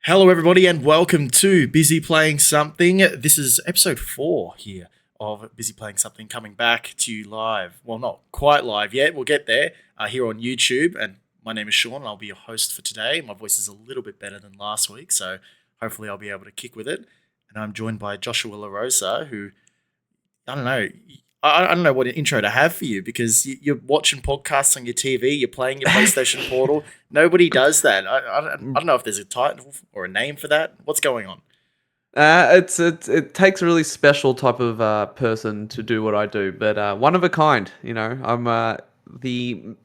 Hello, everybody, and welcome to Busy Playing Something. This is episode 4 here of Busy Playing Something coming back to you live. Well, not quite live yet. We'll get there here on YouTube. And my name is Sean, and I'll be your host for today. My voice is a little bit better than last week, so hopefully I'll be able to kick with it. And I'm joined by Joshua LaRosa, who, I don't know, I don't know what intro to have for you because you're watching podcasts on your TV, you're playing your PlayStation Portal. Nobody does that. I don't know if there's a title or a name for that. What's going on? It takes a really special type of person to do what I do, but one of a kind. I'm the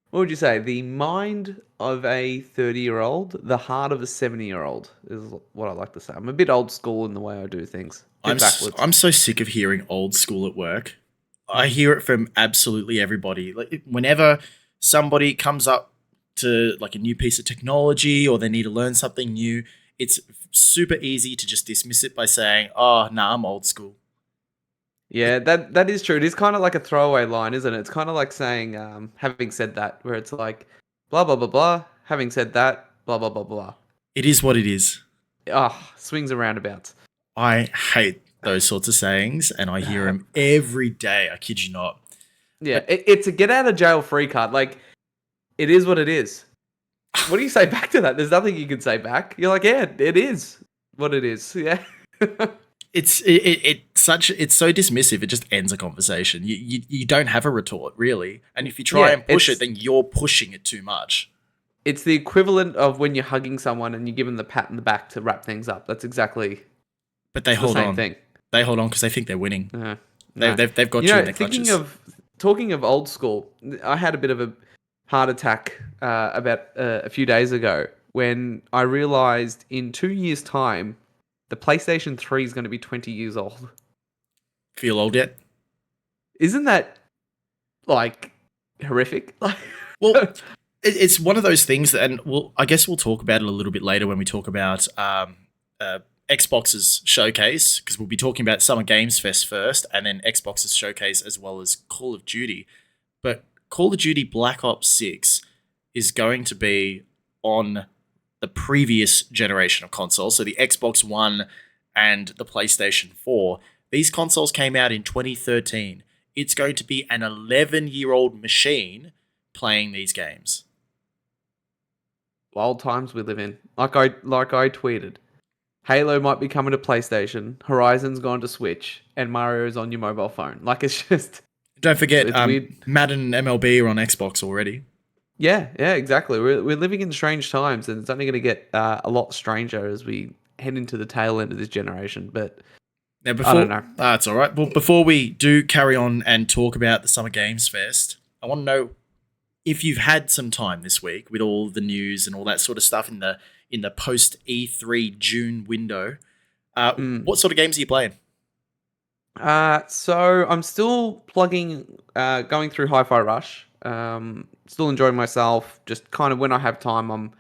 what would you say? The mind of a 30-year-old, the heart of a 70-year-old is what I like to say. I'm a bit old school in the way I do things. Bit backwards. I'm so sick of hearing old school at work. I hear it from absolutely everybody. Like whenever somebody comes up to like a new piece of technology or they need to learn something new, it's super easy to just dismiss it by saying, "Oh, nah, I'm old school." Yeah, that is true. It is kind of like a throwaway line, isn't it? It's kind of like saying, having said that, where it's like, blah blah blah blah. Having said that, blah blah blah blah. It is what it is. Swings and roundabouts. I hate those sorts of sayings, and I hear them every day. I kid you not. Yeah, it's a get out of jail free card. Like, it is what it is. What do you say back to that? There's nothing you can say back. You're like, yeah, it is what it is. Yeah. It's so dismissive. It just ends a conversation. You don't have a retort really, and if you try and push it, then you're pushing it too much. It's the equivalent of when you're hugging someone and you give them the pat in the back to wrap things up. That's exactly. But they hold on. Thing. They hold on because they think they're winning. No. They've got you in their clutches. Talking of old school, I had a bit of a heart attack about a few days ago when I realized in 2 years' time, the PlayStation 3 is going to be 20 years old. Feel old yet? Isn't that, like, horrific? Well, it's one of those things that, and I guess we'll talk about it a little bit later when we talk about Xbox's showcase, because we'll be talking about Summer Games Fest first, and then Xbox's showcase as well as Call of Duty. But Call of Duty Black Ops 6 is going to be on the previous generation of consoles, so the Xbox One and the PlayStation 4. These consoles came out in 2013. It's going to be an 11-year-old machine playing these games. Wild times we live in. Like I tweeted, Halo might be coming to PlayStation, Horizon's gone to Switch, and Mario's on your mobile phone. Like, it's just... Don't forget, Madden and MLB are on Xbox already. Yeah, exactly. We're living in strange times, and it's only going to get a lot stranger as we head into the tail end of this generation. But now I don't know. That's all right. Well, before we do carry on and talk about the Summer Games Fest, I want to know if you've had some time this week with all the news and all that sort of stuff in the post E3 June window. What sort of games are you playing? So I'm still going through Hi-Fi Rush. Still enjoying myself. Just kind of when I have time, I'm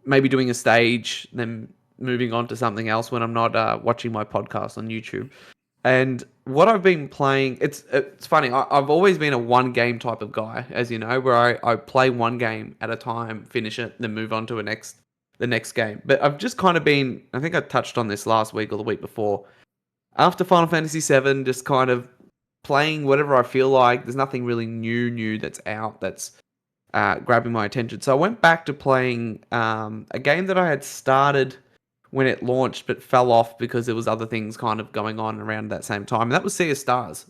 maybe doing a stage, then moving on to something else when I'm not watching my podcast on YouTube. And what I've been playing, it's funny. I've always been a one game type of guy, as you know, where I play one game at a time, finish it, then move on to the next game. But I've just kind of been, I think I touched on this last week or the week before. After Final Fantasy VII, just kind of playing whatever I feel like. There's nothing really new that's out that's grabbing my attention. So I went back to playing a game that I had started when it launched, but fell off because there was other things kind of going on around that same time. And that was Sea of Stars,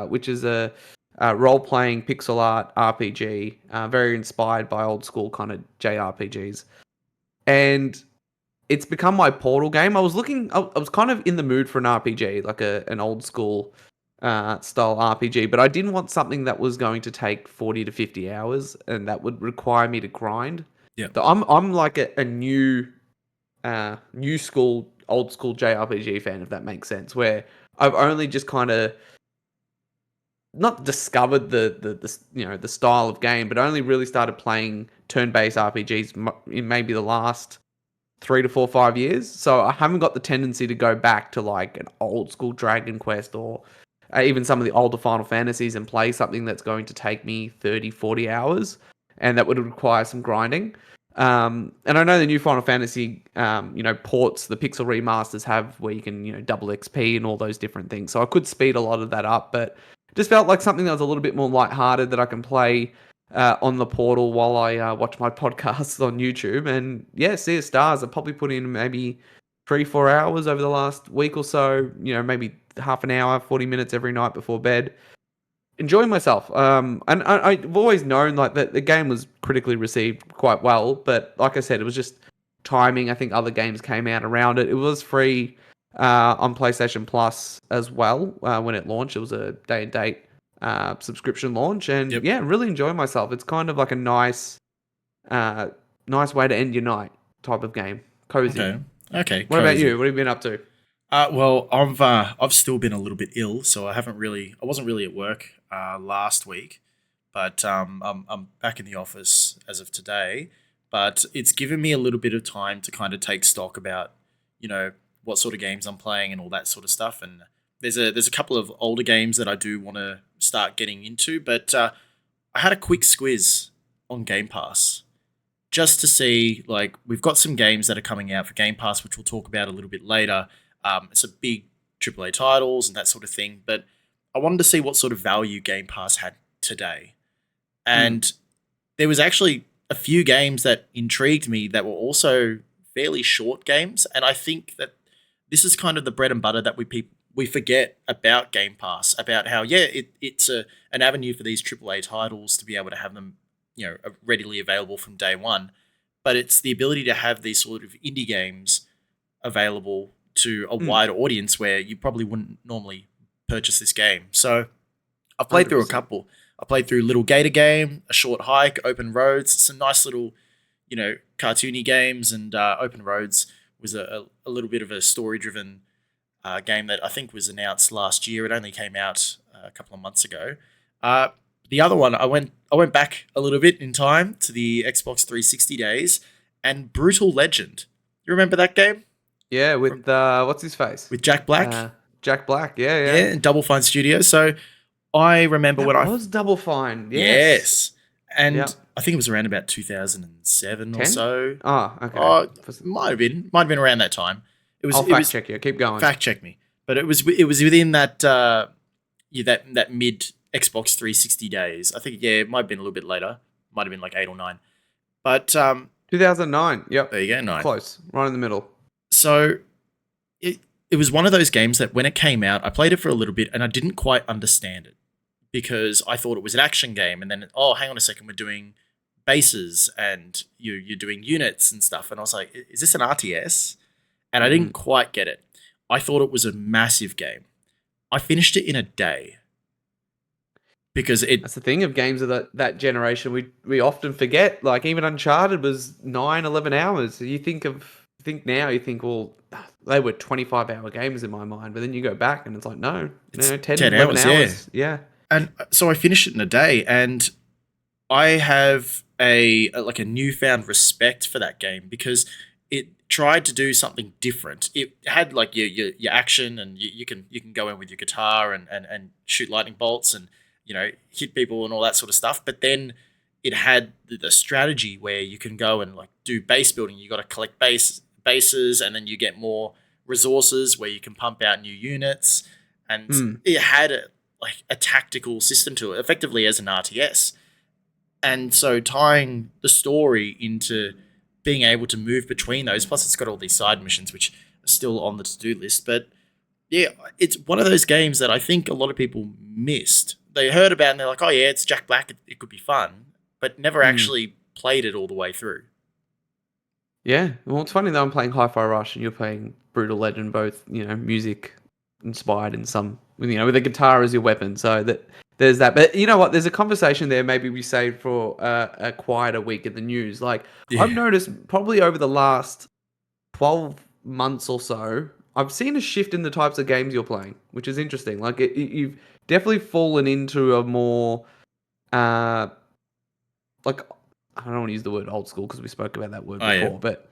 which is a role-playing pixel art RPG, very inspired by old school kind of JRPGs. And it's become my Portal game. I was kind of in the mood for an RPG, like an old school style RPG, but I didn't want something that was going to take 40 to 50 hours, and that would require me to grind. Yeah. So I'm like a new school, old school JRPG fan, if that makes sense, where I've only just kind of not discovered the style of game, but only really started playing turn-based RPGs in maybe the last 3 to 4, 5 years. So I haven't got the tendency to go back to like an old school Dragon Quest or even some of the older Final Fantasies and play something that's going to take me 30, 40 hours and that would require some grinding. And I know the new Final Fantasy, ports, the pixel remasters have where you can, double XP and all those different things. So I could speed a lot of that up, but just felt like something that was a little bit more lighthearted that I can play on the portal while I watch my podcasts on YouTube. And yeah, Sea of Stars, I probably put in maybe 3-4 hours over the last week or so, maybe half an hour, 40 minutes every night before bed. Enjoying myself. And I've always known like that the game was critically received quite well, but like I said, it was just timing. I think other games came out around it. It was free on PlayStation Plus as well when it launched. It was a day and date subscription launch, and Yep. yeah, really enjoying myself. It's kind of like a nice way to end your night type of game. Cozy. Okay. Okay. What about Cozy. you? What have you been up to? Well, I've still been a little bit ill, so I wasn't really at work last week, but I'm back in the office as of today. But it's given me a little bit of time to kind of take stock about, what sort of games I'm playing and all that sort of stuff. And there's a couple of older games that I do want to start getting into, but I had a quick squiz on Game Pass just to see, like, we've got some games that are coming out for Game Pass, which we'll talk about a little bit later. It's a big AAA titles and that sort of thing, but I wanted to see what sort of value Game Pass had today. And there was actually a few games that intrigued me that were also fairly short games, and I think that this is kind of the bread and butter that we forget about Game Pass, about how it's an avenue for these AAA titles to be able to have them readily available from day one, but it's the ability to have these sort of indie games available to a wide audience where you probably wouldn't normally purchase this game. So I've played through a 100%. couple. I played through Little Gator Game, A Short Hike, Open Roads, some nice little, cartoony games, and Open Roads was a little bit of a story-driven game that I think was announced last year. It only came out a couple of months ago. The other one, I went back a little bit in time to the Xbox 360 days, and Brutal Legend. You remember that game Yeah, with what's his face? with Jack Black? Jack Black. Yeah, Yeah, and Double Fine Studios. So I remember That when I was Double Fine. yes, and Yeah. I think it was around about 2007 or 10? so. Oh, okay. Oh, might have been around that time. I'll It fact was check you. Keep going. fact check me, but it was within that that mid Xbox 360 days. I think it might have been a little bit later. Might have been like 8 or 9. But 2009. Yep. there you go, 9. Close. Right in the middle. So it was one of those games that when it came out, I played it for a little bit and I didn't quite understand it because I thought it was an action game, and then hang on a second, we're doing bases and you're doing units and stuff, and I was like, is this an RTS? And I didn't quite get it. I thought it was a massive game. I finished it in a day because That's the thing of games of that generation. We often forget. Like even Uncharted was 9-11 hours. So you think now, well, they were 25-hour games in my mind. But then you go back and it's like, no, It's 10, 10 11 hours, hours. Yeah. And so I finished it in a day, and I have a newfound respect for that game because it tried to do something different. It had like your action, and you can go in with your guitar and shoot lightning bolts and hit people and all that sort of stuff. But then it had the strategy where you can go and like do base building. You got to collect bases, and then you get more resources where you can pump out new units. And it had a tactical system to it, effectively as an RTS. And so tying the story into being able to move between those, plus it's got all these side missions which are still on the to-do list. But yeah, it's one of those games that I think a lot of people missed. They heard about it and they're like, oh yeah, it's Jack Black, it could be fun, but never actually played it all the way through. Yeah. Well, it's funny though. I'm playing Hi-Fi Rush and you're playing Brutal Legend, both music inspired in some, with a guitar as your weapon. So there's that. But you know what? There's a conversation there. Maybe we save for a quieter week in the news. Like I've noticed probably over the last 12 months or so, I've seen a shift in the types of games you're playing, which is interesting. Like you've definitely fallen into a more like, I don't want to use the word old school because we spoke about that word before, but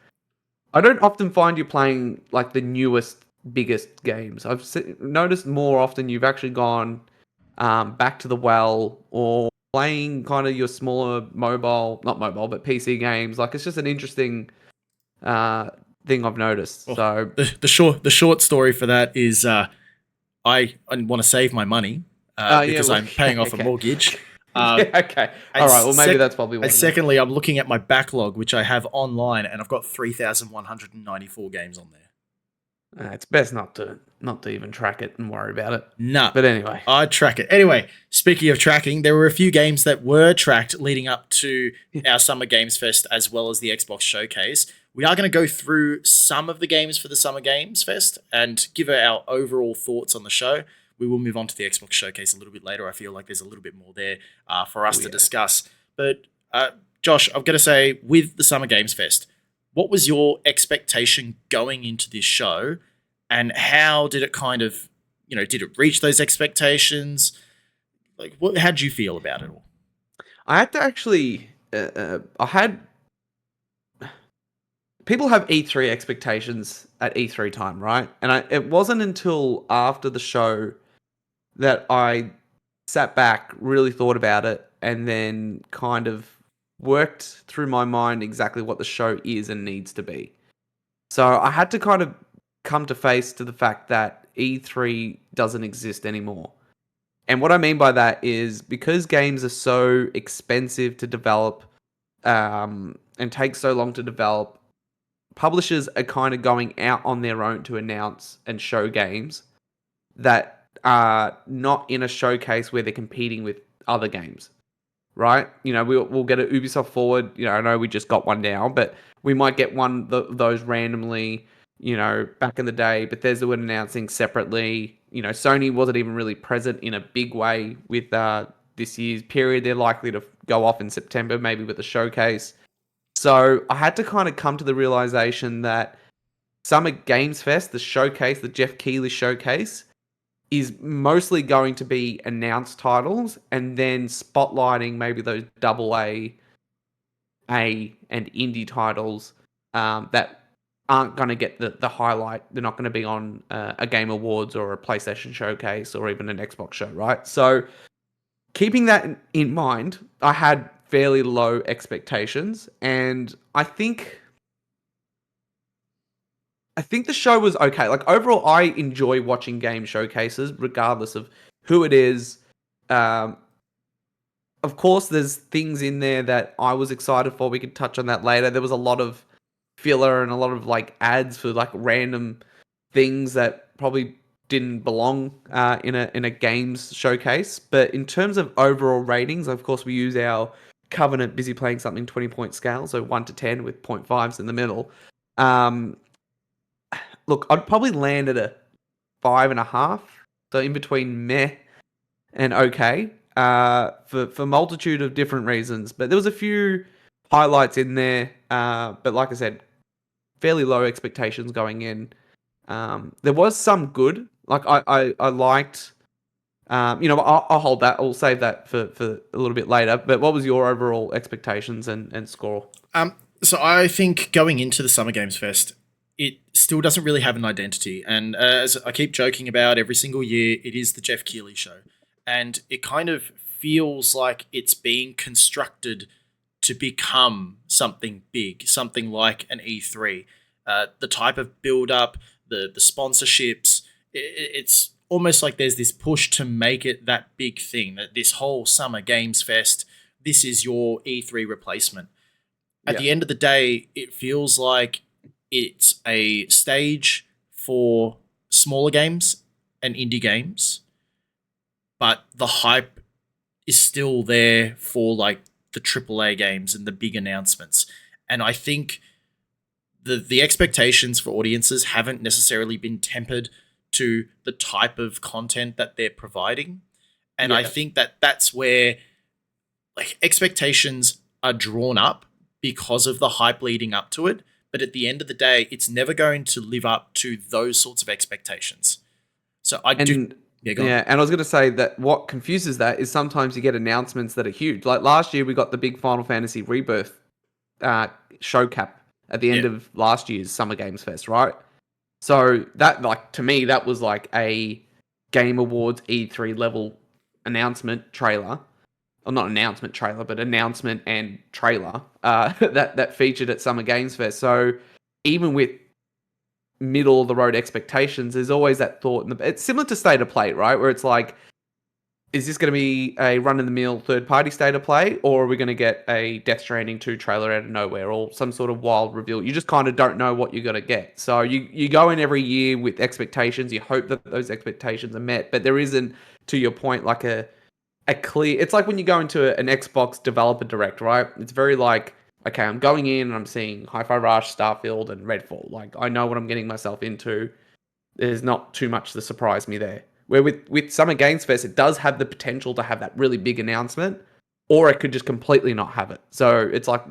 I don't often find you playing like the newest, biggest games. I've noticed more often you've actually gone back to the well, or playing kind of your smaller not mobile, but PC games. Like, it's just an interesting thing I've noticed. Well, So the short story for that is I want to save my money yeah, because look, I'm paying off a okay. mortgage. Yeah, okay. And All right. Well, maybe that's probably what and it is. secondly, I'm looking at my backlog, which I have online, and I've got 3,194 games on there. It's best not to even track it and worry about it. Nah, But anyway, I'd track it. Anyway, speaking of tracking, there were a few games that were tracked leading up to our Summer Games Fest as well as the Xbox Showcase. We are going to go through some of the games for the Summer Games Fest and give our overall thoughts on the show. We will move on to the Xbox Showcase a little bit later. I feel like there's a little bit more there for us to discuss. But Josh, I've got to say, with the Summer Games Fest, what was your expectation going into this show, and how did it kind of, did it reach those expectations? Like, how did you feel about it all? I had to actually. I had. People have E3 expectations at E3 time, right? And it wasn't until after the show that I sat back, really thought about it, and then kind of worked through my mind exactly what the show is and needs to be. So I had to kind of come to face to the fact that E3 doesn't exist anymore. And what I mean by that is because games are so expensive to develop and take so long to develop, publishers are kind of going out on their own to announce and show games that are not in a showcase where they're competing with other games, right? We'll get a Ubisoft Forward. I know we just got one now, but we might get one those randomly, back in the day. Bethesda were announcing separately. Sony wasn't even really present in a big way with this year's period. They're likely to go off in September, maybe with a showcase. So I had to kind of come to the realization that Summer Games Fest, the showcase, the Jeff Keighley showcase, is mostly going to be announced titles and then spotlighting maybe those AA, A, and indie titles that aren't going to get the highlight. They're not going to be on a Game Awards or a PlayStation showcase or even an Xbox show, right? So keeping that in mind, I had fairly low expectations, and I think the show was okay. Like, overall, I enjoy watching game showcases, regardless of who it is. Of course, there's things in there that I was excited for. We could touch on that later. There was a lot of filler and a lot of like ads for like random things that probably didn't belong in a games showcase. But in terms of overall ratings, of course, we use our Covenant Busy Playing Something 20-point scale, so 1 to 10 with 0.5s in the middle. Look, I'd probably land at a 5.5, so in between meh and okay, for multitude of different reasons. But there was a few highlights in there, but like I said, fairly low expectations going in. There was some good, like I liked. I'll hold that. I'll save that for a little bit later. But what was your overall expectations and score? So I think going into the Summer Games Fest, it still doesn't really have an identity. And as I keep joking about every single year, it is the Jeff Keighley show. And it kind of feels like it's being constructed to become something big, something like an E3. The type of build-up, the sponsorships, it's almost like there's this push to make it that big thing, that this whole Summer Games Fest, this is your E3 replacement. At the end of the day, it feels like it's a stage for smaller games and indie games, but the hype is still there for like the AAA games and the big announcements. And I think the expectations for audiences haven't necessarily been tempered to the type of content that they're providing. And I think that that's where like expectations are drawn up because of the hype leading up to it. But at the end of the day, it's never going to live up to those sorts of expectations. So And I was going to say that what confuses that is sometimes you get announcements that are huge. Like last year, we got the big Final Fantasy Rebirth show cap at the end of last year's Summer Games Fest, right? So that, like, to me, that was like a Game Awards E3 level announcement trailer. or not announcement trailer, but announcement and trailer that featured at Summer Games Fest. So even with middle of the road expectations, there's always that thought. It's similar to State of Play, right? Where it's like, is this going to be a run-in-the-mill third-party state of play, or are we going to get a Death Stranding 2 trailer out of nowhere, or some sort of wild reveal? You just kind of don't know what you're going to get. So you go in every year with expectations. You hope that those expectations are met, but there isn't, to your point, like a clear... It's like when you go into an Xbox developer direct, right? It's very like, okay, I'm going in and I'm seeing Hi-Fi Rush, Starfield, and Redfall. Like, I know what I'm getting myself into. There's not too much to surprise me there. Where with Summer Games Fest, it does have the potential to have that really big announcement, or it could just completely not have it. So it's like,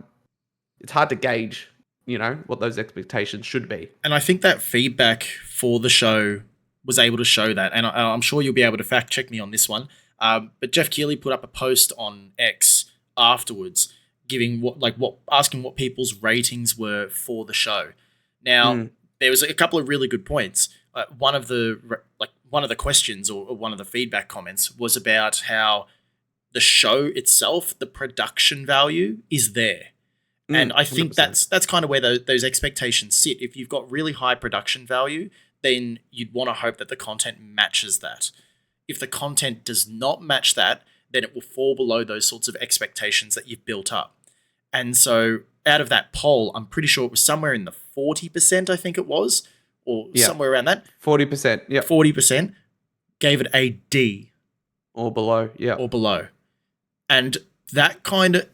it's hard to gauge, what those expectations should be. And I think that feedback for the show was able to show that. And I'm sure you'll be able to fact check me on this one. But Jeff Keighley put up a post on X afterwards, asking what people's ratings were for the show. Now, there was a couple of really good points. One of the questions or one of the feedback comments was about how the show itself, the production value is there. And I think 100%. that's kind of where those expectations sit. If you've got really high production value, then you'd want to hope that the content matches that. If the content does not match that, then it will fall below those sorts of expectations that you've built up. And so out of that poll, I'm pretty sure it was somewhere in the 40%, I think it was, or somewhere around that. 40%, yeah. 40% gave it a D. Or below, yeah. Or below. And that kind of...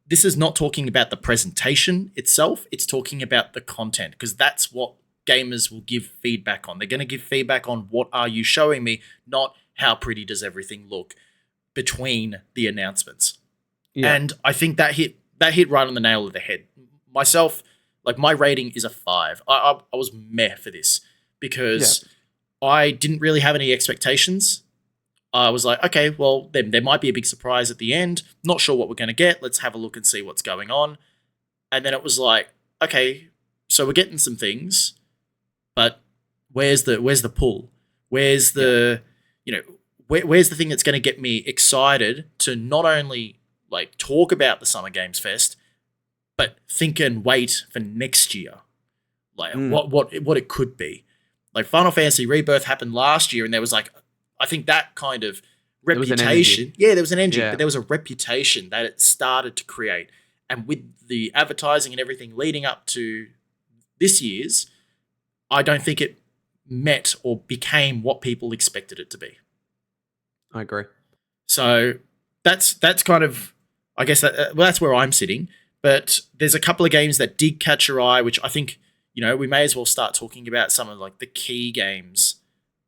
this is not talking about the presentation itself. It's talking about the content, because that's what gamers will give feedback on. They're going to give feedback on what are you showing me, not how pretty does everything look between the announcements. Yeah. And I think that hit right on the nail of the head. Myself... Like, my rating is a 5. I was meh for this because I didn't really have any expectations. I was like, okay, well, there might be a big surprise at the end. Not sure what we're going to get. Let's have a look and see what's going on. And then it was like, okay, so we're getting some things, but where's the pull? Where's the, where's the thing that's going to get me excited to not only like talk about the Summer Games Fest, but think and wait for next year, like what it could be. Like Final Fantasy Rebirth happened last year, and there was like, I think that kind of reputation. There was an engine, but there was a reputation that it started to create. And with the advertising and everything leading up to this year's, I don't think it met or became what people expected it to be. I agree. So that's kind of, I guess that's where I'm sitting. But there's a couple of games that did catch your eye, which I think, we may as well start talking about some of like the key games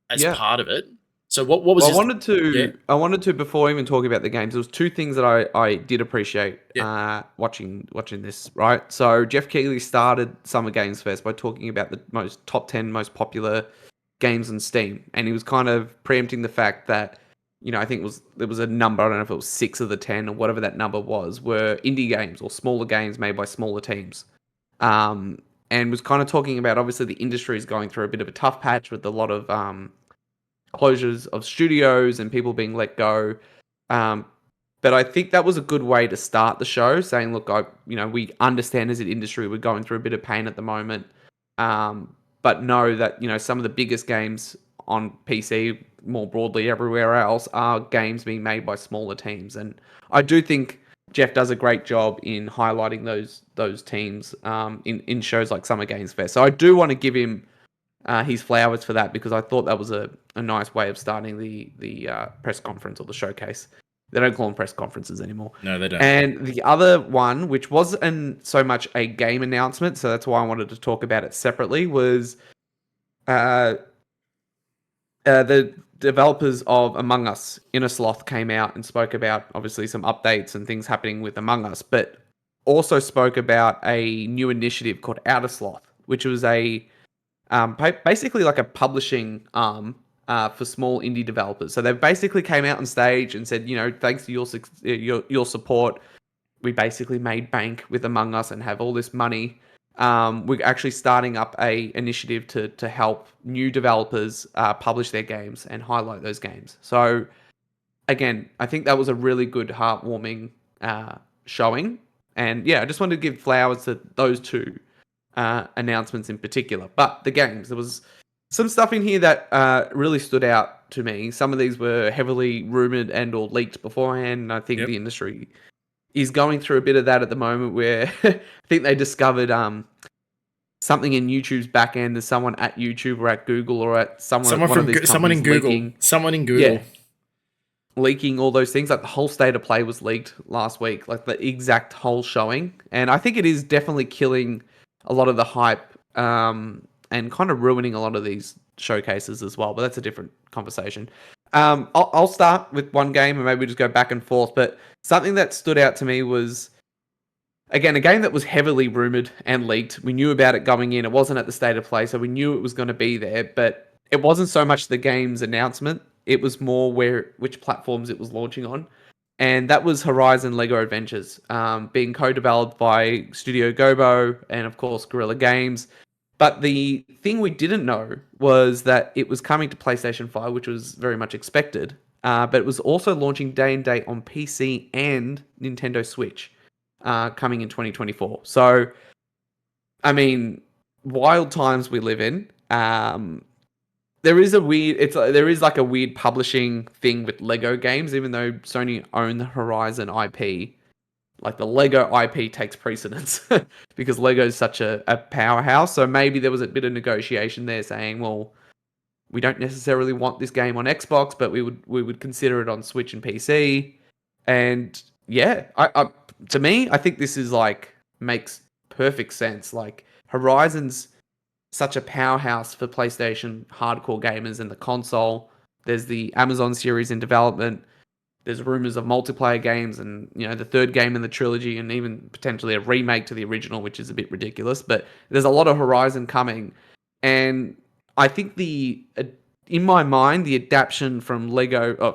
as part of it. So what was I wanted to, before even talking about the games, there was two things that I did appreciate watching this, right? So Jeff Keighley started Summer Games Fest by talking about the top 10 most popular games on Steam. And he was kind of preempting the fact that, I think there was a number, I don't know if it was 6 of the 10 or whatever that number was, were indie games or smaller games made by smaller teams. And was kind of talking about, obviously, the industry is going through a bit of a tough patch with a lot of closures of studios and people being let go. But I think that was a good way to start the show, saying, look, we understand as an industry we're going through a bit of pain at the moment, but know that, some of the biggest games on PC, more broadly everywhere else, are games being made by smaller teams. And I do think Jeff does a great job in highlighting those teams in shows like Summer Games Fest. So I do want to give him his flowers for that, because I thought that was a nice way of starting the press conference or the showcase. They don't call them press conferences anymore. No, they don't. And the other one, which wasn't so much a game announcement, so that's why I wanted to talk about it separately, was the developers of Among Us, Innersloth, came out and spoke about, obviously, some updates and things happening with Among Us, but also spoke about a new initiative called Outer Sloth, which was basically like a publishing arm for small indie developers. So they basically came out on stage and said, thanks to your support, we basically made bank with Among Us and have all this money. We're actually starting up a initiative to help new developers publish their games and highlight those games. So again, I think that was a really good, heartwarming showing. And yeah, I just wanted to give flowers to those two announcements in particular. But the games, there was some stuff in here that really stood out to me. Some of these were heavily rumored and or leaked beforehand. And I think Yep. the industry is going through a bit of that at the moment, where I think they discovered something in YouTube's back end. There's someone at YouTube or at Google or at one of these Someone in companies Google. leaking. Someone in Yeah, Google. leaking all those things. Like the whole state of play was leaked last week, like the exact whole showing. And I think it is definitely killing a lot of the hype and kind of ruining a lot of these showcases as well. But that's a different conversation. I'll start with one game and maybe we just go back and forth. But something that stood out to me was, again, a game that was heavily rumored and leaked. We knew about it going in. It wasn't at the state of play, so we knew it was going to be there. But it wasn't so much the game's announcement. It was more which platforms it was launching on. And that was Horizon Lego Adventures, being co-developed by Studio Gobo and, of course, Guerrilla Games. But the thing we didn't know was that it was coming to PlayStation 5, which was very much expected. But it was also launching day and date on PC and Nintendo Switch, coming in 2024. So, I mean, wild times we live in. There is there is like a weird publishing thing with Lego games, even though Sony own the Horizon IP. Like the Lego IP takes precedence because Lego is such a powerhouse. So maybe there was a bit of negotiation there saying, well, we don't necessarily want this game on Xbox, but we would consider it on Switch and PC. And yeah, I to me, I think this is like makes perfect sense. Like Horizon's such a powerhouse for PlayStation hardcore gamers and the console. There's the Amazon series in development. There's rumors of multiplayer games and, you know, the third game in the trilogy and even potentially a remake to the original, which is a bit ridiculous. But there's a lot of Horizon coming. And I think in my mind, the adaptation from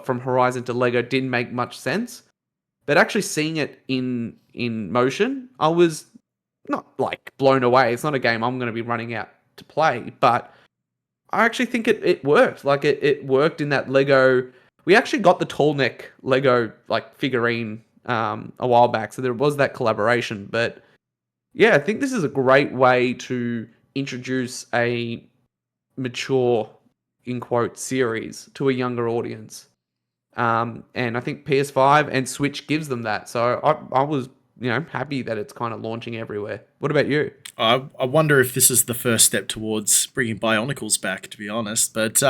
from Horizon to Lego didn't make much sense. But actually seeing it in motion, I was not like blown away. It's not a game I'm going to be running out to play, but I actually think it worked. Like it worked in that Lego. We actually got the tall neck Lego like figurine a while back, so there was that collaboration. But yeah, I think this is a great way to introduce a mature, in quote, series to a younger audience. And I think PS5 and Switch gives them that. So I was, happy that it's kind of launching everywhere. What about you? I wonder if this is the first step towards bringing Bionicles back, to be honest. But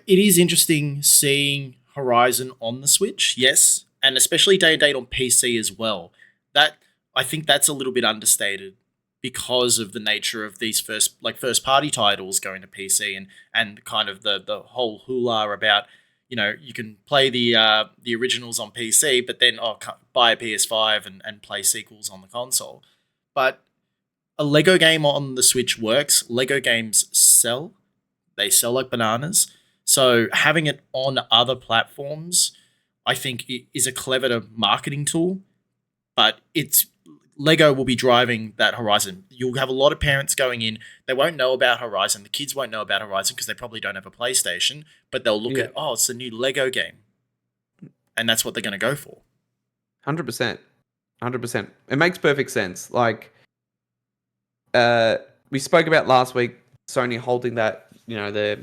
it is interesting seeing Horizon on the Switch, yes, and especially day and date on PC as well. That I think that's a little bit understated because of the nature of these first party titles going to PC and kind of the whole hula about, you can play the originals on PC, but then buy a PS5 and play sequels on the console. But a Lego game on the Switch works. Lego games sell. They sell like bananas. So having it on other platforms, I think, is a clever marketing tool. But Lego will be driving that Horizon. You'll have a lot of parents going in. They won't know about Horizon. The kids won't know about Horizon because they probably don't have a PlayStation. But they'll look at, it's a new Lego game, and that's what they're going to go for. 100%. 100%. It makes perfect sense. Like, we spoke about last week, Sony holding that, their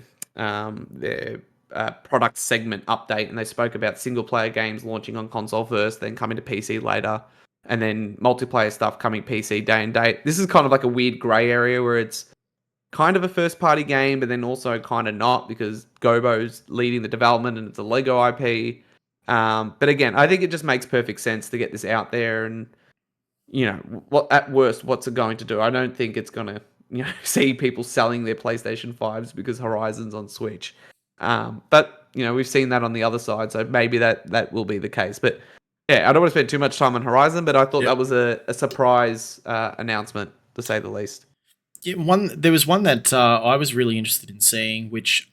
product segment update, and they spoke about single player games launching on console first, then coming to PC later, and then multiplayer stuff coming PC day and date. This is kind of like a weird grey area where it's kind of a first party game, but then also kind of not because Gobo's leading the development and it's a Lego IP. But again, I think it just makes perfect sense to get this out there and, at worst, what's it going to do? I don't think it's going to, see people selling their PlayStation 5s because Horizon's on Switch. But, we've seen that on the other side, so maybe that will be the case. But yeah, I don't want to spend too much time on Horizon, but I thought that was a surprise announcement, to say the least. Yeah, there was one that I was really interested in seeing, which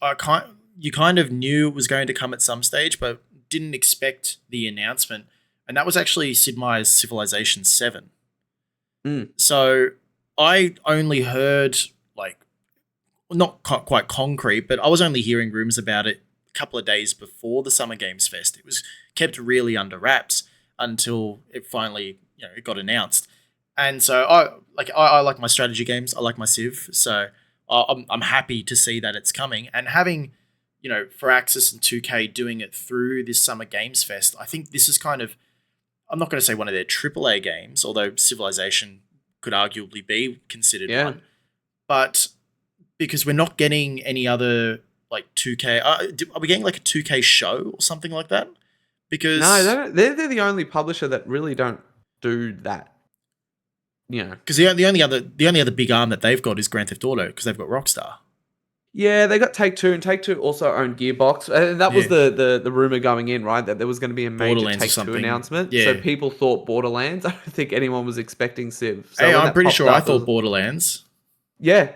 you kind of knew it was going to come at some stage, but didn't expect the announcement, and that was actually Sid Meier's Civilization 7. So I only heard, like, not quite concrete, but I was only hearing rumors about it couple of days before the Summer Games Fest. It was kept really under wraps until it finally, it got announced. And so I like my strategy games. I like my Civ. So I'm happy to see that it's coming, and having, Firaxis and 2K doing it through this Summer Games Fest. I think this is kind of, I'm not going to say one of their AAA games, although Civilization could arguably be considered one. But because we're not getting any other like 2K, are we getting like a 2K show or something like that? Because no, they're the only publisher that really don't do that. Because the only other big arm that they've got is Grand Theft Auto, because they've got Rockstar. Yeah, they got Take-Two, and Take-Two also owned Gearbox. And that was the rumor going in, right? That there was going to be a major Take-Two announcement. Yeah. So people thought Borderlands. I don't think anyone was expecting Civ. So hey, I'm pretty sure I thought Borderlands. Yeah.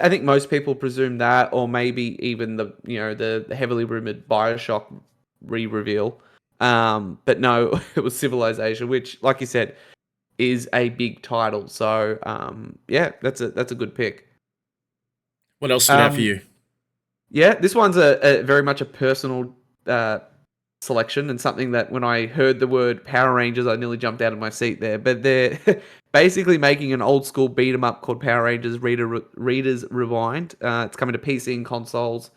I think most people presumed that, or maybe even the heavily rumored BioShock re-reveal. But no, it was Civilization, which, like you said, is a big title. So that's a good pick. What else stood out for you? Yeah, this one's a very much a personal selection, and something that when I heard the word Power Rangers, I nearly jumped out of my seat there. But they're basically making an old school beat 'em up called Power Rangers Readers Rewind. It's coming to PC and consoles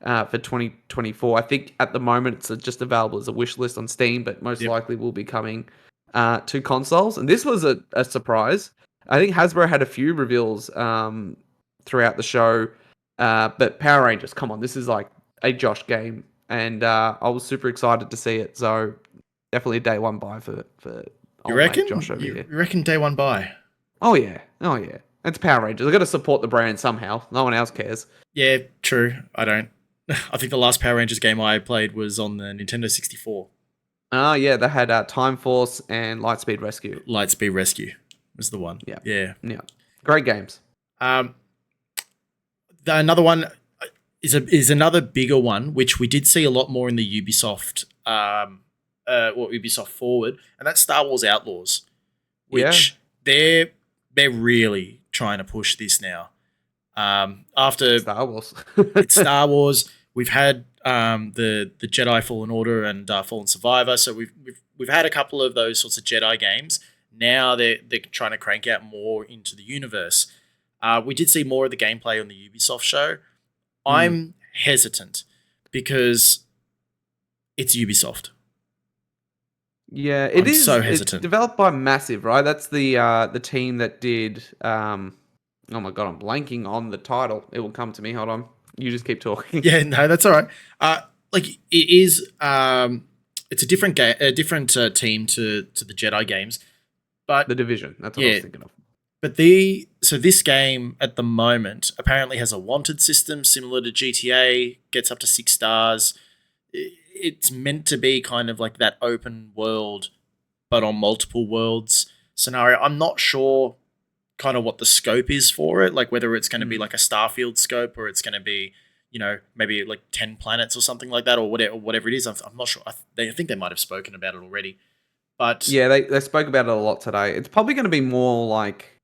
for 2024. I think at the moment it's just available as a wish list on Steam, but most likely will be coming to consoles. And this was a surprise. I think Hasbro had a few reveals throughout the show, but Power Rangers, come on, this is like a Josh game, and I was super excited to see it. So definitely a day one buy for you reckon? Josh over here. You reckon day one buy? Oh yeah. It's Power Rangers. I've got to support the brand somehow. No one else cares. Yeah, true. I don't. I think the last Power Rangers game I played was on the Nintendo 64. Yeah, they had Time Force and Lightspeed Rescue. Lightspeed Rescue was the one. Yeah. Great games. Another one is another bigger one, which we did see a lot more in the Ubisoft Ubisoft Forward, and that's Star Wars Outlaws, which they're really trying to push this now. After Star Wars, it's Star Wars. We've had the Jedi Fallen Order and Fallen Survivor, so we've had a couple of those sorts of Jedi games. Now they're trying to crank out more into the universe. We did see more of the gameplay on the Ubisoft show. I'm hesitant because it's Ubisoft. Yeah, it is so hesitant. It's developed by Massive, right? That's the team that did. Oh my god, I'm blanking on the title. It will come to me. Hold on. You just keep talking. Yeah, no, that's all right. It is. It's a different game, a different team to the Jedi games, but The Division. That's what I was thinking of. But this game at the moment apparently has a wanted system similar to GTA, gets up to 6 stars. It's meant to be kind of like that open world, but on multiple worlds scenario. I'm not sure kind of what the scope is for it, like whether it's going to be like a Starfield scope or it's going to be, maybe like 10 planets or something like that, or whatever it is. I'm not sure. I think they might have spoken about it already. But yeah, they spoke about it a lot today. It's probably going to be more like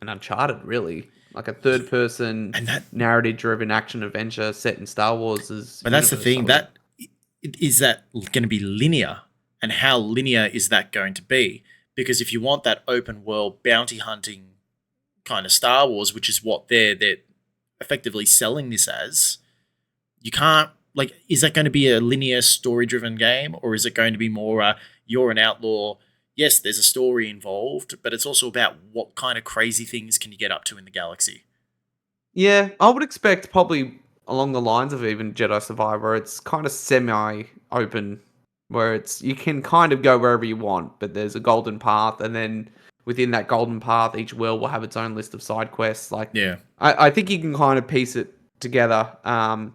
an Uncharted, really, like a third-person narrative-driven action adventure set in Star Wars. But that's the thing. Is that going to be linear, and how linear is that going to be? Because if you want that open world bounty hunting kind of Star Wars, which is what they're effectively selling this as, you can't, like, is that going to be a linear story-driven game, or is it going to be more you're an outlaw? Yes, there's a story involved, but it's also about what kind of crazy things can you get up to in the galaxy. Yeah, I would expect probably along the lines of even Jedi Survivor. It's kind of semi-open, where you can kind of go wherever you want, but there's a golden path, and then within that golden path, each world will have its own list of side quests. I think you can kind of piece it together. I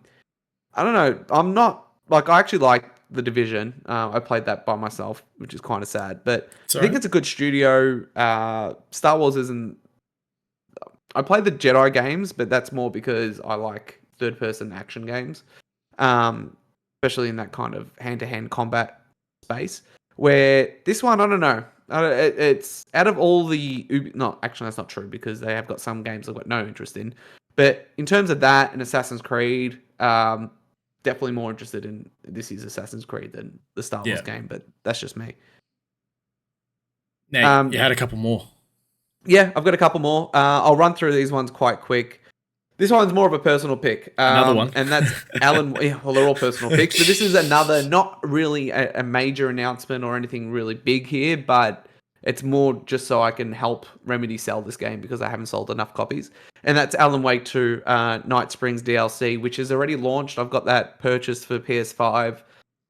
don't know. I'm not I actually like The Division. I played that by myself, which is kind of sad, but I think it's a good studio. Star Wars isn't. I played the Jedi games, but that's more because I like third-person action games, especially in that kind of hand-to-hand combat space. Where this one, I don't know. It's out of all the... No, actually, that's not true, because they have got some games I've got no interest in. But in terms of that and Assassin's Creed, definitely more interested in this is Assassin's Creed than the Star Wars game, but that's just me. Now, you had a couple more. Yeah, I've got a couple more. I'll run through these ones quite quick. This one's more of a personal pick. Another one. And that's Alan. Yeah, well, they're all personal picks, but this is another, not really a major announcement or anything really big here, but it's more just so I can help Remedy sell this game because I haven't sold enough copies. And that's Alan Wake 2 Night Springs DLC, which is already launched. I've got that purchased for PS5,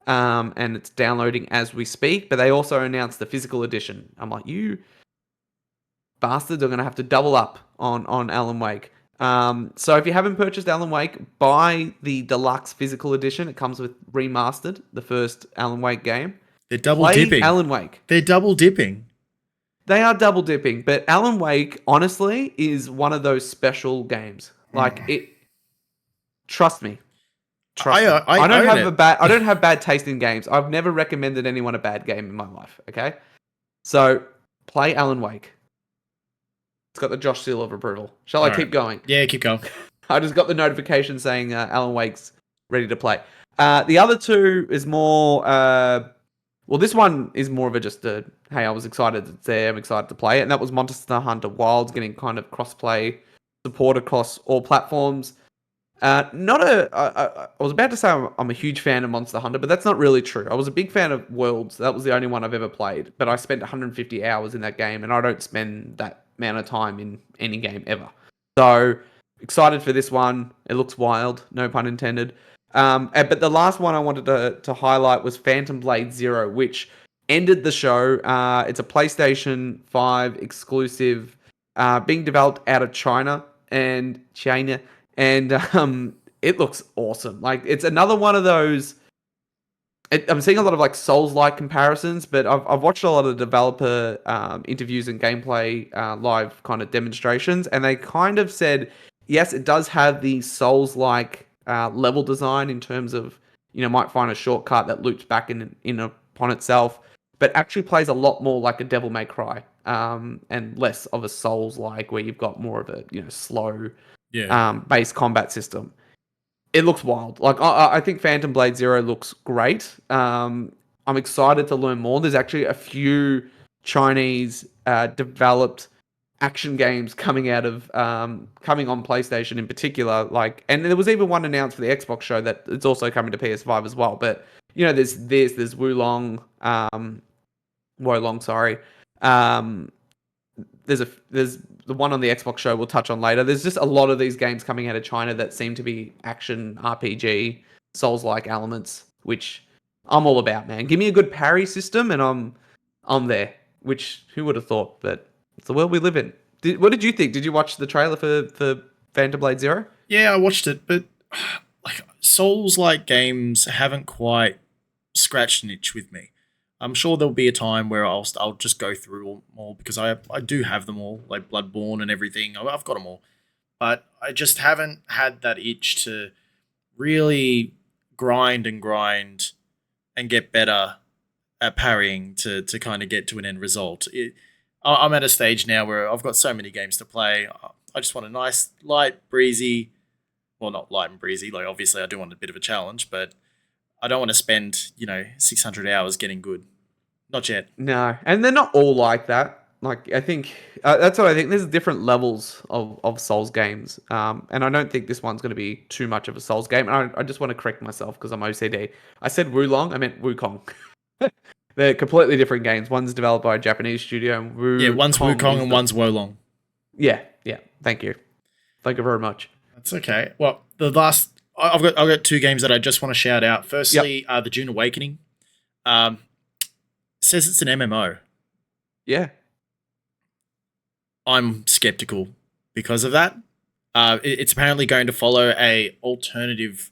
and it's downloading as we speak, but they also announced the physical edition. I'm like, you bastards are going to have to double up on Alan Wake. So if you haven't purchased Alan Wake, buy the deluxe physical edition. It comes with remastered, the first Alan Wake game. They're double dipping. Alan Wake. They're double dipping. They are double dipping, but Alan Wake, honestly, is one of those special games. Like it. Trust me. I don't have bad taste in games. I've never recommended anyone a bad game in my life. Okay, so play Alan Wake. It's got the Josh seal of approval. Shall I keep going? Yeah, keep going. I just got the notification saying Alan Wake's ready to play. The other two is more... well, this one is more of a just a, hey, I was excited it's there, I'm excited to play it. And that was Monster Hunter Wilds getting kind of cross-play support across all platforms. I was about to say I'm a huge fan of Monster Hunter, but that's not really true. I was a big fan of Worlds. That was the only one I've ever played. But I spent 150 hours in that game, and I don't spend that amount of time in any game ever. So excited for this one. It looks wild, no pun intended. But the last one I wanted to highlight was Phantom Blade Zero, which ended the show. It's a PlayStation 5 exclusive, being developed out of China. And it looks awesome. Like, it's another one of those... I'm seeing a lot of like Souls-like comparisons, but I've watched a lot of developer interviews and gameplay live kind of demonstrations, and they kind of said, yes, it does have the Souls-like level design in terms of, might find a shortcut that loops back in upon itself, but actually plays a lot more like a Devil May Cry, and less of a Souls-like where you've got more of a slow base combat system. It looks wild. Like, I think Phantom Blade Zero looks great. I'm excited to learn more. There's actually a few Chinese developed action games coming out of coming on PlayStation in particular. And there was even one announced for the Xbox show that it's also coming to PS5 as well. But there's Wolong, sorry. There's the one on the Xbox show we'll touch on later. There's just a lot of these games coming out of China that seem to be action RPG, Souls-like elements, which I'm all about, man. Give me a good parry system and I'm there. Which, who would have thought? But it's the world we live in. What did you think? Did you watch the trailer for Phantom Blade Zero? Yeah, I watched it, but like Souls-like games haven't quite scratched an itch with me. I'm sure there'll be a time where I'll just go through them all because I do have them all, like Bloodborne and everything. I've got them all. But I just haven't had that itch to really grind and get better at parrying to kind of get to an end result. I'm at a stage now where I've got so many games to play. I just want a nice, light, breezy... Well, not light and breezy. Like, obviously, I do want a bit of a challenge, but... I don't want to spend, 600 hours getting good. Not yet. No, and they're not all like that. Like, I think that's what I think. There's different levels of Souls games, and I don't think this one's going to be too much of a Souls game. And I just want to correct myself because I'm OCD. I said Wulong, I meant Wukong. They're completely different games. One's developed by a Japanese studio. And one's Wukong and one's Wolong. Yeah. Thank you very much. That's okay. Well, the last... I've got two games that I just want to shout out. Firstly, the Dune Awakening. It says it's an MMO. Yeah. I'm skeptical because of that. It's apparently going to follow a alternative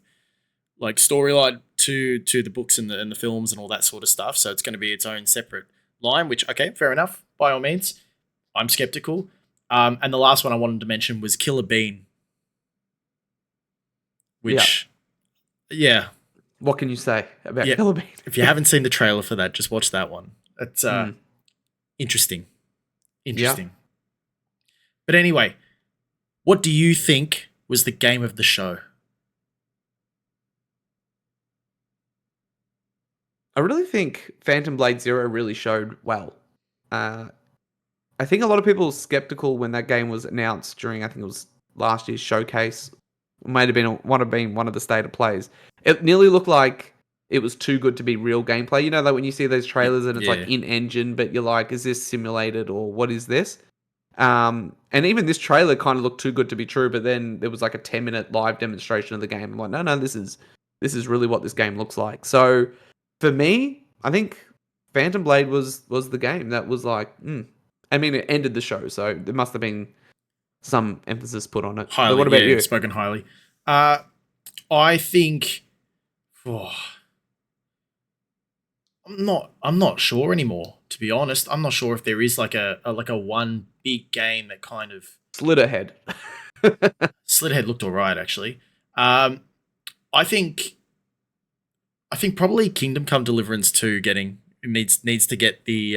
storyline to the books and the films and all that sort of stuff. So it's going to be its own separate line, which, okay, fair enough. By all means, I'm skeptical. And the last one I wanted to mention was Killer Bean. Which, yeah. What can you say about Killer Bean? If you haven't seen the trailer for that, just watch that one. It's interesting. Yeah. But anyway, what do you think was the game of the show? I really think Phantom Blade Zero really showed well. Uh, I think a lot of people were skeptical when that game was announced during, I think it was last year's showcase. It might have been one of the state of plays. It nearly looked like it was too good to be real gameplay. You know, like when you see those trailers and it's like Yeah. in engine, but you're like, is this simulated or what is this? And even this trailer kind of looked too good to be true. But then there was like a 10-minute live demonstration of the game. I'm like, no, this is really what this game looks like. So for me, I think Phantom Blade was the game that was like, I mean, it ended the show, so there must have been some emphasis put on it. But what about you? Spoken highly. I think. Oh, I'm not sure anymore. To be honest, I'm not sure if there is like a one big game that kind of Slitterhead. Slitterhead looked alright actually. Um, I think probably Kingdom Come Deliverance 2 needs to get the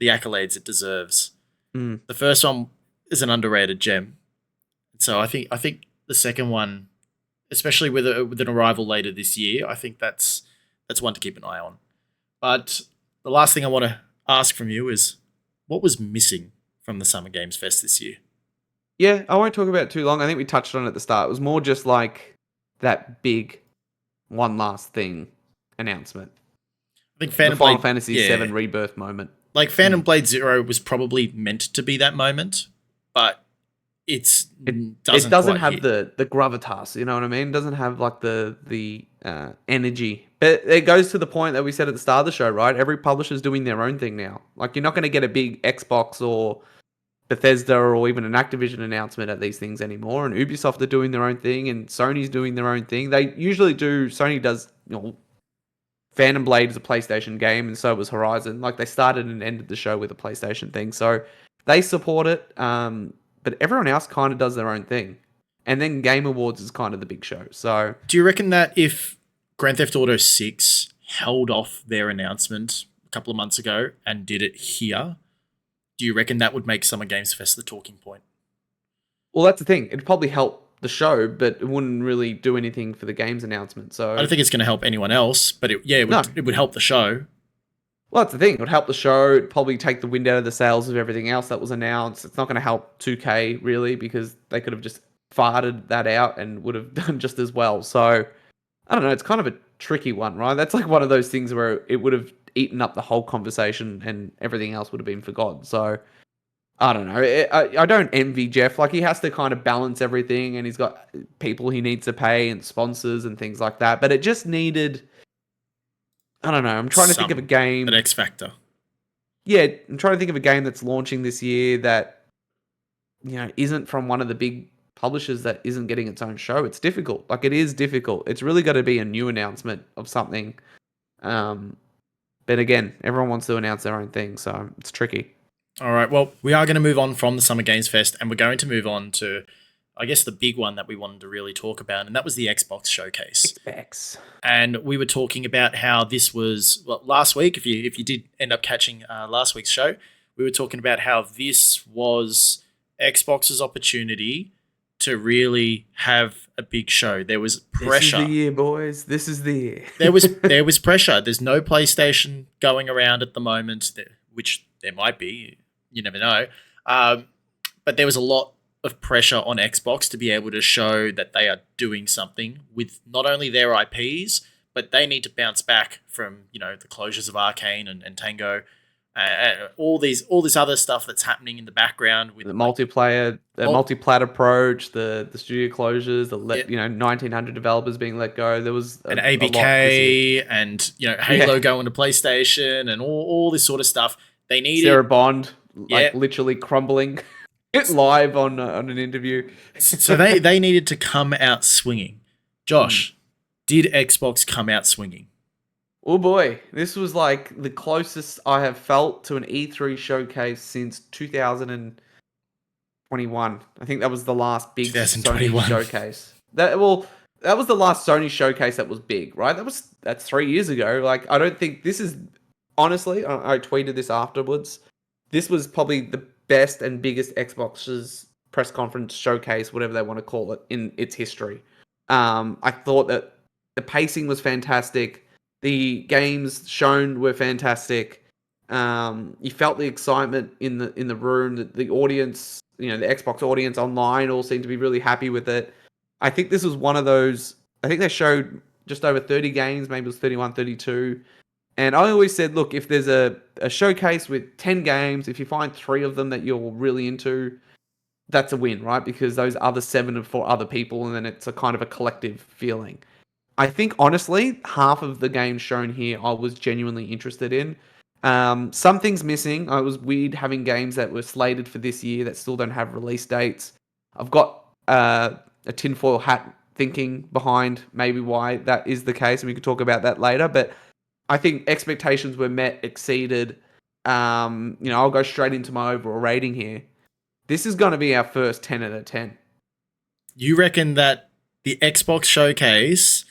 accolades it deserves. Mm. The first one is an underrated gem. So I think the second one, especially with an arrival later this year, I think that's one to keep an eye on. But the last thing I want to ask from you is what was missing from the Summer Games Fest this year? Yeah, I won't talk about it too long. I think we touched on it at the start. It was more just like that big one last thing announcement. I think The Phantom Final Blade, Fantasy yeah, VII Rebirth moment. like Phantom Blade Zero was probably meant to be that moment, but It doesn't doesn't quite have hit. the gravitas, you know what I mean? It doesn't have like the energy. But it goes to the point that we said at the start of the show, right? Every publisher's doing their own thing now. Like you're not going to get a big Xbox or Bethesda or even an Activision announcement at these things anymore. And Ubisoft are doing their own thing, and Sony's doing their own thing. They usually do. Sony does, Phantom Blade is a PlayStation game, and so was Horizon. Like they started and ended the show with a PlayStation thing, so they support it. But everyone else kind of does their own thing, and then Game Awards is kind of the big show. So Do you reckon that if Grand Theft Auto 6 held off their announcement a couple of months ago and did it here, do you reckon that would make Summer Games Fest the talking point? well, that's the thing. It'd probably help the show, but it wouldn't really do anything for the games announcement. I don't So think it's going to help anyone else, but no. it would help the show. Well, that's the thing. It would help the show. It'd probably take the wind out of the sails of everything else that was announced. It's not going to help 2K really because they could have just farted that out and would have done just as well. So I don't know. It's kind of a tricky one, right? That's like one of those things where it would have eaten up the whole conversation and everything else would have been forgotten. So I don't know. I don't envy Jeff. Like he has to kind of balance everything, and he's got people he needs to pay and sponsors and things like that. But it just needed. I don't know. I'm trying to think of a That game. X Factor. Yeah, I'm trying to think of a game that's launching this year that isn't from one of the big publishers that isn't getting its own show. It's difficult. Like it is difficult. It's really got to be a new announcement of something. Um, but again, everyone wants to announce their own thing, so it's tricky. All right. Well, we are going to move on from the Summer Games Fest, and we're going to move on to, I guess, the big one that we wanted to really talk about, and that was the Xbox showcase. X. And we were talking about how this was last week. If you did end up catching last week's show, we were talking about how this was Xbox's opportunity to really have a big show. There was pressure. This is the year, boys. This is the year. There was pressure. There's no PlayStation going around at the moment, which there might be. You never know. But there was a lot of pressure on Xbox to be able to show that they are doing something with not only their IPs, but they need to bounce back from the closures of Arcane and Tango, all this other stuff that's happening in the background with The multiplayer, multi-plat approach, the studio closures, 1,900 developers being let go. There was an a lot this ABK year. and Halo going to PlayStation and all this sort of stuff. They needed Sarah Bond, Yeah. literally crumbling live on an interview. So they needed to come out swinging. Josh, did Xbox come out swinging? Oh boy, this was like the closest I have felt to an E3 showcase since 2021. I think that was the last big Sony 2021. showcase. That was the last Sony showcase that was big, right? That's 3 years ago. Like I don't think this is honestly. I tweeted this afterwards. This was probably the best and biggest Xbox's press conference showcase, whatever they want to call it, in its history. I thought that the pacing was fantastic. The games shown were fantastic. You felt the excitement in the room. The audience, the Xbox audience online, all seemed to be really happy with it. I think this was one of those. I think they showed just over 30 games, maybe it was 31, 32. And I always said, look, if there's a showcase with 10 games, if you find 3 of them that you're really into, that's a win, right? Because those other 7 are for other people, and then it's a kind of a collective feeling. I think, honestly, half of the games shown here I was genuinely interested in. Some things missing. It was weird having games that were slated for this year that still don't have release dates. I've got a tinfoil hat thinking behind maybe why that is the case, and we could talk about that later. But I think expectations were met, exceeded. I'll go straight into my overall rating here. This is going to be our first 10 out of 10. You reckon that the Xbox showcase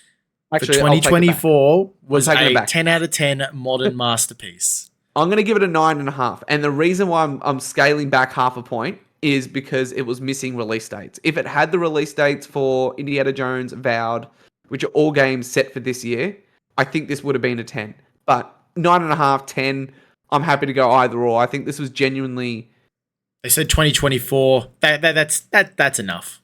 Actually, for I'll take it back. 2024 was taking it a back. 10 out of 10 modern masterpiece? I'm going to give it a 9.5. And the reason why I'm scaling back half a point is because it was missing release dates. If it had the release dates for Indiana Jones, Vowed, which are all games set for this year, I think this would have been a 10. But 9.5, 10, I'm happy to go either or. I think this was genuinely... They said 2024. That's enough.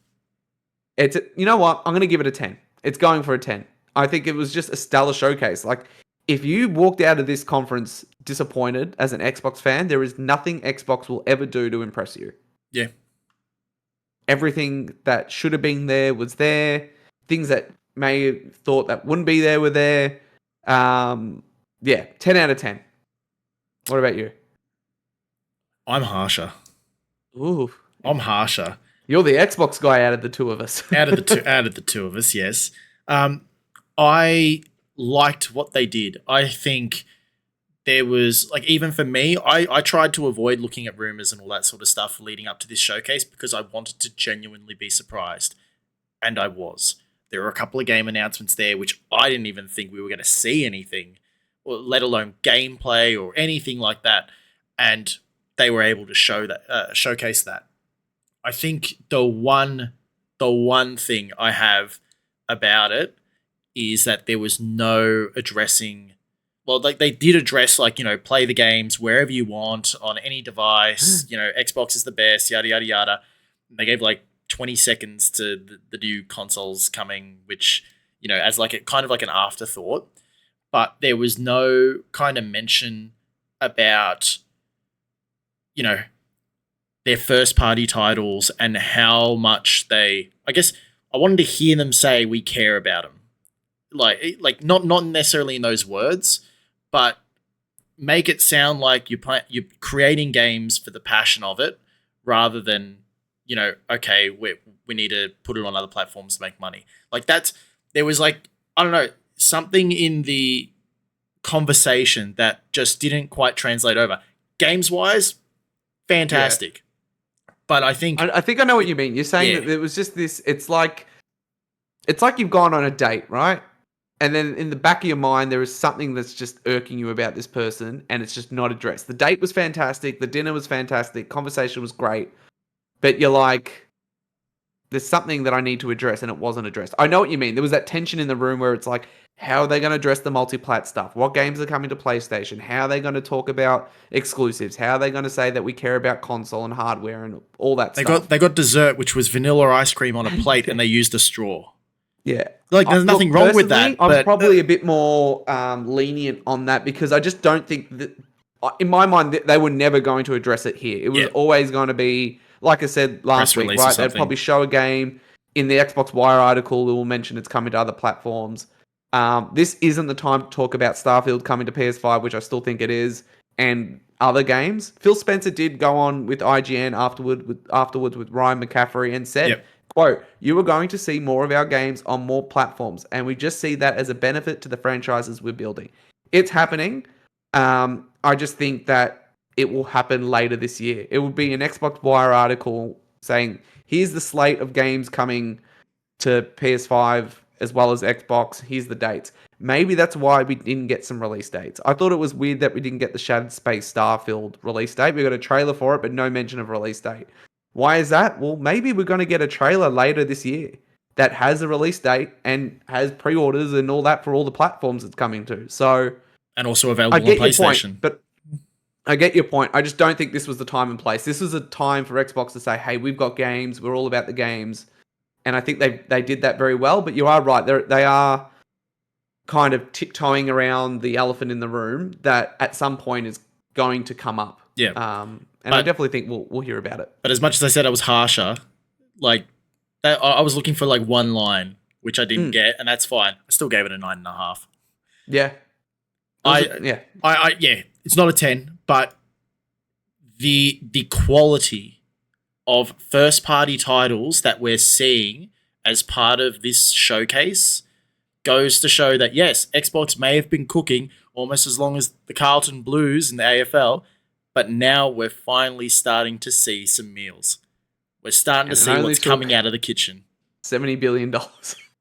You know what? I'm going to give it a 10. It's going for a 10. I think it was just a stellar showcase. Like, if you walked out of this conference disappointed as an Xbox fan, there is nothing Xbox will ever do to impress you. Yeah. Everything that should have been there was there. Things that may have thought that wouldn't be there were there. 10 out of 10. What about you? I'm harsher. Ooh. I'm harsher. You're the Xbox guy out of the two of us. out of the two of us, yes. I liked what they did. I think there was, like, even for me, I tried to avoid looking at rumors and all that sort of stuff leading up to this showcase because I wanted to genuinely be surprised. And I was. There were a couple of game announcements there which I didn't even think we were going to see anything, or let alone gameplay or anything like that. And they were able to showcase that. I think the one thing I have about it is that there was no addressing. Well, like, they did address, like, play the games wherever you want on any device. Xbox is the best, yada yada yada. And they gave like 20 seconds to the new consoles coming, which, as like a kind of like an afterthought. But there was no kind of mention about, their first party titles and how much I wanted to hear them say we care about them. Like not necessarily in those words, but make it sound like you're creating games for the passion of it rather than, okay, we need to put it on other platforms to make money. Like, there was, like, I don't know, something in the conversation that just didn't quite translate over. Games wise, fantastic. Yeah. But I think I know what you mean. You're saying that there was just this. It's like you've gone on a date, right? And then in the back of your mind, there is something that's just irking you about this person, and it's just not addressed. The date was fantastic. The dinner was fantastic. Conversation was great. But you're like, there's something that I need to address, and it wasn't addressed. I know what you mean. There was that tension in the room where it's like, how are they going to address the multi-plat stuff? What games are coming to PlayStation? How are they going to talk about exclusives? How are they going to say that we care about console and hardware and all that stuff? They got dessert, which was vanilla ice cream on a plate, and they used a straw. Yeah. Like, there's nothing wrong with that. I'm probably a bit more lenient on that because I just don't think that, in my mind, they were never going to address it here. It was always going to be, like I said last week, right? They'd probably show a game in the Xbox Wire article. They will mention it's coming to other platforms. This isn't the time to talk about Starfield coming to PS5, which I still think it is, and other games. Phil Spencer did go on with IGN afterwards with Ryan McCaffrey and said, quote, "You are going to see more of our games on more platforms, and we just see that as a benefit to the franchises we're building." It's happening. I just think that it will happen later this year. It will be an Xbox Wire article saying, here's the slate of games coming to PS5 as well as Xbox. Here's the dates. Maybe that's why we didn't get some release dates. I thought it was weird that we didn't get the Shattered Space Starfield release date. We got a trailer for it, but no mention of release date. Why is that? Well, maybe we're going to get a trailer later this year. that has a release date and has pre-orders and all that for all the platforms it's coming to. So And also I available on get your PlayStation. point, but I get your point. I just don't think this was the time and place. This was a time for Xbox to say, "Hey, we've got games. We're all about the games," and I think they did that very well. But you are right; they are kind of tiptoeing around the elephant in the room that at some point is going to come up. Yeah. And I definitely think we'll hear about it. But as much as I said I was harsher, like I was looking for like one line, which I didn't get, and that's fine. I still gave it a 9.5. Yeah. Yeah, it's not a 10, but the quality of first party titles that we're seeing as part of this showcase goes to show that yes, Xbox may have been cooking almost as long as the Carlton Blues in the AFL, but now we're finally starting to see some meals. We're starting to see what's coming out of the kitchen. $70 billion.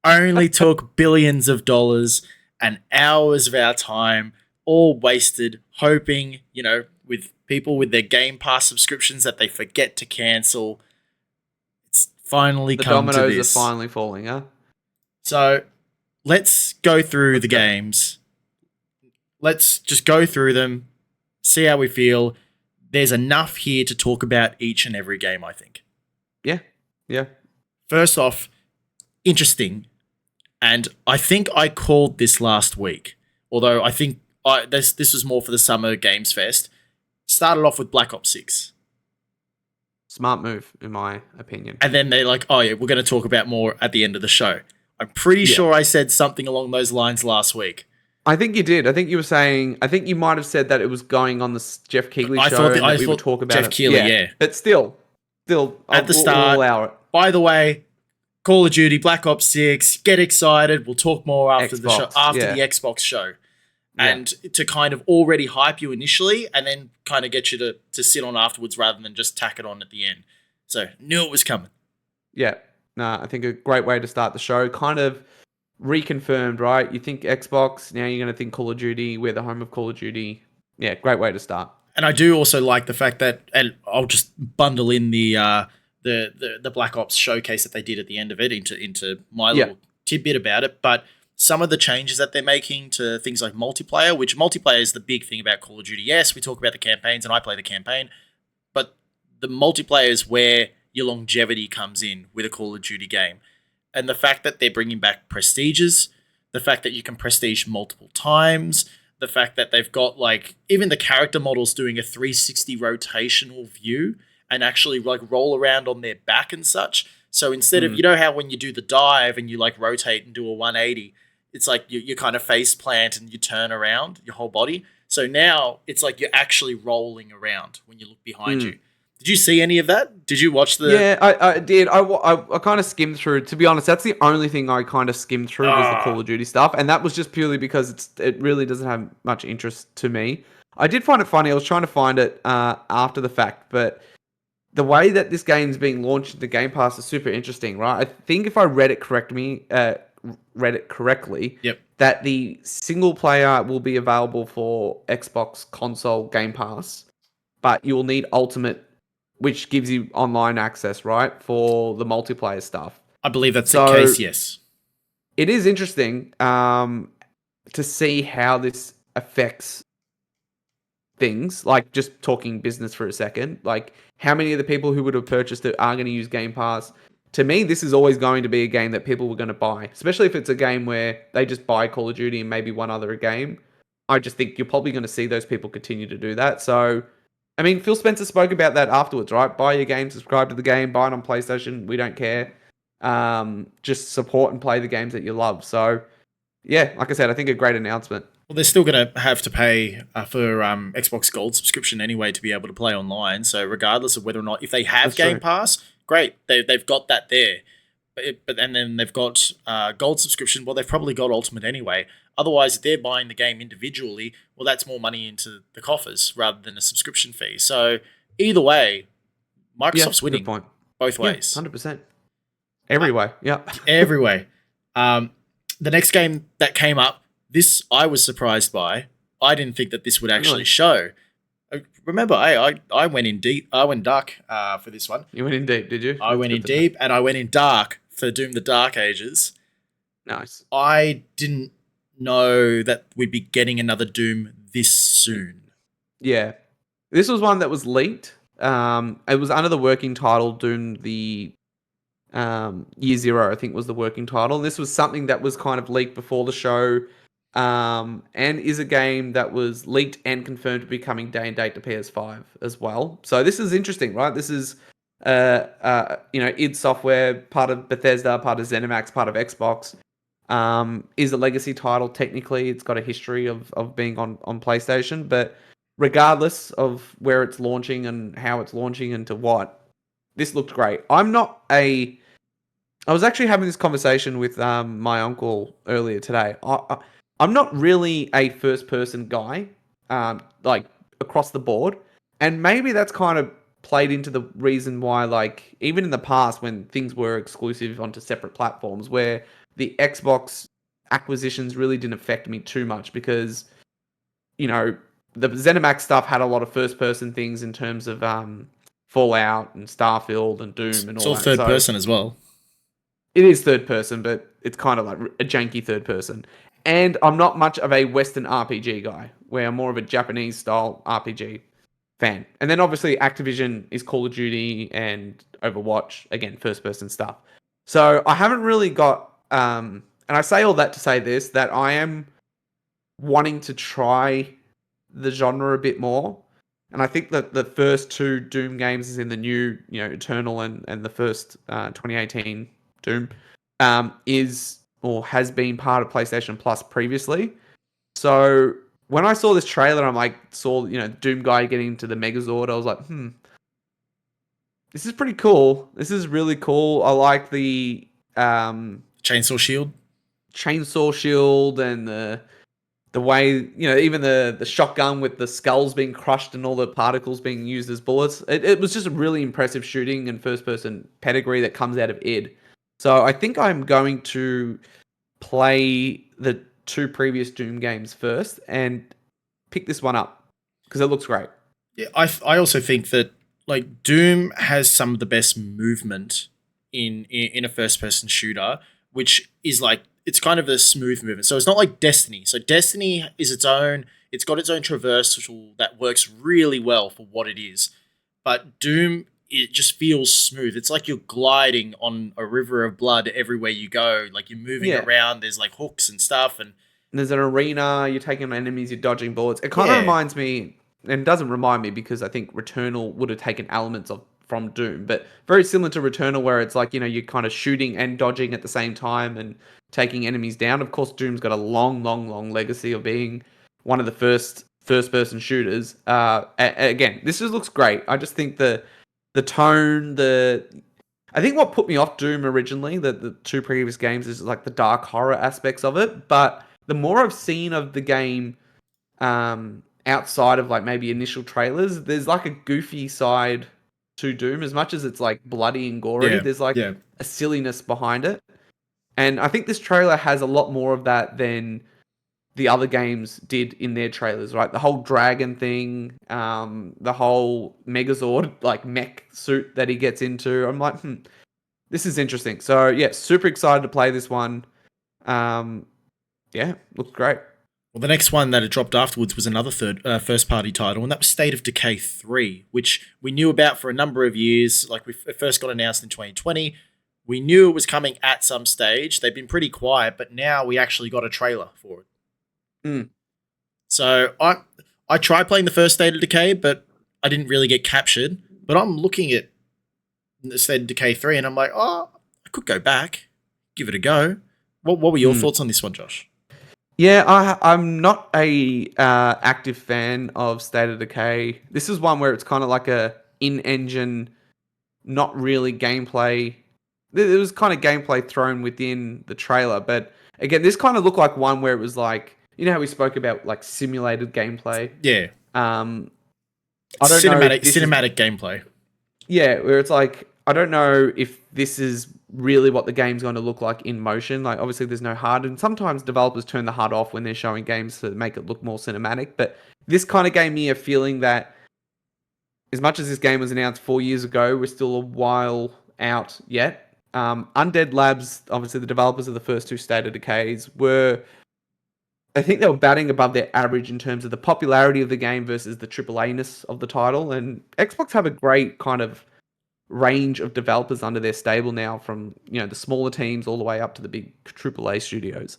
Only took billions of dollars and hours of our time, all wasted, hoping, with people with their Game Pass subscriptions that they forget to cancel. It's finally come to this. The dominoes are finally falling, huh? So let's go through the games. Let's just go through them, see how we feel. There's enough here to talk about each and every game, I think. Yeah. First off, interesting. And I think I called this last week, although I think this was more for the Summer Games Fest. Started off with Black Ops 6. Smart move, in my opinion. And then they're like, oh yeah, we're going to talk about more at the end of the show. I'm pretty sure I said something along those lines last week. I think you did. I think you were saying, I think you might have said that it was going on the Jeff Keighley show. I we thought would talk about Jeff Keighley, yeah. But still, at the start, we'll allow it. By the way, Call of Duty, Black Ops 6, get excited. We'll talk more after the show, the Xbox show. And to kind of already hype you initially and then kind of get you to sit on afterwards rather than just tack it on at the end. So, knew it was coming. Yeah. I think a great way to start the show. Kind of reconfirmed, right? You think Xbox, now you're going to think Call of Duty. We're the home of Call of Duty. Yeah, great way to start. And I do also like the fact that, and I'll just bundle in the Black Ops showcase that they did at the end of it into my little tidbit about it, but some of the changes that they're making to things like multiplayer, which multiplayer is the big thing about Call of Duty. Yes, we talk about the campaigns and I play the campaign, but the multiplayer is where your longevity comes in with a Call of Duty game. And the fact that they're bringing back prestiges, the fact that you can prestige multiple times, the fact that they've got like even the character models doing a 360 rotational view and actually like roll around on their back and such. So instead of, how when you do the dive and you like rotate and do a 180, it's like you kind of face plant and you turn around your whole body. So now it's like you're actually rolling around when you look behind you. Did you see any of that? Did you watch the... Yeah, I did. I kind of skimmed through. To be honest, that's the only thing I kind of skimmed through was the Call of Duty stuff. And that was just purely because it really doesn't have much interest to me. I did find it funny. I was trying to find it after the fact, but the way that this game's being launched into Game Pass is super interesting, right? I think if I read it correctly, that the single player will be available for Xbox console Game Pass, but you will need Ultimate, which gives you online access, right, for the multiplayer stuff. I believe that's the case, yes. It is interesting to see how this affects things, like just talking business for a second, like how many of the people who would have purchased it are going to use Game Pass. To me, this is always going to be a game that people were going to buy, especially if it's a game where they just buy Call of Duty and maybe one other game. I just think you're probably going to see those people continue to do that. So, I mean, Phil Spencer spoke about that afterwards, right? Buy your game, subscribe to the game, buy it on PlayStation. We don't care. Just support and play the games that you love. So, yeah, like I said, I think a great announcement. Well, they're still going to have to pay for Xbox Gold subscription anyway to be able to play online. So regardless of whether or not, if they have Game Pass, great, they've got that there. And then they've got Gold subscription. Well, they've probably got Ultimate anyway. Otherwise, if they're buying the game individually, well, that's more money into the coffers rather than a subscription fee. So either way, Microsoft's winning both ways. 100%. Every way, yeah. Every way. The next game that came up, this I was surprised by. I didn't think that this would actually show. Remember, I went in deep. I went dark for this one. You went in deep, did you? I went in deep, and I went in dark for Doom: The Dark Ages. Nice. I didn't know that we'd be getting another Doom this soon. Yeah. This was one that was leaked. It was under the working title Doom the Year Zero, I think was the working title. This was something that was kind of leaked before the show, and is a game that was leaked and confirmed to be coming day and date to PS5 as well. So this is interesting, right? This is, id Software, part of Bethesda, part of ZeniMax, part of Xbox. Is a legacy title technically. It's got a history of being on PlayStation, but regardless of where it's launching and how it's launching and to what, this looked great. I was actually having this conversation with my uncle earlier today. I'm not really a first person guy, like across the board, and maybe that's kind of played into the reason why, like, even in the past when things were exclusive onto separate platforms, where the Xbox acquisitions really didn't affect me too much because, you know, the ZeniMax stuff had a lot of first person things in terms of Fallout and Starfield and Doom and It's all all that. third So person as well. it is third person, but it's kind of like a janky third person. And I'm not much of a Western RPG guy, where I'm more of a Japanese style RPG fan. And then obviously Activision is Call of Duty and Overwatch, again, first person stuff. So I haven't really got, and I say all that to say this, that I am wanting to try the genre a bit more. And I think that the first two Doom games is in the new, Eternal and the first 2018 Doom, is or has been part of PlayStation Plus previously. So when I saw this trailer, saw Doom guy getting into the Megazord. I was like, this is pretty cool. This is really cool. I like the Chainsaw Shield. chainsaw shield and the way, even the shotgun with the skulls being crushed and all the particles being used as bullets. It was just a really impressive shooting and first person pedigree that comes out of id. So I think I'm going to play the two previous Doom games first and pick this one up because it looks great. Yeah, I also think that like Doom has some of the best movement in a first person shooter, which is like it's kind of a smooth movement. So it's not like Destiny. So Destiny is its own. It's got its own traversal that works really well for what it is. But Doom, it just feels smooth. It's like you're gliding on a river of blood everywhere you go. Like you're moving Yeah. around. There's like hooks and stuff, and There's an arena, you're taking on enemies, you're dodging bullets. It kind of Yeah. reminds me, and doesn't remind me because I think Returnal would have taken elements from Doom, but very similar to Returnal where it's like, you're kind of shooting and dodging at the same time and taking enemies down. Of course, Doom's got a long, long, long legacy of being one of the first-person shooters. Again, this just looks great. I just think the tone, I think what put me off Doom originally, the two previous games, is like the dark horror aspects of it. But the more I've seen of the game, outside of like maybe initial trailers, there's like a goofy side to Doom. As much as it's like bloody and gory, there's like yeah. a silliness behind it. And I think this trailer has a lot more of that than the other games did in their trailers, right? The whole dragon thing, the whole Megazord like mech suit that he gets into. I'm like, this is interesting. So yeah, super excited to play this one. Yeah, looks great. Well, the next one that it dropped afterwards was another first party title, and that was State of Decay 3, which we knew about for a number of years. Like it first got announced in 2020. We knew it was coming at some stage. They've been pretty quiet, but now we actually got a trailer for it. So I tried playing the first State of Decay, but I didn't really get captured. But I'm looking at State of Decay 3, and I'm like, I could go back, give it a go. What were your thoughts on this one, Josh? Yeah, I'm not a active fan of State of Decay. This is one where it's kind of like a in-engine, not really gameplay. There was kind of gameplay thrown within the trailer, but again, this kind of looked like one where it was like, how we spoke about like simulated gameplay. Yeah. I don't know. Cinematic gameplay. Yeah, where it's like, I don't know if this is really what the game's going to look like in motion. Like, obviously, there's no HUD, and sometimes developers turn the HUD off when they're showing games to make it look more cinematic. But this kind of gave me a feeling that, as much as this game was announced 4 years ago, we're still a while out yet. Undead Labs, obviously the developers of the first two State of Decays, I think they were batting above their average in terms of the popularity of the game versus the AAA-ness of the title. And Xbox have a great kind of range of developers under their stable now, from the smaller teams all the way up to the big AAA studios.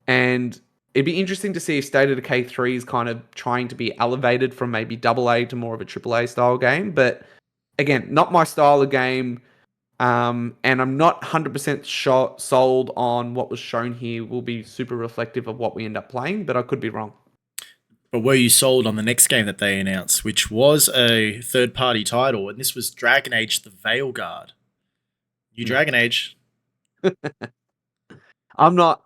And it'd be interesting to see if State of Decay 3 is kind of trying to be elevated from maybe AA to more of a AAA style game. But again, not my style of game. And I'm not 100% sold on what was shown here will be super reflective of what we end up playing, but I could be wrong. But were you sold on the next game that they announced, which was a third-party title, and this was Dragon Age: The Veilguard? New Dragon Age. I'm not.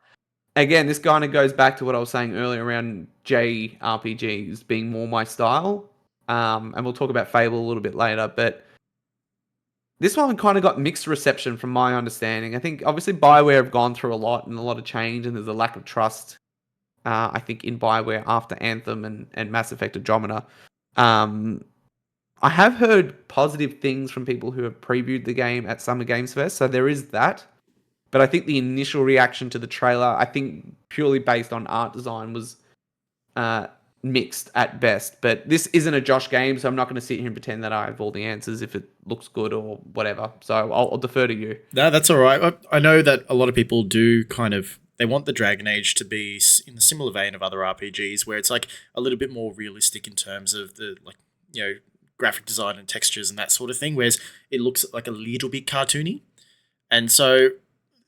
Again, this kind of goes back to what I was saying earlier around JRPGs being more my style. And we'll talk about Fable a little bit later, but this one kind of got mixed reception from my understanding. I think obviously BioWare have gone through a lot and a lot of change, and there's a lack of trust, I think, in BioWare after Anthem and Mass Effect Andromeda. I have heard positive things from people who have previewed the game at Summer Games Fest, so there is that. But I think the initial reaction to the trailer, I think purely based on art design, was mixed at best. But this isn't a Josh game, so I'm not going to sit here and pretend that I have all the answers if it looks good or whatever. So I'll defer to you. No, that's all right. I know that a lot of people do they want the Dragon Age to be in the similar vein of other RPGs, where it's like a little bit more realistic in terms of the graphic design and textures and that sort of thing, whereas it looks like a little bit cartoony. And so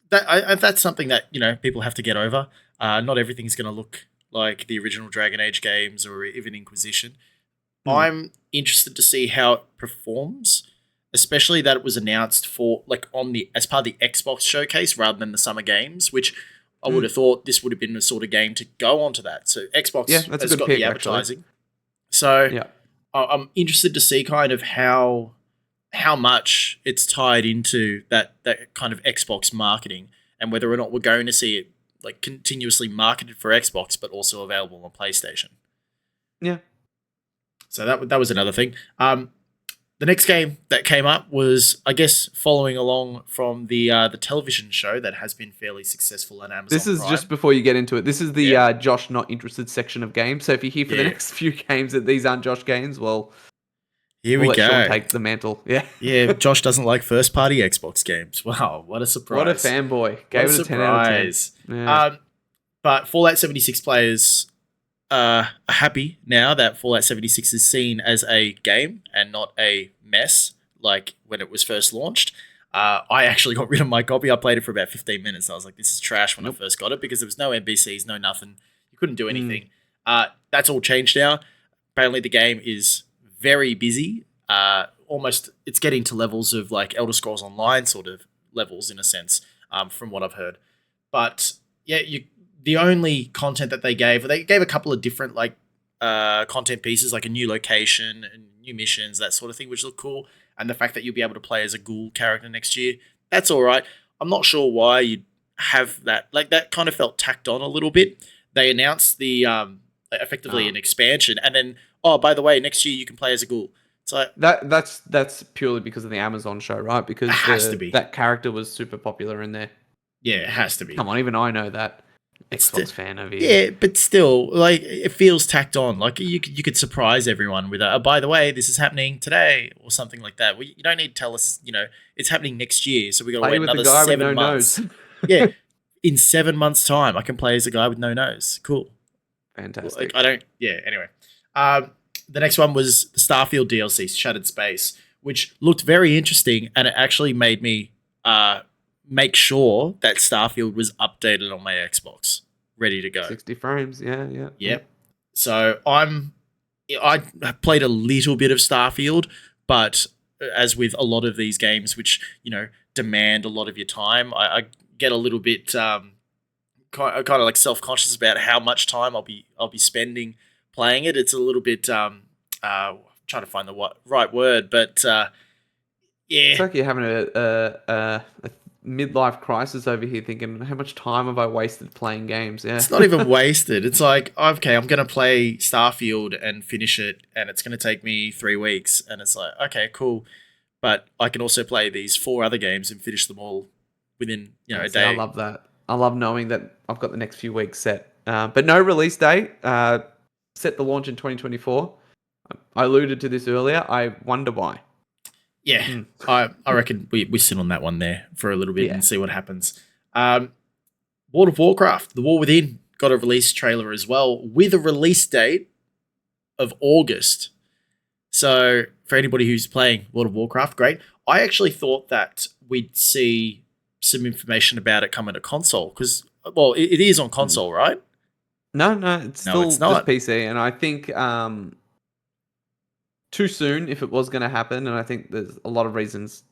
that's something that people have to get over. Not everything's going to look like the original Dragon Age games or even Inquisition. I'm interested to see how it performs, especially that it was announced for as part of the Xbox showcase rather than the Summer Games, which I would have thought this would have been the sort of game to go onto that. So Xbox has got the advertising. Actually. So I'm interested to see kind of how much it's tied into that kind of Xbox marketing, and whether or not we're going to see it continuously marketed for Xbox, but also available on PlayStation. Yeah. So that was another thing. The next game that came up was, I guess, following along from the television show that has been fairly successful on Amazon. This is Prime. Just before you get into it. This is the Josh not interested section of games. So if you hear for the next few games that these aren't Josh games, well, here we go. Let Sean take the mantle. Yeah. Yeah. Josh doesn't like first-party Xbox games. Wow, what a surprise! What a fanboy! Gave it a 10 out of 10. Yeah. But Fallout 76 players are happy now that Fallout 76 is seen as a game and not a mess like when it was first launched. I actually got rid of my copy. I played it for about 15 minutes. I was like, this is trash when I first got it, because there was no NPCs, no nothing. You couldn't do anything. That's all changed now. Apparently the game is very busy. Almost, it's getting to levels of like Elder Scrolls Online sort of levels in a sense, from what I've heard. But yeah, the only content that they gave a couple of different content pieces, like a new location and new missions, that sort of thing, which look cool. And the fact that you'll be able to play as a ghoul character next year, that's all right. I'm not sure why you'd have that. That kind of felt tacked on a little bit. They announced the effectively an expansion, and then, oh, by the way, next year you can play as a ghoul. It's like that's purely because of the Amazon show, right? Because it has to be. That character was super popular in there. Yeah, it has to be. Come on, even I know that. Xbox fan over here. Yeah, but still, it feels tacked on. Like you could surprise everyone with by the way, this is happening today or something like that. You don't need to tell us, it's happening next year, so we got to wait another 7 months. Yeah, in 7 months' time, I can play as a guy with no nose. Cool, fantastic. Anyway, the next one was the Starfield DLC, Shattered Space, which looked very interesting, and it actually made me make sure that Starfield was updated on my Xbox, ready to go. 60 frames, yeah. Yep. So I played a little bit of Starfield, but as with a lot of these games, which demand a lot of your time, I get a little bit kind of like self-conscious about how much time I'll be spending playing it. It's a little bit trying to find the right word, but yeah, it's like you're having a midlife crisis over here, thinking, how much time have I wasted playing games? Yeah, it's not even wasted. It's like, okay, I'm gonna play Starfield and finish it, and it's gonna take me 3 weeks, and it's like, okay, cool, but I can also play these 4 other games and finish them all within Yeah, a see, I day. love that. I love knowing that I've got the next few weeks set. But no release date. Set the launch in 2024. I alluded to this earlier. I wonder why. Yeah, Mm. I reckon we sit on that one there for a little bit Yeah. and see what happens. World of Warcraft, The War Within, got a release trailer as well with a release date of August. So for anybody who's playing World of Warcraft, great. I actually thought that we'd see some information about it coming to console because, well, it is on Mm. console, right? No, it's No, still it's just not. PC, and I think too soon if it was going to happen, and I think there's a lot of reasons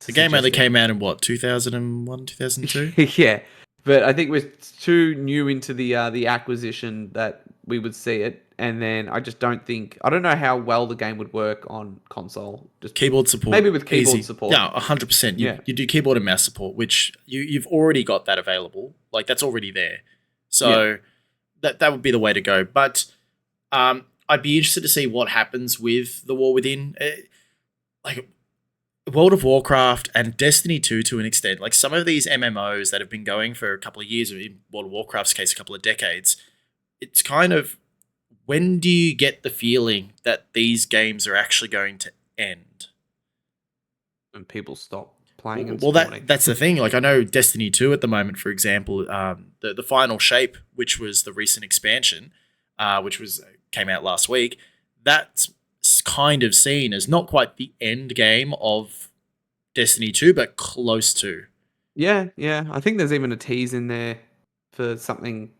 The to game only suggest came out in what, 2001, 2002? it. Yeah, but I think we're too new into the acquisition that we would see it, and then I just I don't know how well the game would work on console. Just Keyboard support, maybe with keyboard easy. support. Yeah, 100%. You, Yeah, you do keyboard and mouse support, which you've already got that available. Like, that's already there. yeah. So that would be the way to go. But I'd be interested to see what happens with The War Within. Like, World of Warcraft and Destiny 2 to an extent, like some of these MMOs that have been going for a couple of years, or in World of Warcraft's case, a couple of decades, it's kind of, when do you get the feeling that these games are actually going to end? And people stop playing and Well, supporting. that's the thing. Like, I know Destiny 2 at the moment, for example, the final shape, which was the recent expansion, which was came out last week, that's kind of seen as not quite the end game of Destiny 2, but close to. Yeah. I think there's even a tease in there for something,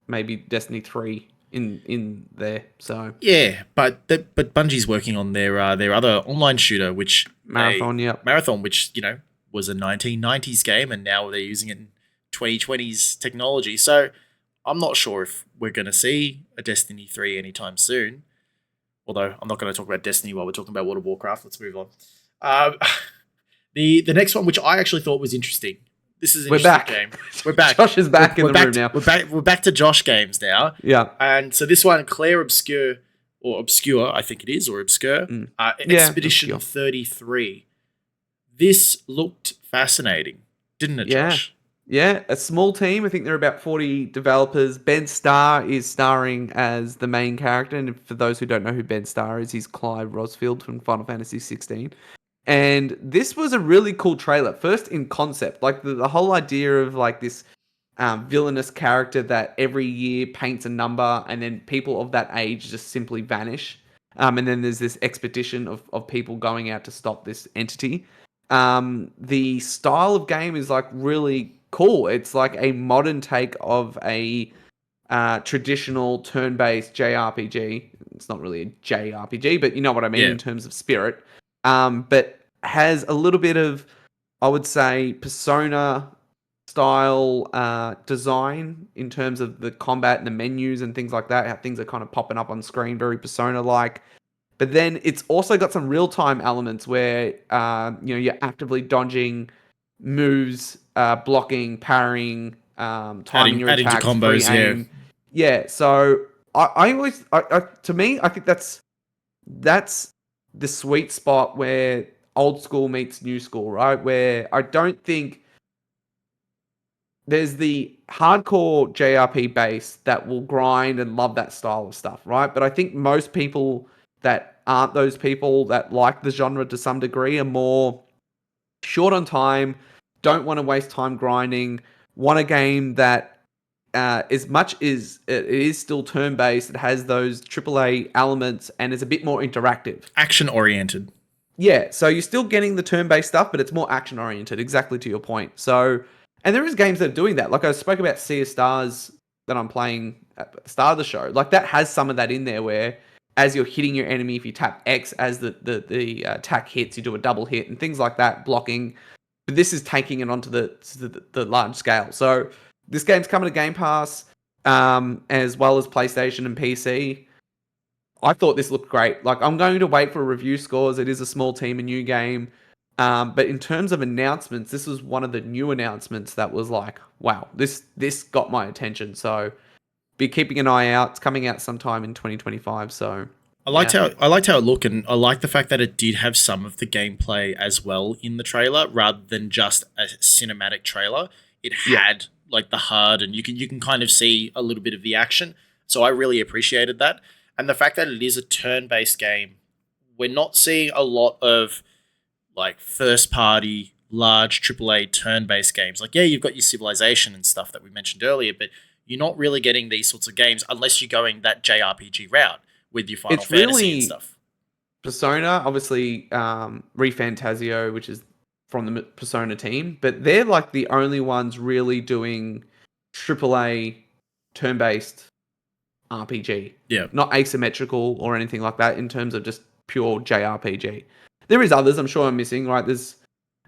maybe Destiny 3 in there. So Yeah, but Bungie's working on their other online shooter, which Marathon, yep. Marathon, which was a 1990s game, and now they're using it in 2020s technology. So I'm not sure if we're going to see a Destiny 3 anytime soon. Although I'm not going to talk about Destiny while we're talking about World of Warcraft. Let's move on. Um, the next one, which I actually thought was interesting. This is an We're interesting back. game. We're back. Josh is back in the room now. We're back to Josh games now. Yeah. And so this one, Claire Obscure, I think it is, or Obscure, Expedition Obscure. 33. This looked fascinating, didn't it, Yeah. Josh? Yeah, a small team. I think there are about 40 developers. Ben Starr is starring as the main character. And for those who don't know who Ben Starr is, he's Clive Rosfield from Final Fantasy 16. And this was a really cool trailer. First in concept, like the whole idea of like this villainous character that every year paints a number and then people of that age just simply vanish. And then there's this expedition of people going out to stop this entity. The style of game is like really cool. It's like a modern take of a traditional turn-based JRPG. It's not really a JRPG, but you know what I mean Yeah. in terms of spirit. But has a little bit of, I would say, Persona style design in terms of the combat and the menus and things like that. How things are kind of popping up on screen, very Persona-like. But then it's also got some real-time elements where you're actively dodging moves, blocking, parrying, timing your adding to attacks, free combos, aim. Yeah. So I always, to me, I think that's the sweet spot where old school meets new school, right? Where I don't think there's the hardcore JRP base that will grind and love that style of stuff, right? But I think most people that aren't those people that like the genre to some degree are more short on time, don't want to waste time grinding, want a game that as much as it is still turn-based, it has those AAA elements and is a bit more interactive. Action-oriented. Yeah, so you're still getting the turn-based stuff, but it's more action-oriented, exactly to your point. So, and there is games that are doing that. Like I spoke about Sea of Stars that I'm playing at the start of the show. Like that has some of that in there where as you're hitting your enemy, if you tap X as the attack hits, you do a double hit and things like that, blocking. But this is taking it onto the large scale. So this game's coming to Game Pass, as well as PlayStation and PC. I thought this looked great. Like, I'm going to wait for review scores. It is a small team, a new game. But in terms of announcements, this was one of the new announcements that was like, wow, this got my attention. So be keeping an eye out. It's coming out sometime in 2025. So I liked how it looked, and I liked the fact that it did have some of the gameplay as well in the trailer, rather than just a cinematic trailer. It Yeah. had like the HUD, and you can kind of see a little bit of the action. So I really appreciated that, and the fact that it is a turn-based game. We're not seeing a lot of like first-party large AAA turn-based games. Like, yeah, you've got your Civilization and stuff that we mentioned earlier, but you're not really getting these sorts of games unless you're going that JRPG route with your Final It's Fantasy and really stuff. Persona, obviously, ReFantazio, which is from the Persona team, but they're like the only ones really doing AAA turn-based RPG, Yeah, not asymmetrical or anything like that in terms of just pure JRPG. There is others I'm sure I'm missing, right? There's,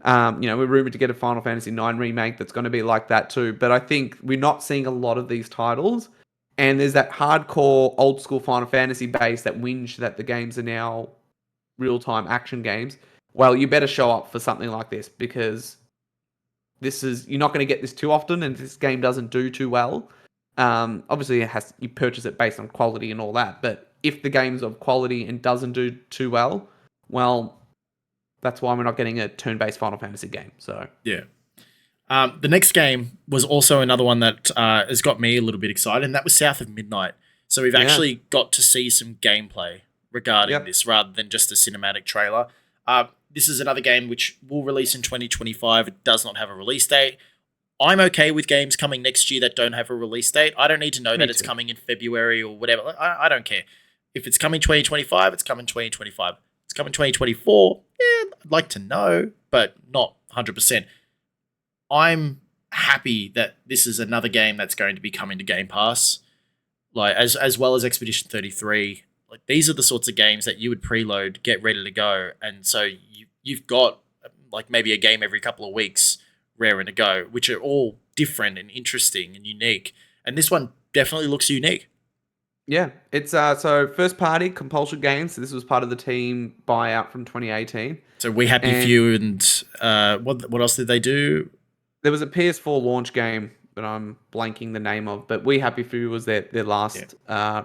we're rumored to get a Final Fantasy IX remake that's going to be like that too, but I think we're not seeing a lot of these titles. And there's that hardcore old school Final Fantasy base that whinge that the games are now real-time action games. Well, you better show up for something like this because you're not going to get this too often, and this game doesn't do too well. Obviously, you purchase it based on quality and all that, but if the game's of quality and doesn't do too well, well, that's why we're not getting a turn-based Final Fantasy game. So yeah. The next game was also another one that has got me a little bit excited, and that was South of Midnight. So we've yeah, actually got to see some gameplay regarding yep, this rather than just a cinematic trailer. This is another game which will release in 2025. It does not have a release date. I'm okay with games coming next year that don't have a release date. I don't need to know me that it's too. coming in February or whatever. I don't care. If it's coming 2025, it's coming 2025. It's coming 2024. Yeah, I'd like to know, but not 100%. I'm happy that this is another game that's going to be coming to Game Pass, like as well as Expedition 33. Like, these are the sorts of games that you would preload, get ready to go, and so you've got like maybe a game every couple of weeks raring to go, which are all different and interesting and unique. And this one definitely looks unique. Yeah, it's so first party Compulsion Games. So this was part of the team buyout from 2018, So We Happy and Few and what else did they do? there was a PS4 launch game that I'm blanking the name of, but We Happy Few was their Yeah. last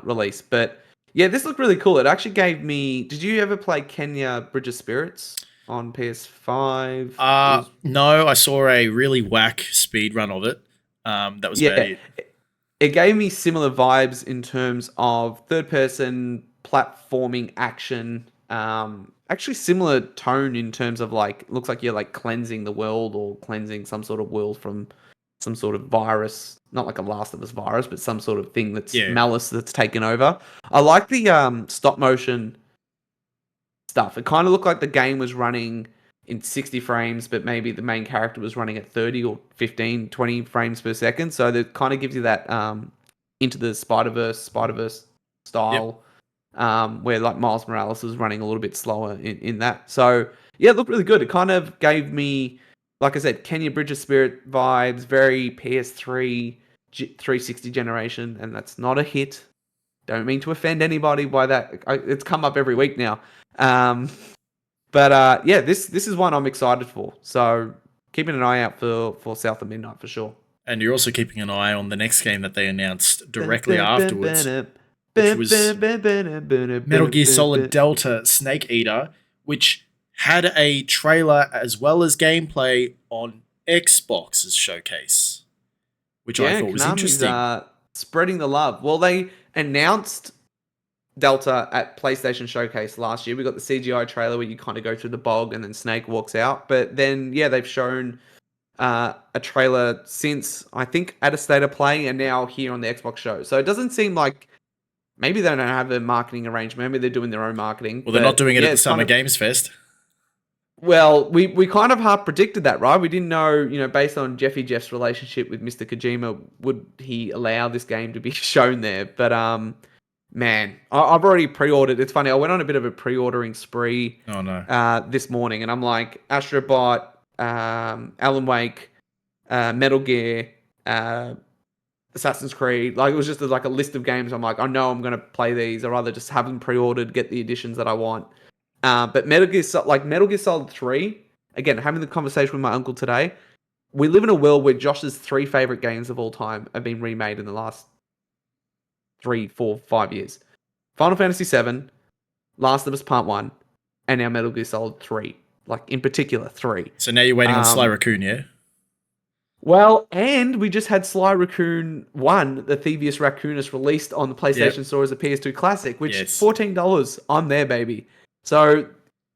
release. But yeah, this looked really cool. It actually gave me. Did you ever play Kenya Bridge of Spirits on PS5? It was No, I saw a really whack speed run of it. That was about yeah. it. It gave me similar vibes in terms of third person platforming action. Actually similar tone in terms of like looks like you're like cleansing the world or cleansing some sort of world from some sort of virus, not like a Last of Us virus, but some sort of thing that's Yeah, malice that's taken over. I like the stop motion stuff. It kind of looked like the game was running in 60 frames, but maybe the main character was running at 30 or 15, 20 frames per second. So that kind of gives you that into the Spider-Verse yep. style, where like Miles Morales is running a little bit slower in that. So yeah, it looked really good. It kind of gave me, like I said, Kenya Bridge of Spirit vibes, very PS3, 360 generation, and that's not a hit. Don't mean to offend anybody by that. It's come up every week now. Um, but yeah, this is one I'm excited for. So keeping an eye out for South of Midnight for sure. And you're also keeping an eye on the next game that they announced directly afterwards, which was Metal Gear Solid Delta Snake Eater, which had a trailer as well as gameplay on Xbox's showcase, which I Yeah, thought was Konami's interesting. spreading the love. Well, they announced Delta at PlayStation Showcase last year. We got the CGI trailer where you kind of go through the bog and then Snake walks out. But then, yeah, they've shown a trailer since, I think, at a State of Play and now here on the Xbox show. So it doesn't seem like maybe they don't have a marketing arrangement. Maybe they're doing their own marketing. Well, they're not But doing it yeah, at the it's kind Summer of. Games Fest. Well, we kind of half predicted that, right? We didn't know, based on Jeff's relationship with Mr. Kojima, would he allow this game to be shown there? But man, I've already pre-ordered. It's funny, I went on a bit of a pre-ordering spree Oh no. this morning, and I'm like Astrobot, Alan Wake, Metal Gear, Assassin's Creed. Like, it was just like a list of games. I'm like, I know I'm gonna play these. I'd rather just have them pre-ordered, get the editions that I want. But Metal Gear Solid 3, again, having the conversation with my uncle today, we live in a world where Josh's three favorite games of all time have been remade in the last 3, 4, 5 years. Final Fantasy 7, Last of Us Part 1, and now Metal Gear Solid 3. Like, in particular, 3. So now you're waiting on Sly Raccoon, yeah? Well, and we just had Sly Raccoon 1, the Thievius Raccoonus, released on the PlayStation Store as a PS2 classic, which $14, I'm there, baby. So,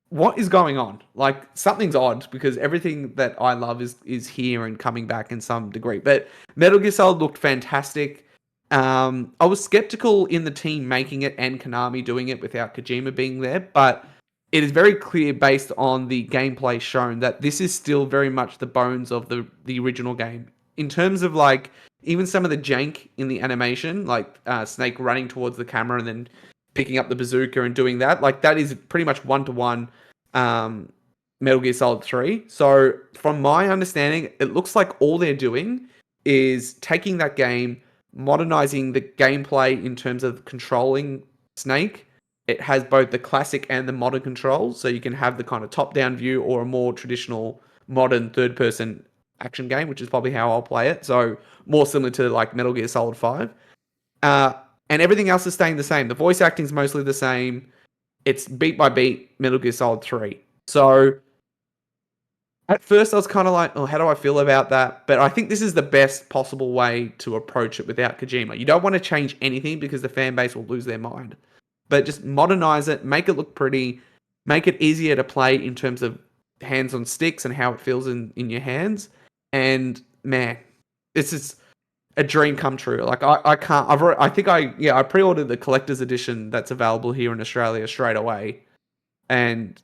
what is going on? Like, something's odd, because everything that I love is here and coming back in some degree. But Metal Gear Solid looked fantastic. I was skeptical in the team making it and Konami doing it without Kojima being there, but it is very clear based on the gameplay shown that this is still very much the bones of the original game. In terms of like even some of the jank in the animation, like Snake running towards the camera and then picking up the bazooka and doing that, like that is pretty much one-to-one Metal Gear Solid 3. So from my understanding, it looks like all they're doing is taking that game, modernizing the gameplay in terms of controlling Snake. It has both the classic and the modern controls, so you can have the kind of top-down view or a more traditional modern third-person action game, which is probably how I'll play it. So more similar to like Metal Gear Solid 5. And everything else is staying the same. The voice acting is mostly the same. It's beat by beat Metal Gear Solid 3. So at first I was kind of like, oh, how do I feel about that? But I think this is the best possible way to approach it without Kojima. You don't want to change anything because the fan base will lose their mind. But just modernize it, make it look pretty, make it easier to play in terms of hands on sticks and how it feels in your hands. And man, this is a dream come true. Like I can't. I pre-ordered the collector's edition that's available here in Australia straight away. And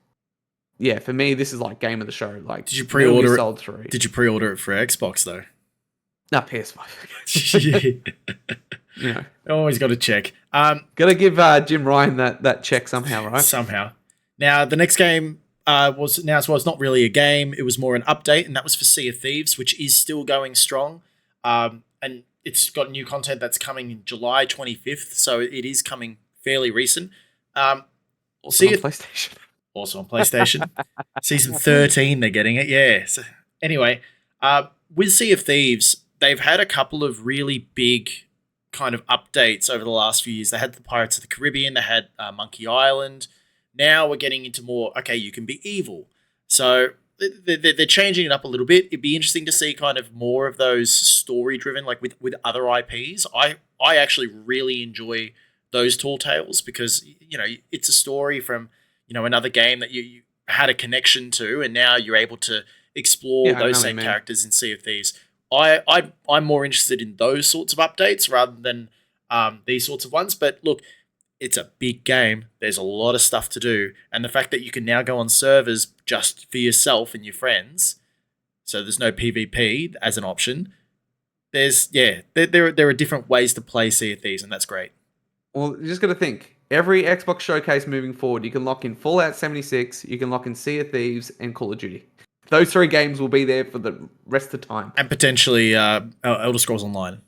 yeah, for me, this is like game of the show. Like, did you pre-order it? 3. Did you pre-order it for Xbox though? No, PS5. You know, always got to check. Got to give Jim Ryan that check somehow, right? Somehow. Now the next game was not really a game; it was more an update, and that was for Sea of Thieves, which is still going strong. And it's got new content that's coming in July 25th, so it is coming fairly recent. Also on PlayStation. Also on PlayStation. Season 13, they're getting it. Yeah. So, anyway, with Sea of Thieves, they've had a couple of really big kind of updates over the last few years. They had the Pirates of the Caribbean, they had Monkey Island. Now we're getting into more, okay, you can be evil. So they're changing it up a little bit. It'd be interesting to see kind of more of those story-driven, like with other IPs. I actually really enjoy those Tall Tales because, you know, it's a story from, you know, another game that you had a connection to, and now you're able to explore those same characters in Sea of Thieves. I'm more interested in those sorts of updates rather than these sorts of ones. But look, it's a big game. There's a lot of stuff to do. And the fact that you can now go on servers just for yourself and your friends, so there's no PvP as an option. There are different ways to play Sea of Thieves, and that's great. Well, you just got to think. Every Xbox showcase moving forward, you can lock in Fallout 76, you can lock in Sea of Thieves, and Call of Duty. Those 3 games will be there for the rest of the time. And potentially Elder Scrolls Online.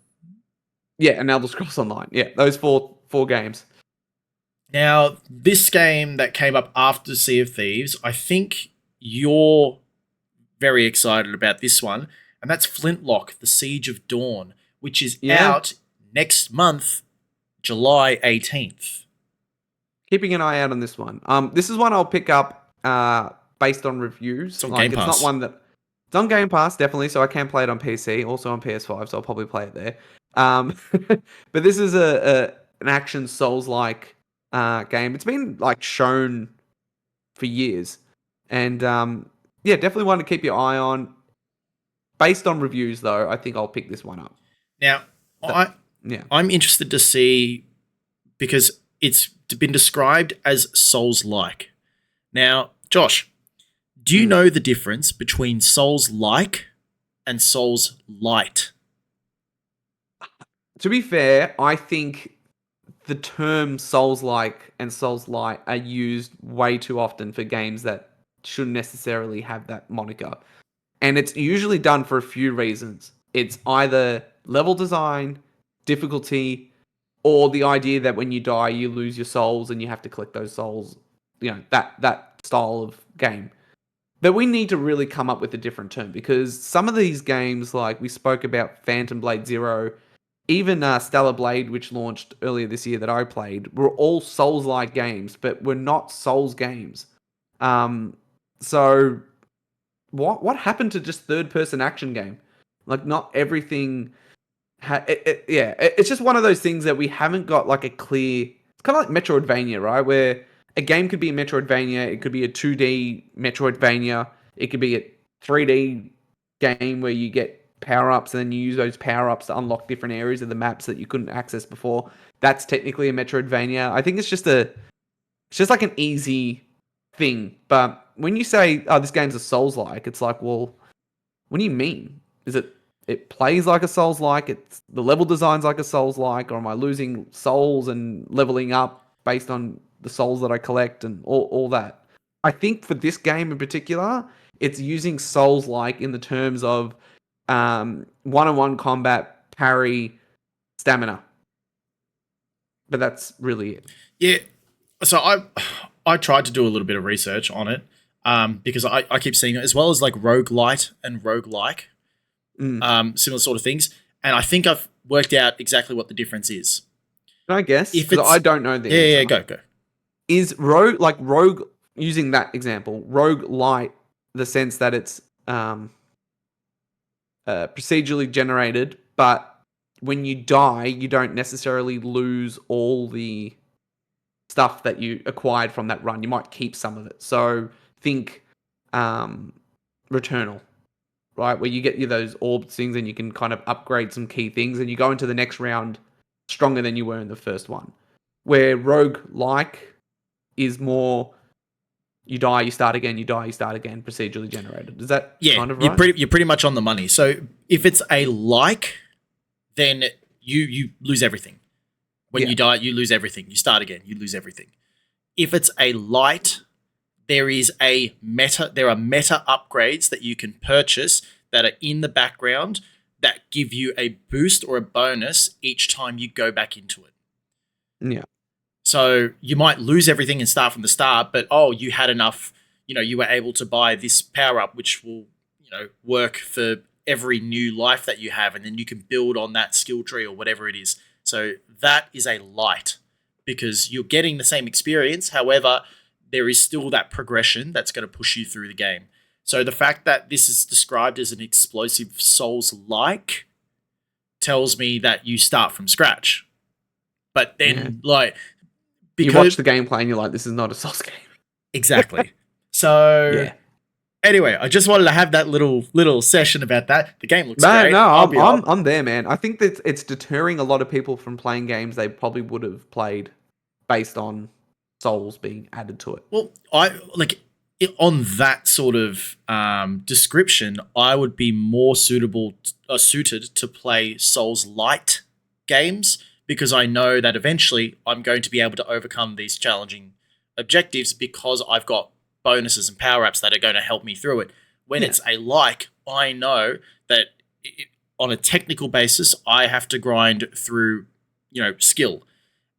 Yeah, and Elder Scrolls Online. Yeah, those four games. Now, this game that came up after Sea of Thieves, I think you're very excited about this one, and that's Flintlock, The Siege of Dawn, which is out next month, July 18th. Keeping an eye out on this one. This is one I'll pick up based on reviews. It's on Game Pass. It's not one that... It's on Game Pass, definitely, so I can play it on PC, also on PS5, so I'll probably play it there. But this is an action Souls-like game. It's been like shown for years. And definitely one to keep your eye on. Based on reviews, though, I think I'll pick this one up. Now, I'm interested to see, because it's been described as Souls-like. Now, Josh, do you know the difference between Souls-like and Souls-light? To be fair, I think the term Souls-like and Souls-light are used way too often for games that shouldn't necessarily have that moniker. And it's usually done for a few reasons. It's either level design, difficulty, or the idea that when you die, you lose your souls and you have to collect those souls. You know, that style of game. But we need to really come up with a different term, because some of these games, like we spoke about Phantom Blade Zero, even Stellar Blade, which launched earlier this year that I played, were all Souls-like games, but were not Souls games. So what happened to just third-person action game? Like, not everything. It's just one of those things that we haven't got like a clear. It's kind of like Metroidvania, right? Where a game could be a Metroidvania, it could be a 2D Metroidvania, it could be a 3D game where you get power-ups and then you use those power-ups to unlock different areas of the maps that you couldn't access before. That's technically a Metroidvania. I think it's just like an easy thing. But when you say, oh, this game's a Souls-like, it's like, well, what do you mean? Is it plays like a Souls-like, it's the level design's like a Souls-like, or am I losing souls and leveling up based on the souls that I collect and all that? I think for this game in particular, it's using Souls-like in the terms of one-on-one combat, parry, stamina. But that's really it. Yeah. So I tried to do a little bit of research on it because I keep seeing it as well as like roguelite and roguelike, similar sort of things. And I think I've worked out exactly what the difference is. Can I guess? Because I don't know the answer. Yeah, go. Is rogue, using that example, roguelite, the sense that it's procedurally generated, but when you die, you don't necessarily lose all the stuff that you acquired from that run. You might keep some of it. So think Returnal, right? Where you get those orb things and you can kind of upgrade some key things and you go into the next round stronger than you were in the first one. Where roguelike is more, you die, you start again, you die, you start again, procedurally generated. Is that kind of right? You're pretty much on the money. So if it's a like, then you lose everything. When you die, you lose everything. You start again, you lose everything. If it's a light, there are meta upgrades that you can purchase that are in the background that give you a boost or a bonus each time you go back into it. Yeah. So you might lose everything and start from the start, but you had enough, you were able to buy this power up, which will, work for every new life that you have. And then you can build on that skill tree or whatever it is. So that is a light because you're getting the same experience. However, there is still that progression that's going to push you through the game. So the fact that this is described as an explosive Souls-like tells me that you start from scratch. But then, because you watch the gameplay and you're like, this is not a Souls game. Exactly. So anyway, I just wanted to have that little session about that. The game looks great. No, I'm there, man. I think that it's deterring a lot of people from playing games they probably would have played based on Souls being added to it. Well, on that sort of description, I would be more suited to play Souls-light games because I know that eventually I'm going to be able to overcome these challenging objectives because I've got bonuses and power-ups that are going to help me through it. When it's a like, I know that on a technical basis, I have to grind through, skill.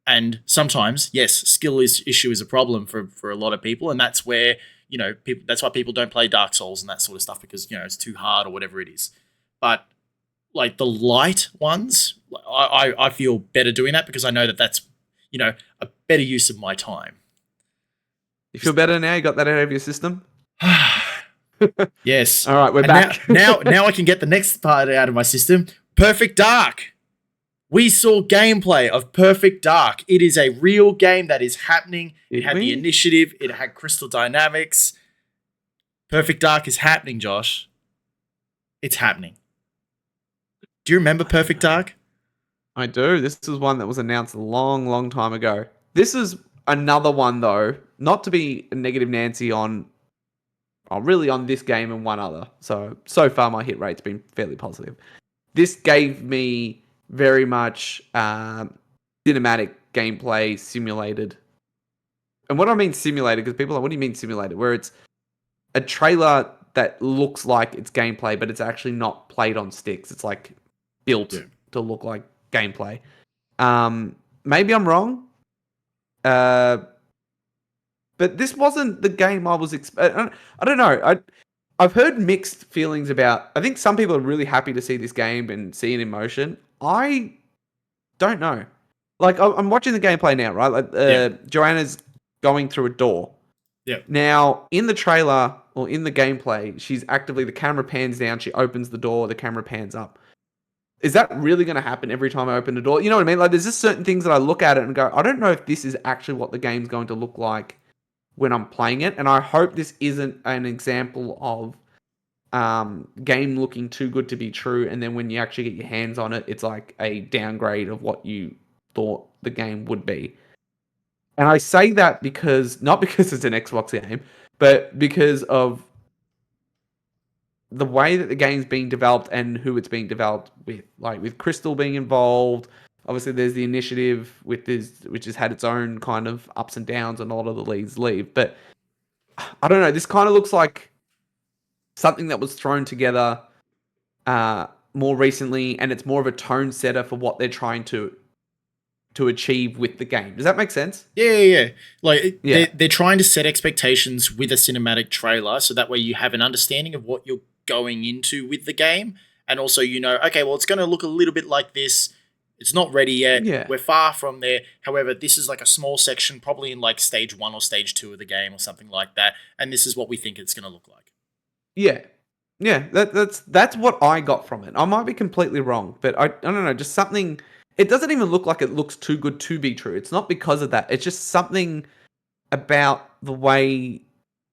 And sometimes, yes, skill issue is a problem for a lot of people, and that's where, that's why people don't play Dark Souls and that sort of stuff because, it's too hard or whatever it is. But like the light ones, I feel better doing that because I know that that's, a better use of my time. You feel better now? You got that out of your system? Yes. All right, we're back. Now I can get the next part out of my system. Perfect Dark. We saw gameplay of Perfect Dark. It is a real game that is happening. It had the initiative. It had Crystal Dynamics. Perfect Dark is happening, Josh. It's happening. Do you remember Perfect Dark? I do. This is one that was announced a long, long time ago. This is another one, though, not to be a negative Nancy on this game and one other. So far, my hit rate's been fairly positive. This gave me very much cinematic gameplay simulated. And what I mean simulated, because people are like, what do you mean simulated? Where it's a trailer that looks like it's gameplay, but it's actually not played on sticks. It's like built to look like gameplay. Maybe I'm wrong. But this wasn't the game I was expecting. I don't know. I've heard mixed feelings about. I think some people are really happy to see this game and see it in motion. I don't know. Like I'm watching the gameplay now, right? Like Joanna's going through a door. Yeah. Now in the trailer or in the gameplay, she's actively the camera pans down. She opens the door. The camera pans up. Is that really going to happen every time I open the door? You know what I mean? Like there's just certain things that I look at it and go, I don't know if this is actually what the game's going to look like when I'm playing it. And I hope this isn't an example of game looking too good to be true, and then when you actually get your hands on it, it's like a downgrade of what you thought the game would be. And I say that because not because it's an Xbox game, but because of the way that the game's being developed and who it's being developed with. Like with Crystal being involved, obviously there's the initiative with this, which has had its own kind of ups and downs, and a lot of the leads leave. But I don't know. This kind of looks like something that was thrown together more recently, and it's more of a tone setter for what they're trying to achieve with the game. Does that make sense? Yeah. Like Yeah. they're trying to set expectations with a cinematic trailer, so that way you have an understanding of what you're going into with the game, and also okay, well it's going to look a little bit like this. It's not ready yet. Yeah. We're far from there. However, this is like a small section, probably in like stage 1 or stage 2 of the game or something like that, and this is what we think it's going to look like. Yeah. Yeah, that's what I got from it. I might be completely wrong, but I don't know, just something. It doesn't even look like it looks too good to be true. It's not because of that. It's just something about the way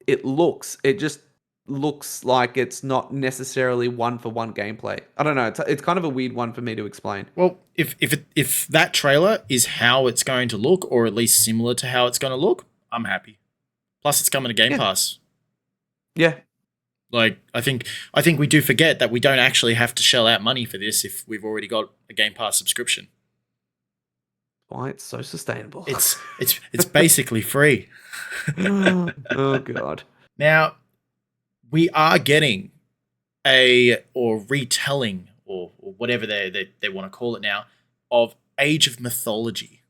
it looks. It just looks like it's not necessarily one for one gameplay. I don't know. It's kind of a weird one for me to explain. Well, if that trailer is how it's going to look, or at least similar to how it's going to look, I'm happy. Plus, it's coming to Game Pass. Yeah. Like I think we do forget that we don't actually have to shell out money for this if we've already got a Game Pass subscription. Why it's so sustainable? It's basically free. Oh god. Now we are getting a retelling or whatever they want to call it now of Age of Mythology.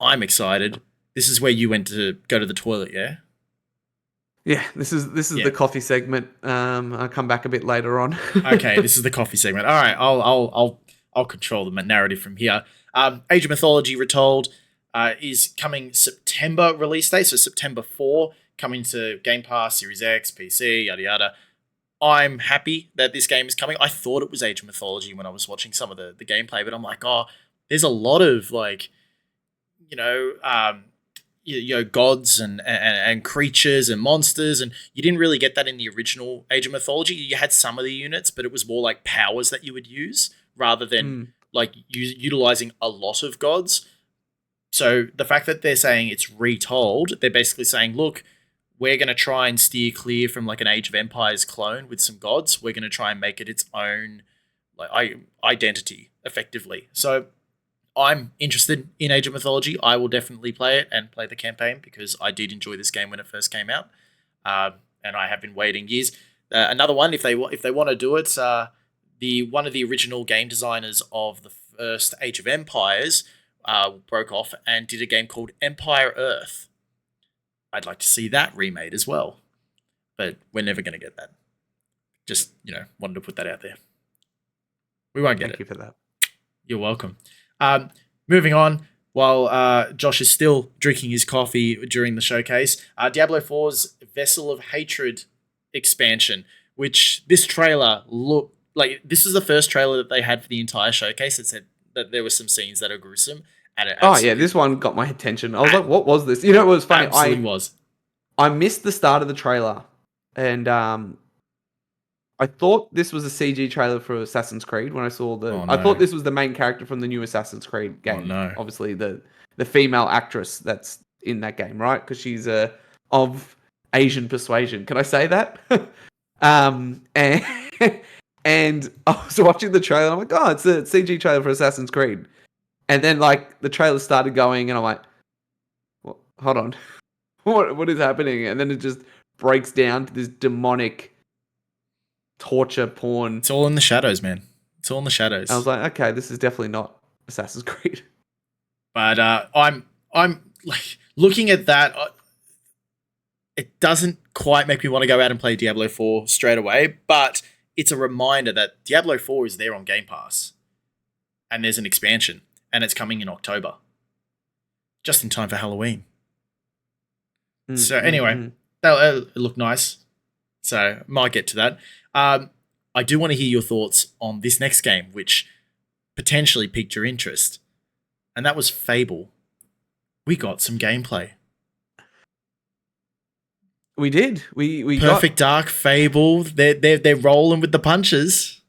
I'm excited. This is where you went to go to the toilet, yeah? Yeah, this is the coffee segment. I'll come back a bit later on. Okay, this is the coffee segment. All right, I'll control the narrative from here. Age of Mythology Retold is coming September release date, so September 4, coming to Game Pass, Series X, PC, yada yada. I'm happy that this game is coming. I thought it was Age of Mythology when I was watching some of the gameplay, but I'm like, there's a lot of like, gods and creatures and monsters, and you didn't really get that in the original Age of Mythology. You had some of the units, but it was more like powers that you would use rather than like utilizing a lot of gods. So the fact that they're saying it's retold, they're basically saying, look, we're going to try and steer clear from like an Age of Empires clone with some gods. We're going to try and make it its own like identity effectively. So I'm interested in Age of Mythology. I will definitely play it and play the campaign because I did enjoy this game when it first came out, and I have been waiting years. Another one, if they want to do it, one of the original game designers of the first Age of Empires broke off and did a game called Empire Earth. I'd like to see that remade as well, but we're never going to get that. Just wanted to put that out there. We won't get it. Thank you for that. You're welcome. Moving on, while Josh is still drinking his coffee during the showcase, Diablo 4's Vessel of Hatred expansion, which this trailer looked like, this is the first trailer that they had for the entire showcase. It said that there were some scenes that are gruesome. And this one got my attention. I was like, what was this? It was funny. I missed the start of the trailer, and I thought this was a CG trailer for Assassin's Creed when I saw I thought this was the main character from the new Assassin's Creed game. Oh, no. Obviously, the female actress that's in that game, right? Because she's of Asian persuasion. Can I say that? And I was watching the trailer. I'm like, oh, it's a CG trailer for Assassin's Creed. And then like the trailer started going, and I'm like, well, hold on, what is happening? And then it just breaks down to this demonic torture porn. It's all in the shadows, man. It's all in the shadows. I was like, okay, this is definitely not Assassin's Creed. But I'm like looking at that. It doesn't quite make me want to go out and play Diablo 4 straight away, but it's a reminder that Diablo 4 is there on Game Pass. and there's an expansion, and it's coming in October, just in time for Halloween. So anyway, that'll look nice. So might get to that. I do want to hear your thoughts on this next game, which potentially piqued your interest, and that was Fable. We got some gameplay. We did. We Perfect Dark, Fable. They're rolling with the punches.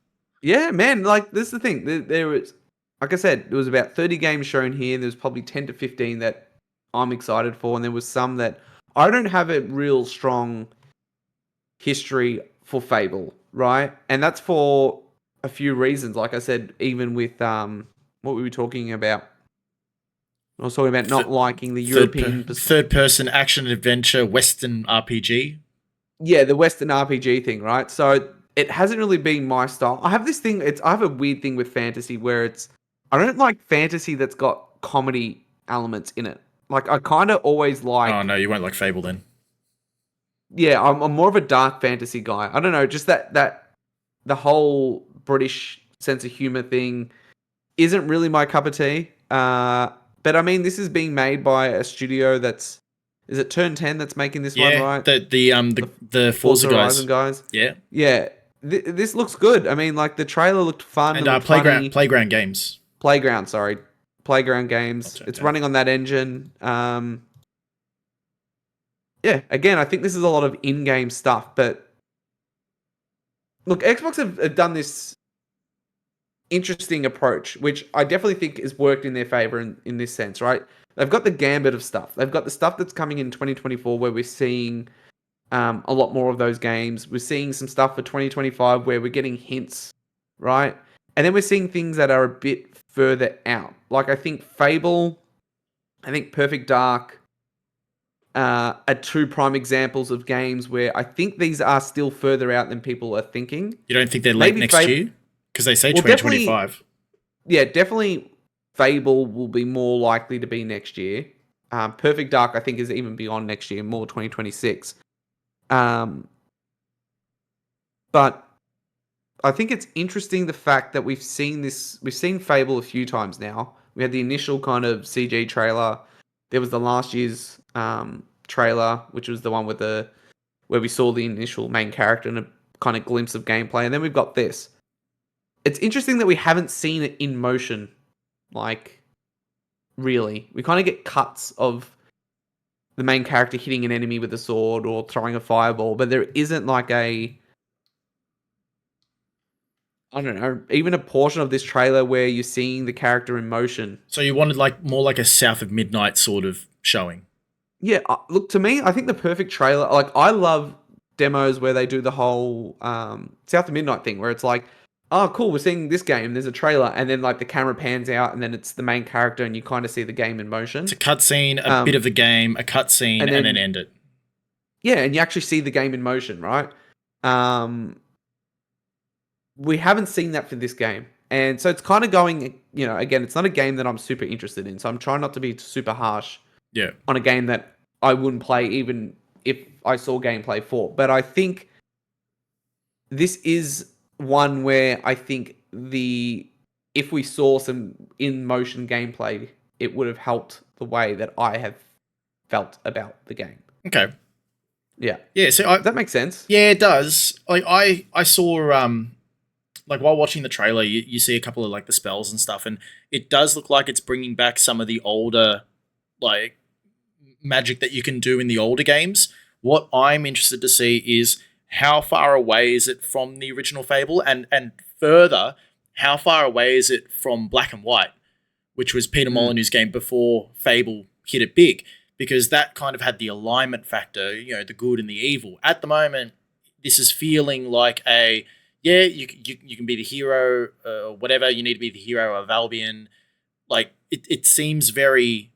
Yeah, man. Like, this is the thing. There was, like I said, there was about 30 games shown here. There's probably 10 to 15 that I'm excited for, and there was some that I don't have a real strong history for Fable, right? And that's for a few reasons. Like I said, even with what we were talking about. I was talking about not liking the European third-person action adventure Western RPG. Yeah, the Western RPG thing, right? So it hasn't really been my style. I have this thing. I have a weird thing with fantasy where I don't like fantasy that's got comedy elements in it. Like, I kind of always like. Oh no, you won't like Fable then. Yeah, I'm more of a dark fantasy guy. I don't know, just that the whole British sense of humor thing isn't really my cup of tea. But I mean, this is being made by a studio that's, is it Turn 10 that's making this one, right? The Forza guys. Yeah. Yeah. This looks good. I mean, like, the trailer looked fun. And Playground Games. Playground Games. It's running on that engine. Yeah, again, I think this is a lot of in-game stuff, but look, Xbox have done this interesting approach, which I definitely think has worked in their favor in this sense, right? They've got the gambit of stuff. They've got the stuff that's coming in 2024 where we're seeing a lot more of those games. We're seeing some stuff for 2025 where we're getting hints, right? And then we're seeing things that are a bit further out. Like, I think Fable, I think Perfect Dark are two prime examples of games where I think these are still further out than people are thinking. You don't think they're late next year? Because they say 2025. Yeah, definitely Fable will be more likely to be next year. Perfect Dark, I think, is even beyond next year, more 2026. But I think it's interesting the fact that we've seen Fable a few times now. We had the initial kind of CG trailer. There was the last year's trailer, which was the one with where we saw the initial main character and a kind of glimpse of gameplay, and then we've got this. It's interesting that we haven't seen it in motion, like, really. We kind of get cuts of the main character hitting an enemy with a sword or throwing a fireball, but there isn't like I don't know, even a portion of this trailer where you're seeing the character in motion. So you wanted like more like a South of Midnight sort of showing. Yeah, look, to me, I think the perfect trailer, like, I love demos where they do the whole South of Midnight thing, where it's like, oh, cool, we're seeing this game, there's a trailer, and then, like, the camera pans out, and then it's the main character, and you kind of see the game in motion. It's a cutscene, a bit of the game, a cutscene, and then end it. Yeah, and you actually see the game in motion, right? We haven't seen that for this game. And so it's kind of going, again, it's not a game that I'm super interested in, so I'm trying not to be super harsh on a game that I wouldn't play even if I saw gameplay for. But I think this is one where I think if we saw some in-motion gameplay, it would have helped the way that I have felt about the game. Okay. Yeah. Yeah, so does that make sense? Yeah, it does. Like, I saw like, while watching the trailer, you see a couple of, like, the spells and stuff, and it does look like it's bringing back some of the older, like, magic that you can do in the older games. What I'm interested to see is how far away is it from the original Fable, and further, how far away is it from Black and White, which was Peter Molyneux's game before Fable hit it big, because that kind of had the alignment factor, the good and the evil. At the moment, this is feeling like you can be the hero, whatever, you need to be the hero of Albion. Like, it seems very,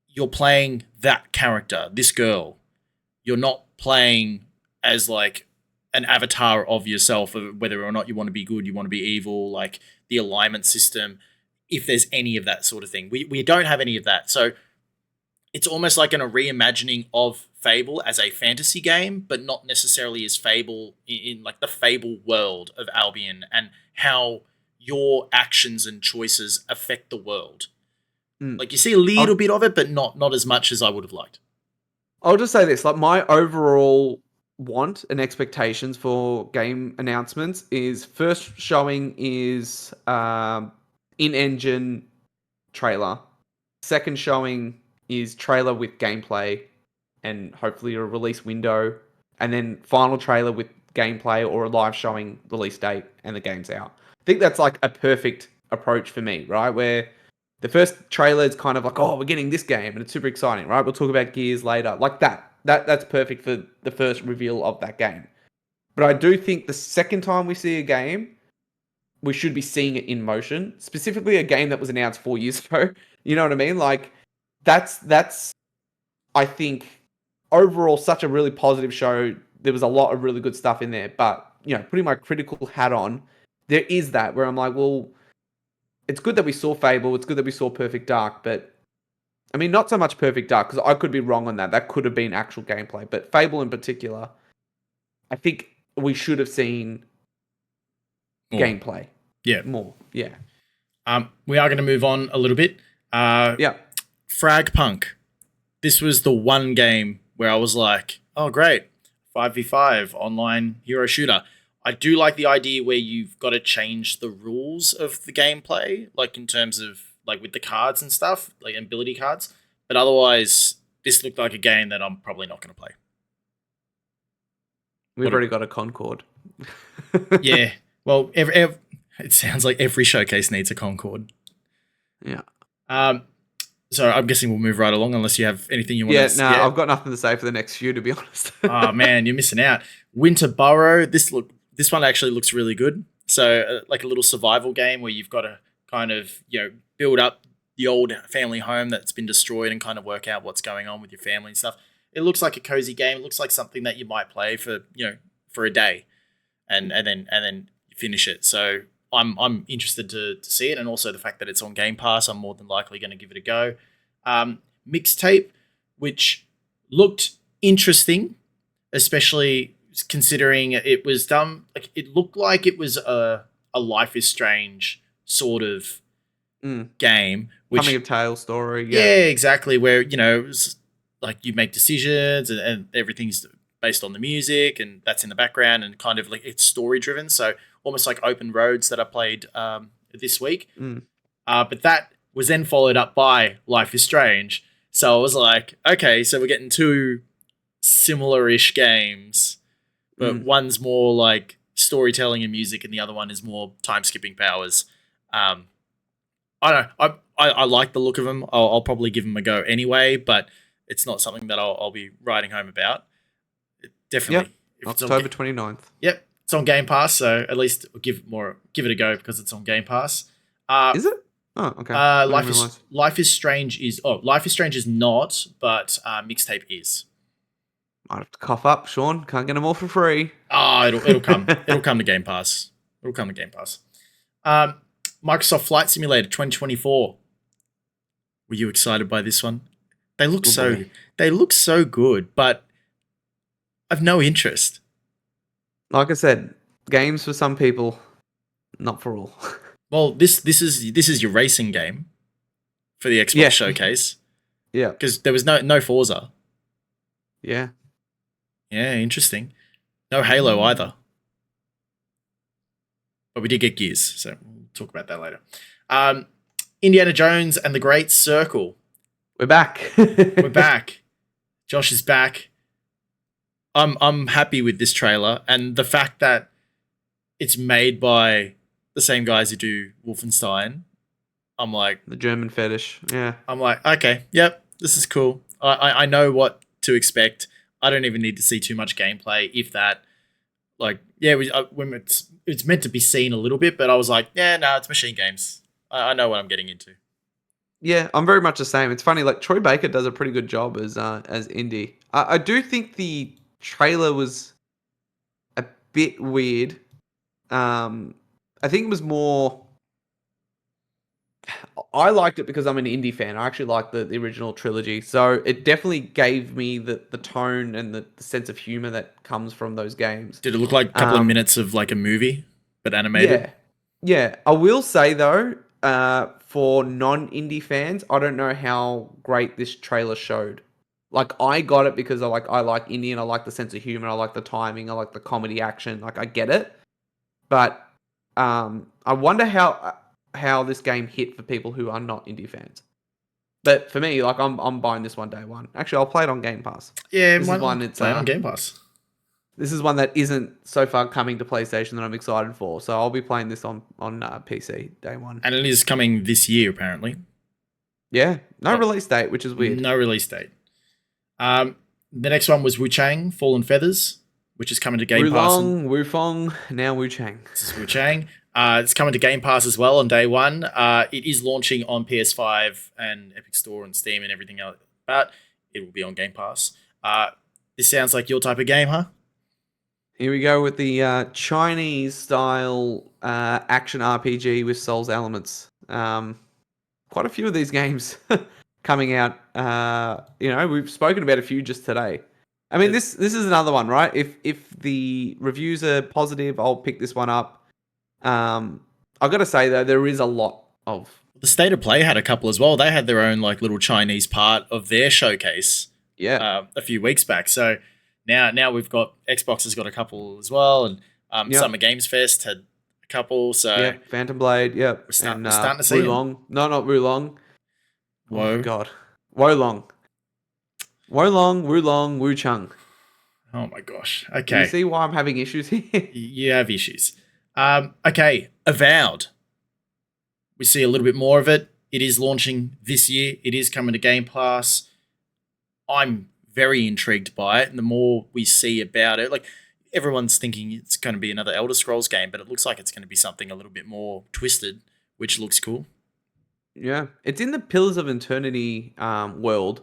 you're playing that character, this girl. You're not playing as, like, an avatar of yourself, whether or not you want to be good, you want to be evil, like the alignment system, if there's any of that sort of thing. We don't have any of that. So it's almost like a reimagining of Fable as a fantasy game, but not necessarily as Fable in like the Fable world of Albion, and how your actions and choices affect the world. Mm. Like you see a little bit of it, but not as much as I would have liked. I'll just say this: like my overall want and expectations for game announcements is first showing is in-engine trailer. Second showing is trailer with gameplay and hopefully a release window, and then final trailer with gameplay or a live showing release date and the game's out. I think that's like a perfect approach for me, right? Where the first trailer is kind of like, oh, we're getting this game and it's super exciting, right? We'll talk about Gears later. Like that's perfect for the first reveal of that game. But I do think the second time we see a game, we should be seeing it in motion. Specifically a game that was announced 4 years ago. You know what I mean? Like that's I think overall such a really positive show. There was a lot of really good stuff in there, but you know, putting my critical hat on, there is that where I'm like, well, it's good that we saw Fable, it's good that we saw Perfect Dark, but I mean, not so much Perfect Dark because I could be wrong on that. That could have been actual gameplay, but Fable in particular, I think we should have seen gameplay. Yeah, more. Yeah. We are going to move on a little bit. Yeah. Fragpunk. This was the one game where I was like, oh, great. 5v5 online hero shooter. I do like the idea where you've got to change the rules of the gameplay, like in terms of like with the cards and stuff, like ability cards. But otherwise, this looked like a game that I'm probably not going to play. We've already got a Concord. Yeah. Well, it sounds like every showcase needs a Concord. Yeah. So I'm guessing we'll move right along unless you have anything you want to say. Yeah, I've got nothing to say for the next few, to be honest. Oh, man, you're missing out. Winter Burrow. This one actually looks really good. So like a little survival game where you've got to kind of, build up the old family home that's been destroyed and kind of work out what's going on with your family and stuff. It looks like a cozy game. It looks like something that you might play for a day and then finish it. So I'm interested to see it, and also the fact that it's on Game Pass, I'm more than likely going to give it a go. Mixtape, which looked interesting, especially considering it was done. Like it looked like it was a Life is Strange sort of game, which coming of tale story. Yeah, exactly. Where it was like you make decisions and everything's based on the music, and that's in the background, and kind of like it's story driven. So almost like Open Roads that I played this week. But that was then followed up by Life is Strange. So I was like, okay, so we're getting two similar-ish games, but one's more like storytelling and music, and the other one is more time-skipping powers. I don't know. I like the look of them. I'll probably give them a go anyway, but it's not something that I'll be riding home about. Definitely. Yep. October 29th. Yep. It's on Game Pass, so at least give it a go because it's on Game Pass. Is it? Oh, okay. Life is Strange is not, but Mixtape is. Might have to cough up, Sean. Can't get them all for free. Oh, it'll come. It'll come to Game Pass. Microsoft Flight Simulator 2024. Were you excited by this one? They look so good, but I've no interest. Like I said, games for some people, not for all. Well, this is your racing game for the Xbox showcase. Yeah, because there was no Forza. Yeah. Yeah, interesting. No Halo either. But we did get Gears, so we'll talk about that later. Indiana Jones and the Great Circle. We're back. We're back. Josh is back. I'm happy with this trailer, and the fact that it's made by the same guys who do Wolfenstein. I'm like the German fetish. Yeah. I'm like, okay, yep, this is cool. I know what to expect. I don't even need to see too much gameplay, if that. Like, yeah, when it's meant to be seen a little bit, but I was like, yeah, no, it's Machine Games. I know what I'm getting into. Yeah, I'm very much the same. It's funny, like Troy Baker does a pretty good job as Indy. I do think the trailer was a bit weird. I think it was more. I liked it because I'm an indie fan. I actually like the original trilogy, so it definitely gave me the tone and the sense of humor that comes from those games. Did it look like a couple of minutes of like a movie, but animated? Yeah, I will say though, for non-indie fans, I don't know how great this trailer showed. Like I got it because I like indie and I like the sense of humor, I like the timing, I like the comedy action, like I get it. But I wonder how this game hit for people who are not indie fans. But for me, like I'm buying this one day one. Actually, I'll play it on Game Pass. Yeah, This why is not one it's play it on Game Pass? this is one that isn't so far coming to PlayStation that I'm excited for. So I'll be playing this on PC day one. And it is coming this year, apparently. Yeah, no But release date, which is weird. no release date. The next one was Wu Chang, Fallen Feathers, which is coming to Game Pass. Wu Fong, now Wu Chang. This is Wu Chang. It's coming to Game Pass as well on day one. It is launching on PS5 and Epic Store and Steam and everything else, but it will be on Game Pass. This sounds like your type of game, huh? Here we go with the Chinese style action RPG with Souls elements. Quite a few of these games coming out. We've spoken about a few just today. I mean, this is another one, right? If the reviews are positive, I'll pick this one up. I've got to say though, there is a lot of The State of Play had a couple as well. They had their own like little Chinese part of their showcase. Yeah. A few weeks back. So now we've got Xbox has got a couple as well, and Summer Games Fest had a couple. So yeah, Phantom Blade. Yeah, we're starting to see Wulong. No, not Wulong. Whoa. Oh God, Wolong, Wulong, Wu Chang. Oh my gosh. Do Okay. you see why I'm having issues here? You have issues. Okay. Avowed. We see a little bit more of it. It is launching this year. It is coming to Game Pass. I'm very intrigued by it. And the more we see about it, like everyone's thinking it's going to be another Elder Scrolls game, but it looks like it's going to be something a little bit more twisted, which looks cool. Yeah, it's in the Pillars of Eternity world,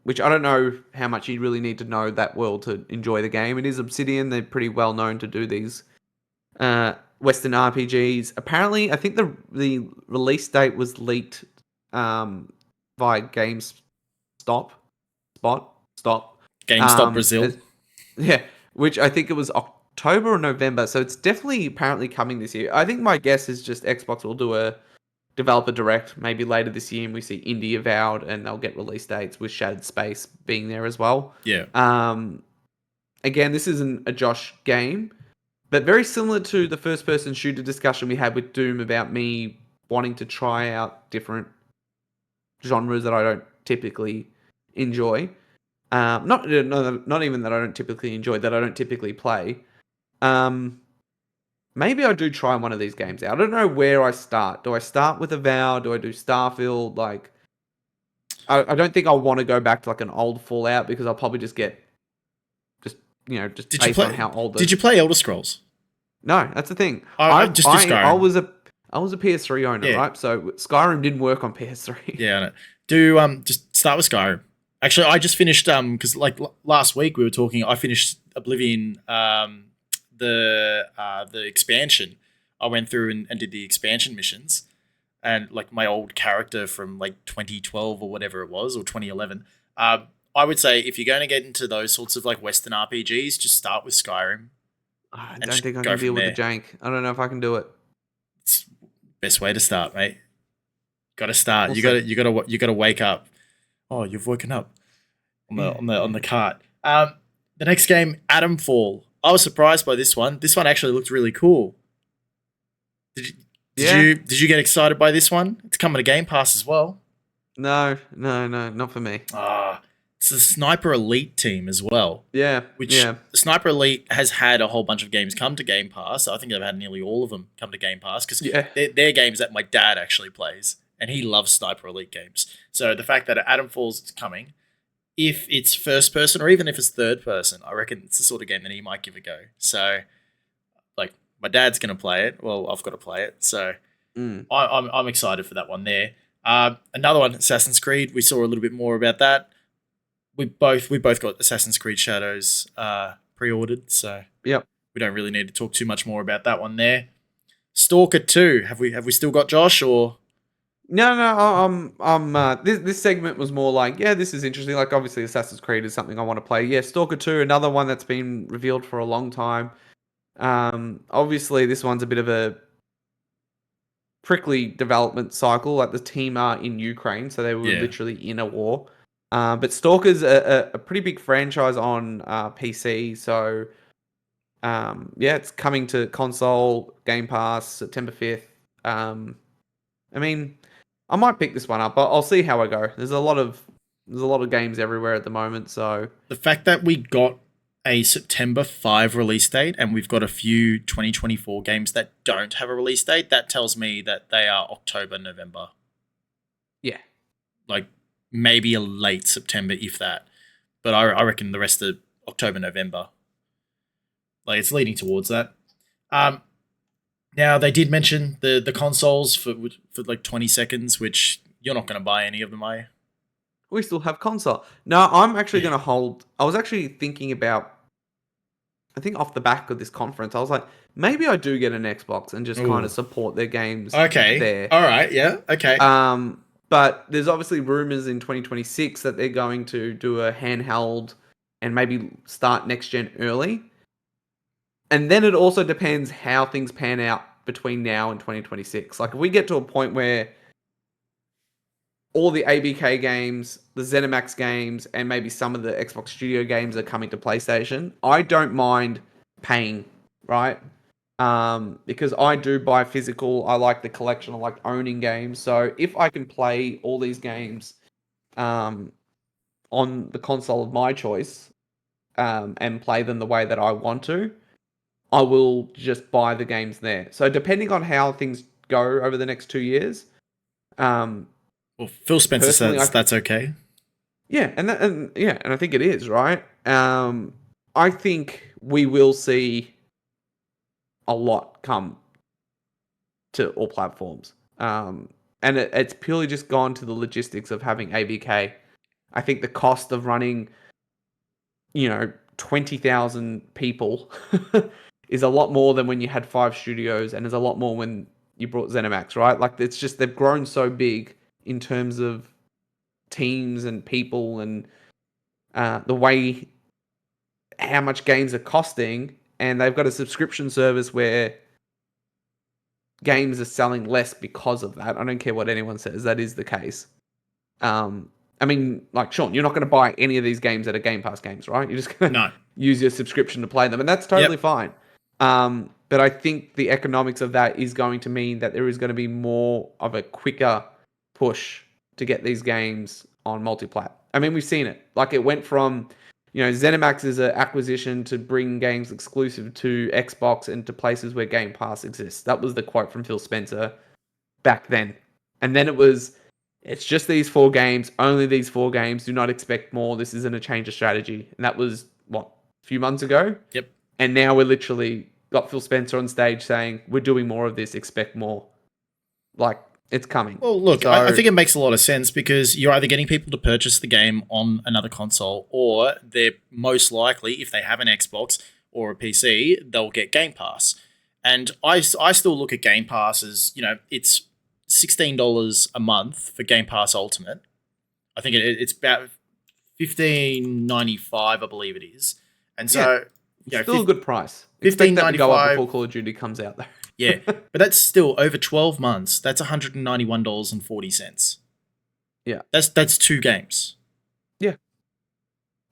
which I don't know how much you really need to know that world to enjoy the game. It is Obsidian; they're pretty well known to do these Western RPGs. Apparently, I think the release date was leaked via GameStop, GameStop Brazil. Yeah, which I think it was October or November. So it's definitely apparently coming this year. I think my guess is just Xbox will do a developer direct maybe later this year, and we see Indie Avowed, and they'll get release dates with Shattered Space being there as well. Yeah. Again, this isn't a Josh game, but very similar to the first-person shooter discussion we had with Doom about me wanting to try out different genres that I don't typically enjoy. Not even that I don't typically enjoy, that I don't typically play. Maybe I do try one of these games out. I don't know where I start. Do I start with Avowed? Do I do Starfield? Like, I don't think I'll want to go back to like an old Fallout because I'll probably just get based on how old. Did you play Elder Scrolls? No, that's the thing. I just do Skyrim. I was a PS3 owner, right? So Skyrim didn't work on PS3. Yeah, I know. Do just start with Skyrim. Actually, I just finished because like last week we were talking. I finished Oblivion, the expansion. I went through and did the expansion missions, and like my old character from like 2012 or whatever it was, or 2011. I would say if you're going to get into those sorts of like Western RPGs, just start with Skyrim. I don't think I can deal with the jank. I don't know if I can do it. It's best way to start, mate. Got to start. You got to wake up. Oh, you've woken up on the cart. The next game, Atomfall. I was surprised by this one. This one actually looked really cool. Did you get excited by this one? It's coming to Game Pass as well. No, not for me. It's the Sniper Elite team as well. Yeah. The Sniper Elite has had a whole bunch of games come to Game Pass. I think they've had nearly all of them come to Game Pass because they're games that my dad actually plays, and he loves Sniper Elite games. So the fact that Atomfall's coming, if it's first person or even if it's third person, I reckon it's the sort of game that he might give a go. So, like, my dad's going to play it. Well, I've got to play it. So I'm excited for that one there. Another one, Assassin's Creed. We saw a little bit more about that. We both got Assassin's Creed Shadows pre-ordered, so yep. We don't really need to talk too much more about that one there. Stalker 2, have we still got Josh or? No. This segment was more like, yeah, this is interesting. Like, obviously, Assassin's Creed is something I want to play. Yeah, Stalker 2, another one that's been revealed for a long time. Obviously, this one's a bit of a prickly development cycle. Like the team are in Ukraine, so they were Yeah. literally in a war. But Stalker's a pretty big franchise on PC, so yeah, it's coming to console, Game Pass, September 5th. I mean, I might pick this one up. I'll see how I go. There's a lot of games everywhere at the moment, so The fact that we got a September 5 release date and we've got a few 2024 games that don't have a release date, that tells me that they are October, November. yeah. Like maybe a late September, if that. But I reckon the rest of October, November. Like it's leading towards that. Now they did mention the consoles for like 20 seconds, which you're not going to buy any of them, are you? We still have console. No, I'm actually Yeah. going to hold. I was actually thinking about, I think off the back of this conference, I was like, maybe I do get an Xbox and just kind Ooh. of support their games Okay. there. All right. Yeah. Okay. But there's obviously rumors in 2026 that they're going to do a handheld and maybe start next gen early. And then it also depends how things pan out between now and 2026. Like if we get to a point where all the ABK games, the ZeniMax games, and maybe some of the Xbox Studio games are coming to PlayStation, I don't mind paying, right? Because I do buy physical. I like the collection. I like owning games. So if I can play all these games on the console of my choice and play them the way that I want to, I will just buy the games there. So depending on how things go over the next 2 years, Well, Phil Spencer personally, says that's okay. yeah, and I think it is right. I think we will see a lot come to all platforms, and it's purely just gone to the logistics of having ABK. I think the cost of running, 20,000 people is a lot more than when you had 5 studios, and is a lot more when you brought ZeniMax, right? Like it's just they've grown so big in terms of teams and people and the way how much games are costing, and they've got a subscription service where games are selling less because of that. I don't care what anyone says, that is the case. I mean, like Sean, you're not going to buy any of these games that are Game Pass games, right? You're just going to use your subscription to play them, and that's totally fine. But I think the economics of that is going to mean that there is going to be more of a quicker push to get these games on multiplat. I mean, we've seen it. Like it went from, ZeniMax is an acquisition to bring games exclusive to Xbox and to places where Game Pass exists. That was the quote from Phil Spencer back then. And then it's just these 4 games, only these 4 games. Do not expect more. This isn't a change of strategy. And that was, a few months ago? Yep. And now we're literally got Phil Spencer on stage saying, we're doing more of this, expect more. Like, it's coming. Well, look, I think it makes a lot of sense because you're either getting people to purchase the game on another console, or they're most likely, if they have an Xbox or a PC, they'll get Game Pass. And I still look at Game Pass as, it's $16 a month for Game Pass Ultimate. I think it's about $15.95, I believe it is. And so, still a good price. Expect that to go up before Call of Duty comes out, though. Yeah, but that's still over 12 months. That's $191.40. Yeah, that's 2 games. Yeah,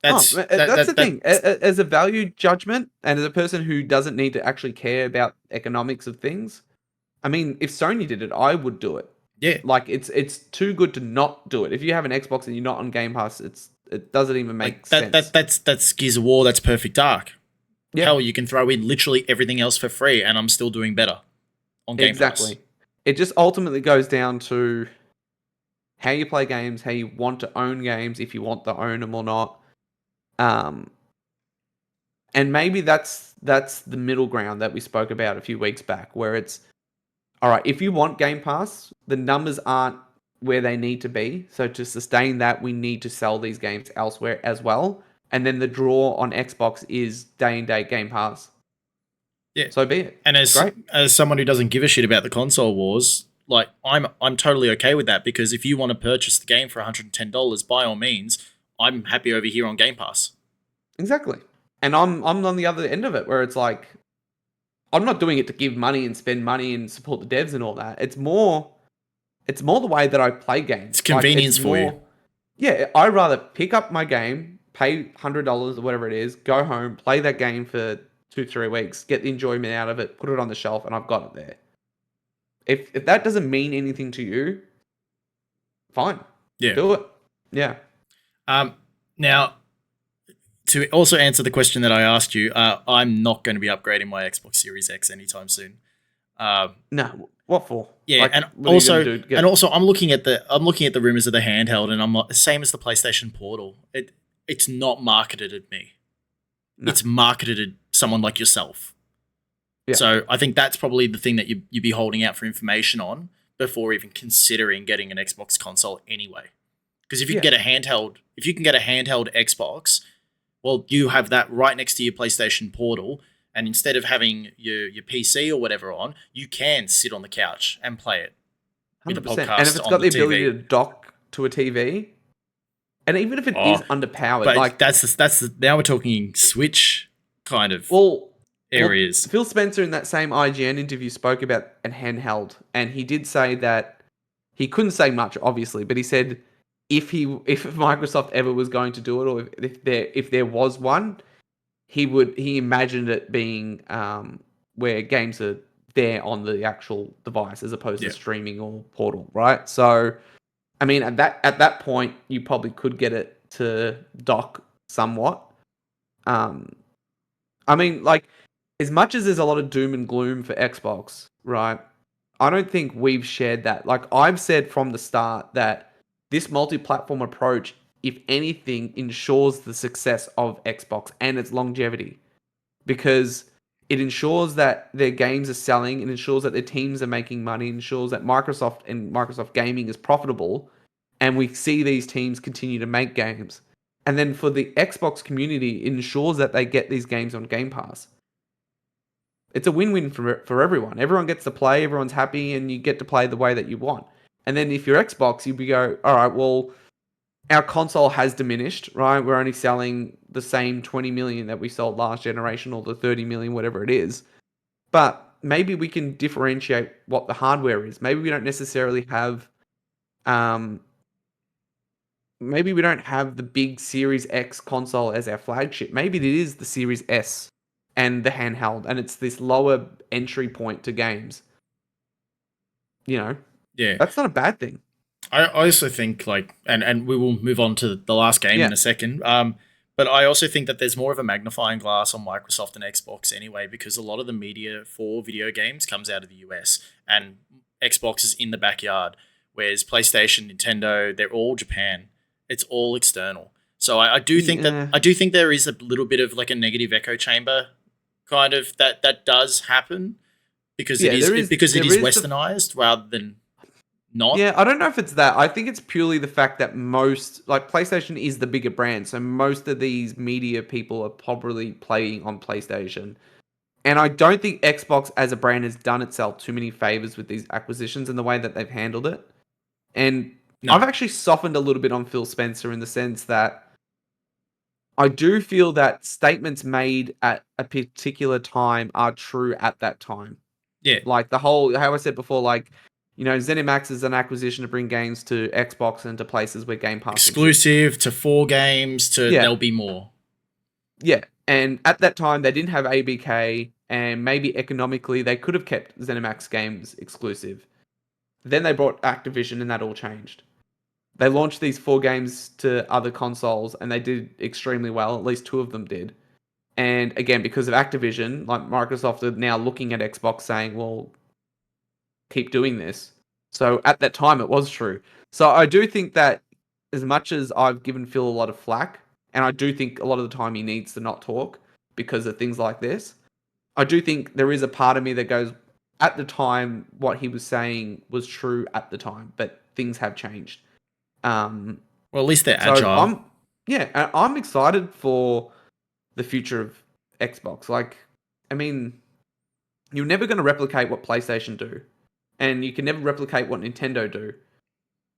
that's the thing. As a value judgment, and as a person who doesn't need to actually care about economics of things, I mean, if Sony did it, I would do it. Yeah, like it's too good to not do it. If you have an Xbox and you're not on Game Pass, it doesn't even make sense. That's Gears of War. That's Perfect Dark. Yeah. Hell, you can throw in literally everything else for free, and I'm still doing better on Game Pass. It just ultimately goes down to how you play games, how you want to own games, if you want to own them or not. And maybe that's the middle ground that we spoke about a few weeks back, where it's all right. If you want Game Pass, the numbers aren't where they need to be. So to sustain that, we need to sell these games elsewhere as well. And then the draw on Xbox is day and day Game Pass. Yeah, so be it. And as someone who doesn't give a shit about the console wars, like I'm totally okay with that, because if you want to purchase the game for $110, by all means, I'm happy over here on Game Pass. Exactly. And I'm on the other end of it, where it's like, I'm not doing it to give money and spend money and support the devs and all that. It's more the way that I play games. It's convenience for you. Yeah, I'd rather pick up my game, pay $100 or whatever it is, go home, play that game for 2-3 weeks, get the enjoyment out of it, put it on the shelf, and I've got it there. If that doesn't mean anything to you, fine. Yeah. Do it. Yeah. Now, to also answer the question that I asked you, I'm not going to be upgrading my Xbox Series X anytime soon. No, what for? Yeah, Like, and what are you gonna also, do? and also, I'm looking at the rumors of the handheld, and I'm like, same as the PlayStation Portal. It's not marketed at me. No. It's marketed at someone like yourself. Yeah. So I think that's probably the thing that you'd be holding out for information on before even considering getting an Xbox console anyway. Because if you can get a handheld, Xbox, well, you have that right next to your PlayStation Portal, and instead of having your PC or whatever on, you can sit on the couch and play it with a 100%. podcast And if it's on got the TV. ability to dock to a TV, and even if it is underpowered, But like that's now we're talking Switch kind of areas. Phil Spencer in that same IGN interview spoke about a handheld, and he did say that he couldn't say much, obviously, but he said if Microsoft ever was going to do it, or if there was one, he imagined it being where games are there on the actual device as opposed to streaming or Portal, right? So, I mean, at that point, you probably could get it to dock somewhat. I mean, like, as much as there's a lot of doom and gloom for Xbox, right? I don't think we've shared that. Like, I've said from the start that this multi-platform approach, if anything, ensures the success of Xbox and its longevity, because it ensures that their games are selling, it ensures that their teams are making money, it ensures that Microsoft and Microsoft Gaming is profitable, and we see these teams continue to make games. And then for the Xbox community, it ensures that they get these games on Game Pass. It's a win-win for everyone. Everyone gets to play, everyone's happy, and you get to play the way that you want. And then if you're Xbox, you go, all right, well, our console has diminished, right? We're only selling the same 20 million that we sold last generation, or the 30 million, whatever it is. But maybe we can differentiate what the hardware is. Maybe we don't necessarily have, maybe we don't have the big Series X console as our flagship. Maybe it is the Series S and the handheld, and it's this lower entry point to games. Yeah, that's not a bad thing. I also think, like, and we will move on to the last game in a second. But I also think that there's more of a magnifying glass on Microsoft and Xbox anyway, because a lot of the media for video games comes out of the US, and Xbox is in the backyard, whereas PlayStation, Nintendo, they're all Japan. It's all external. So I do think that there is a little bit of like a negative echo chamber kind of that does happen, because it is westernized rather than not. Yeah, I don't know if it's that. I think it's purely the fact that PlayStation is the bigger brand, so most of these media people are probably playing on PlayStation. And I don't think Xbox as a brand has done itself too many favors with these acquisitions and the way that they've handled it. And I've actually softened a little bit on Phil Spencer in the sense that I do feel that statements made at a particular time are true at that time. Yeah. Like how I said before, like, ZeniMax is an acquisition to bring games to Xbox and to places where Game Pass exclusive to 4 games to there'll be more. Yeah, and at that time they didn't have ABK, and maybe economically they could have kept ZeniMax games exclusive. Then they brought Activision, and that all changed. They launched these 4 games to other consoles, and they did extremely well. At least 2 of them did. And again, because of Activision, like, Microsoft are now looking at Xbox saying, well, keep doing this. So at that time, it was true. So I do think that as much as I've given Phil a lot of flack, and I do think a lot of the time he needs to not talk because of things like this, I do think there is a part of me that goes, at the time, what he was saying was true at the time, but things have changed. Well, at least they're agile. I'm excited for the future of Xbox. Like, I mean, you're never going to replicate what PlayStation do, and you can never replicate what Nintendo do.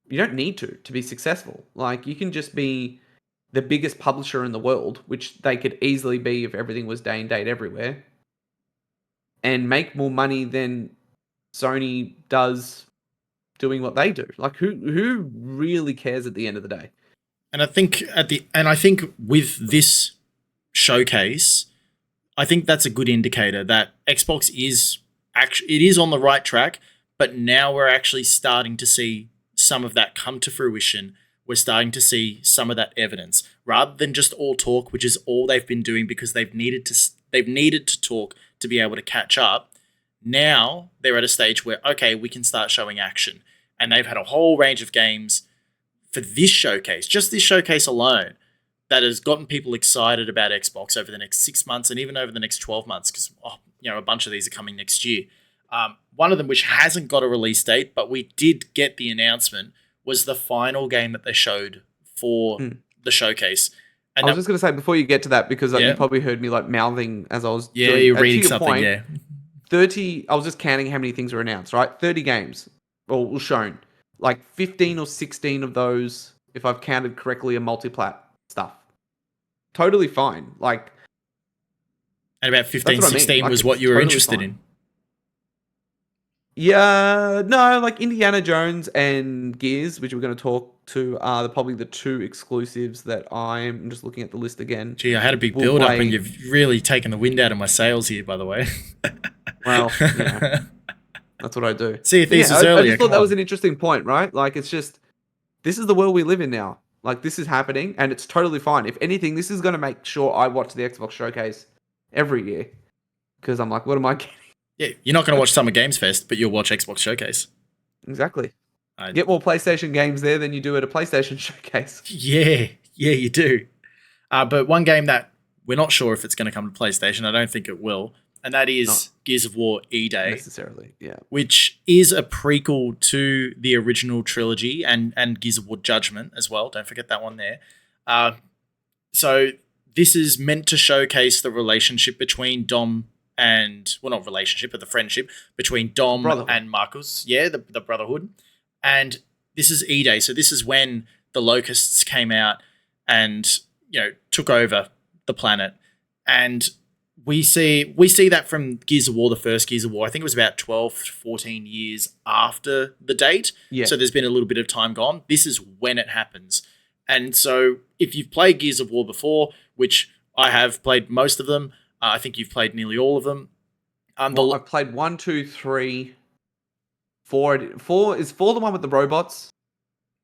You don't need to be successful. Like, you can just be the biggest publisher in the world, which they could easily be if everything was day and date everywhere. and make more money than Sony does doing what they do. Like who really cares at the end of the day? And I think with this showcase, I think that's a good indicator that Xbox is actually it is on the right track, but now we're actually starting to see some of that come to fruition. We're starting to see some of that evidence rather than just all talk, which is all they've been doing because they've needed to talk to be able to catch up. Now they're at a stage where okay, we can start showing action, and they've had a whole range of games for this showcase, just this showcase alone, that has gotten people excited about Xbox over the next 6 months and even over the next 12 months because a bunch of these are coming next year. One of them, which hasn't got a release date, but we did get the announcement, was the final game that they showed for the showcase. And I was just going to say before you get to that, because you probably heard me like mouthing as I was doing, you're reading something. Point, 30. I was just counting how many things were announced. Right, 30 games or shown. Like 15 or 16 of those, if I've counted correctly, are multi-plat stuff. Totally fine. Like, and about 15, 16 was what you were interested in. Yeah, no, like Indiana Jones and Gears, which we're going to talk to, are probably the two exclusives that I'm just looking at the list again. Gee, I had a big build up, and you've really taken the wind out of my sails here, by the way. Well, that's what I do. See, if these is earlier. I just thought that was an interesting point, right? Like, it's just, this is the world we live in now. Like, this is happening, and it's totally fine. If anything, this is going to make sure I watch the Xbox Showcase every year. Because I'm like, what am I getting? Yeah, you're not going to watch Summer Games Fest, but you'll watch Xbox Showcase. Exactly. Get more PlayStation games there than you do at a PlayStation Showcase. Yeah, you do. But one game that we're not sure if it's going to come to PlayStation, I don't think it will, and that is Gears of War E-Day. Necessarily, yeah. Which is a prequel to the original trilogy and Gears of War Judgment as well. Don't forget that one there. So this is meant to showcase the relationship between Dom and, well, not relationship, but the friendship between Dom and Marcus. Yeah, the brotherhood. And this is E-Day. So this is when the Locusts came out and, took over the planet. And we see that from Gears of War, the first Gears of War. I think it was about 12 to 14 years after the date. Yeah. So there's been a little bit of time gone. This is when it happens. And so if you've played Gears of War before, which I have played most of them, I think you've played nearly all of them. I've played 1, 2, 3, 4. 4 is 4 the one with the robots?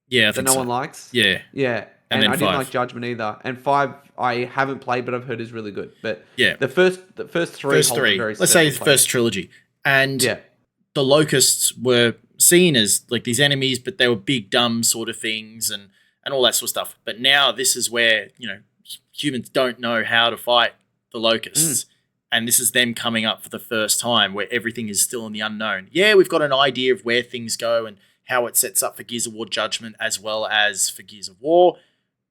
Yeah, I think that no one likes. Yeah, and I didn't like Judgment either. And 5 I haven't played, but I've heard is really good. But the first three. Let's say the first trilogy, and the Locusts were seen as like these enemies, but they were big, dumb sort of things, and all that sort of stuff. But now this is where humans don't know how to fight the Locusts. And this is them coming up for the first time where everything is still in the unknown. Yeah, we've got an idea of where things go and how it sets up for Gears of War Judgment as well as for Gears of War.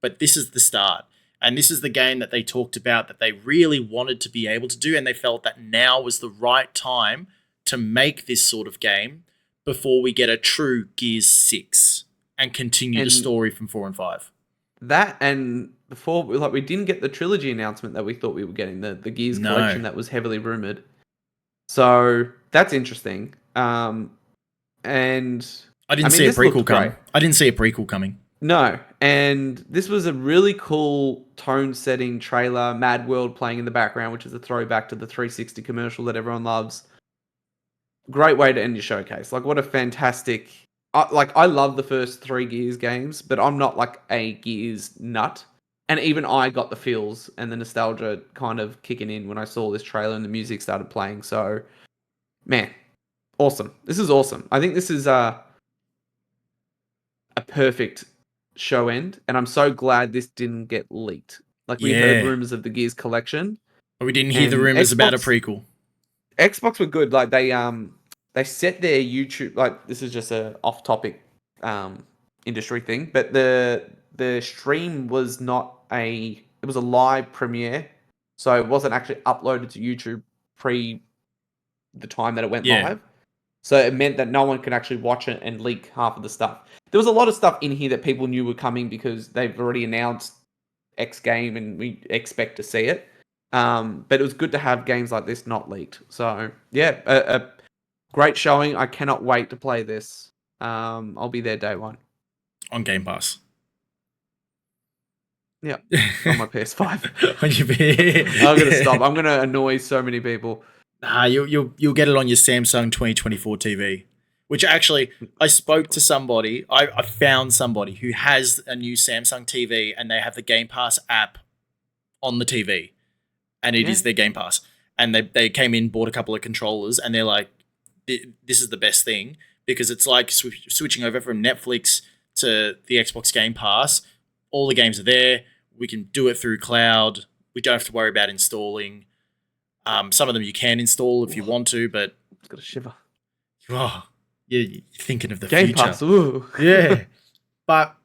But this is the start. And this is the game that they talked about that they really wanted to be able to do. And they felt that now was the right time to make this sort of game before we get a true Gears 6 and continue the story from 4 and 5. That and before, like, we didn't get the trilogy announcement that we thought we were getting, the Gears collection that was heavily rumored. So that's interesting. And I didn't see a prequel coming. I didn't see a prequel coming. No, and this was a really cool tone-setting trailer. Mad World playing in the background, which is a throwback to the 360 commercial that everyone loves. Great way to end your showcase. Like, what a fantastic. I love the first 3 Gears games, but I'm not like a Gears nut. And even I got the feels and the nostalgia kind of kicking in when I saw this trailer and the music started playing. So, man, awesome. This is awesome. I think this is a perfect show end, and I'm so glad this didn't get leaked. Like, we heard rumors of the Gears collection. But we didn't hear the rumors about a prequel. Xbox were good. Like, they set their YouTube, like, this is just a off-topic industry thing, but the stream was it was a live premiere, so it wasn't actually uploaded to YouTube pre the time that it went live. So it meant that no one could actually watch it and leak half of the stuff. There was a lot of stuff in here that people knew were coming because they've already announced X game and we expect to see it. But it was good to have games like this not leaked. So yeah, a great showing. I cannot wait to play this. I'll be there day one. On Game Pass. Yeah, on my PS5. When you be, I'm gonna stop. I'm gonna annoy so many people. Nah, you'll get it on your Samsung 2024 TV. Which actually, I spoke to somebody. I found somebody who has a new Samsung TV, and they have the Game Pass app on the TV, and it is Yeah. their Game Pass. And they came in, bought a couple of controllers, and they're like, "This is the best thing because it's like switching over from Netflix to the Xbox Game Pass. All the games are there. We can do it through cloud. We don't have to worry about installing. Some of them you can install if you want to, but It's got a shiver. oh, you're thinking of the Game future. Pass. Ooh. Yeah, but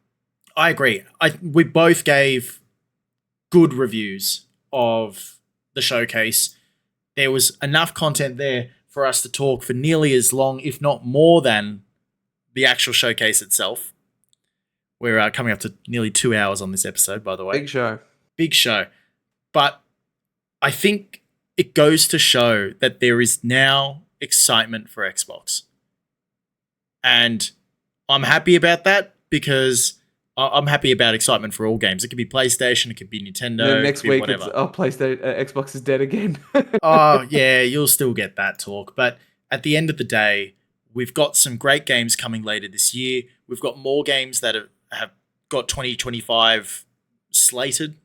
I agree. We both gave good reviews of the showcase. There was enough content there for us to talk for nearly as long, if not more than the actual showcase itself. We're coming up to nearly 2 hours on this episode, by the way. Big show. Big show. But I think it goes to show that there is now excitement for Xbox. And I'm happy about that because I'm happy about excitement for all games. It could be PlayStation, it could be Nintendo, Then next it could be week, it's whatever. PlayStation, Xbox is dead again. Oh, yeah, you'll still get that talk. But at the end of the day, we've got some great games coming later this year. We've got more games that have got 2025 slated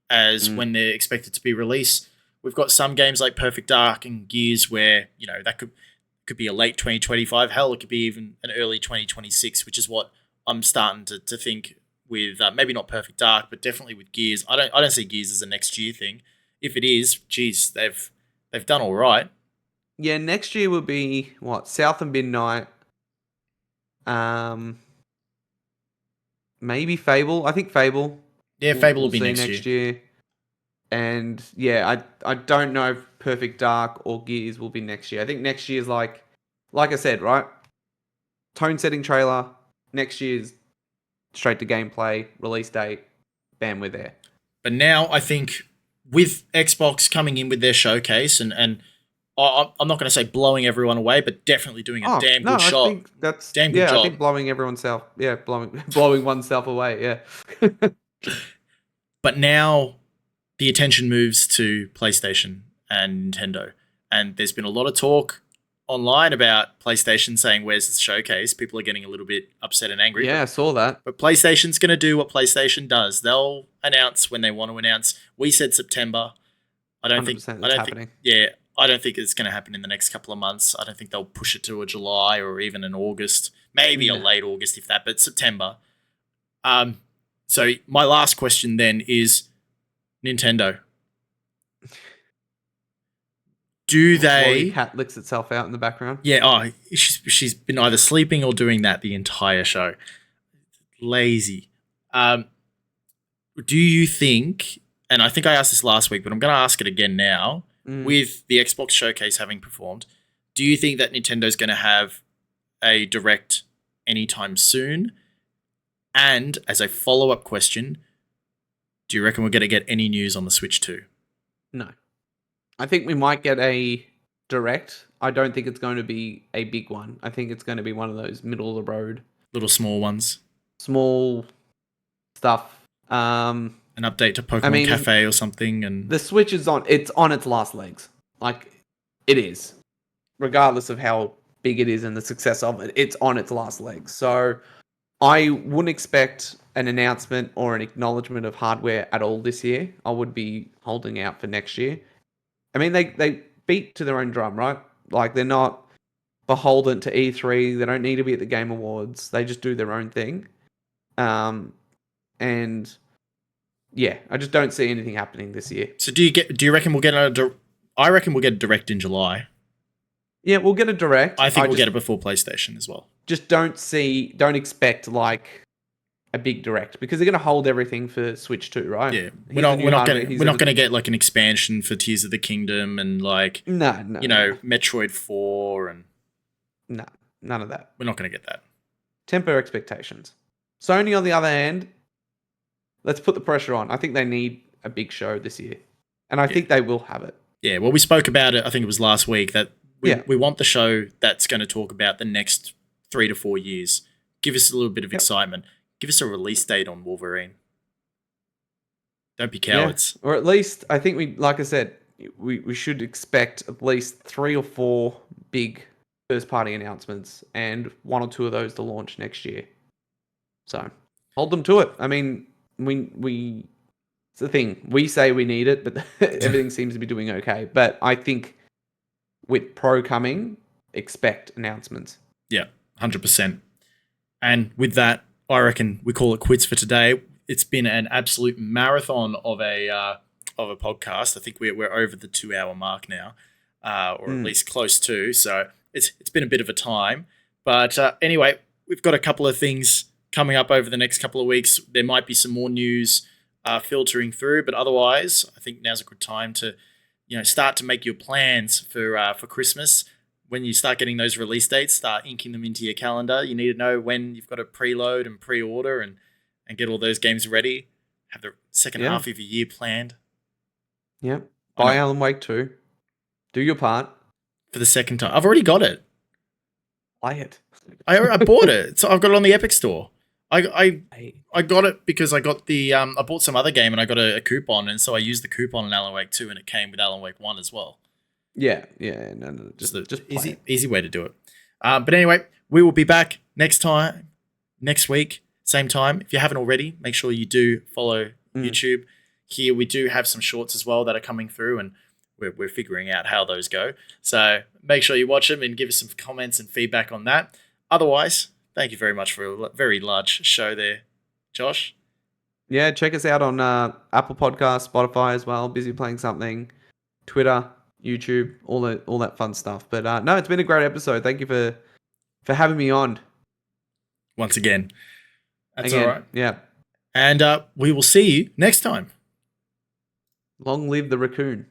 as when they're expected to be released. We've got some games like Perfect Dark and Gears where, that could be a late 2025. Hell, it could be even an early 2026, which is what I'm starting to think with maybe not Perfect Dark, but definitely with Gears. I don't see Gears as a next year thing. If it is, geez, they've done all right. Yeah, next year will be what? South and Midnight. Maybe Fable. I think Fable. Yeah, Fable will we'll be see next year. year. And yeah, I don't know if Perfect Dark or Gears will be next year. I think next year's like I said, right? Tone setting trailer. Next year's straight to gameplay, release date. Bam, we're there. But now I think with Xbox coming in with their showcase and I'm not going to say blowing everyone away, but definitely doing a damn good shot. I think that's damn good job. I think blowing blowing oneself away. Yeah. But now the attention moves to PlayStation and Nintendo, and there's been a lot of talk online about PlayStation saying, "Where's the showcase?" People are getting a little bit upset and angry. Yeah, I saw that. But PlayStation's going to do what PlayStation does. They'll announce when they want to announce. We said September. I don't think. Happening. I don't think it's going to happen in the next couple of months. I don't think they'll push it to a July or even an August, maybe a late August if that, but September. So my last question then is Nintendo. Do they? Cat licks itself out in the background. Yeah. Oh, she's been either sleeping or doing that the entire show. Lazy. Do you think? And I think I asked this last week, but I'm going to ask it again now. With the Xbox showcase having performed, do you think that Nintendo's going to have a direct anytime soon? And as a follow-up question, do you reckon we're going to get any news on the Switch 2? No. I think we might get a direct. I don't think it's going to be a big one. I think it's going to be one of those middle of the road. Little small ones. Small stuff. An update to Pokemon Cafe or something, and the Switch is on its last legs. Like it is. Regardless of how big it is and the success of it, it's on its last legs. So I wouldn't expect an announcement or an acknowledgement of hardware at all this year. I would be holding out for next year. I mean, they beat to their own drum, right? Like they're not beholden to E3. They don't need to be at the Game Awards. They just do their own thing. And yeah, I just don't see anything happening this year. So do you reckon we'll get I reckon we'll get a direct in July. Yeah, we'll get a direct. I think we'll get it before PlayStation as well. Just don't expect like a big direct because they're going to hold everything for Switch 2, right? Yeah, we're not going to get like an expansion for Tears of the Kingdom and like Metroid 4 and none of that. We're not going to get that. Temper expectations. Sony, on the other hand, let's put the pressure on. I think they need a big show this year, And I think they will have it. Yeah, well, we spoke about it, I think it was last week, that we want the show that's going to talk about the next 3 to 4 years. Give us a little bit of excitement. Give us a release date on Wolverine. Don't be cowards. Yeah. Or at least, I think like I said, we should expect at least 3 or 4 big first-party announcements, and 1 or 2 of those to launch next year. So hold them to it. I mean, we it's the thing. We say we need it, but everything seems to be doing okay. But I think with Pro coming, expect announcements. Yeah, 100%. And with that, I reckon we call it quits for today. It's been an absolute marathon of a podcast. I think we're over the 2-hour mark now, or at least close to. So it's been a bit of a time. But anyway, we've got a couple of things coming up over the next couple of weeks. There might be some more news filtering through, but otherwise, I think now's a good time to, start to make your plans for Christmas. When you start getting those release dates, start inking them into your calendar. You need to know when you've got to preload and pre-order and get all those games ready. Have the second half of your year planned. Yeah. Buy Alan Wake 2. Do your part. For the second time. I've already got it. Play it. I bought it. So I've got it on the Epic Store. I got it because I got the I bought some other game and I got a coupon, and so I used the coupon in Alan Wake 2 and it came with Alan Wake 1 as well. Yeah. No. Just easy way to do it. But anyway, we will be back next week, same time. If you haven't already, make sure you do follow YouTube. Here we do have some shorts as well that are coming through, and we're figuring out how those go. So make sure you watch them and give us some comments and feedback on that. Otherwise, thank you very much for a very large show there, Josh. Yeah, check us out on Apple Podcasts, Spotify as well. Busy Playing Something, Twitter, YouTube, all that fun stuff. But no, it's been a great episode. Thank you for having me on. Once again. That's all right. Yeah. And we will see you next time. Long live the raccoon.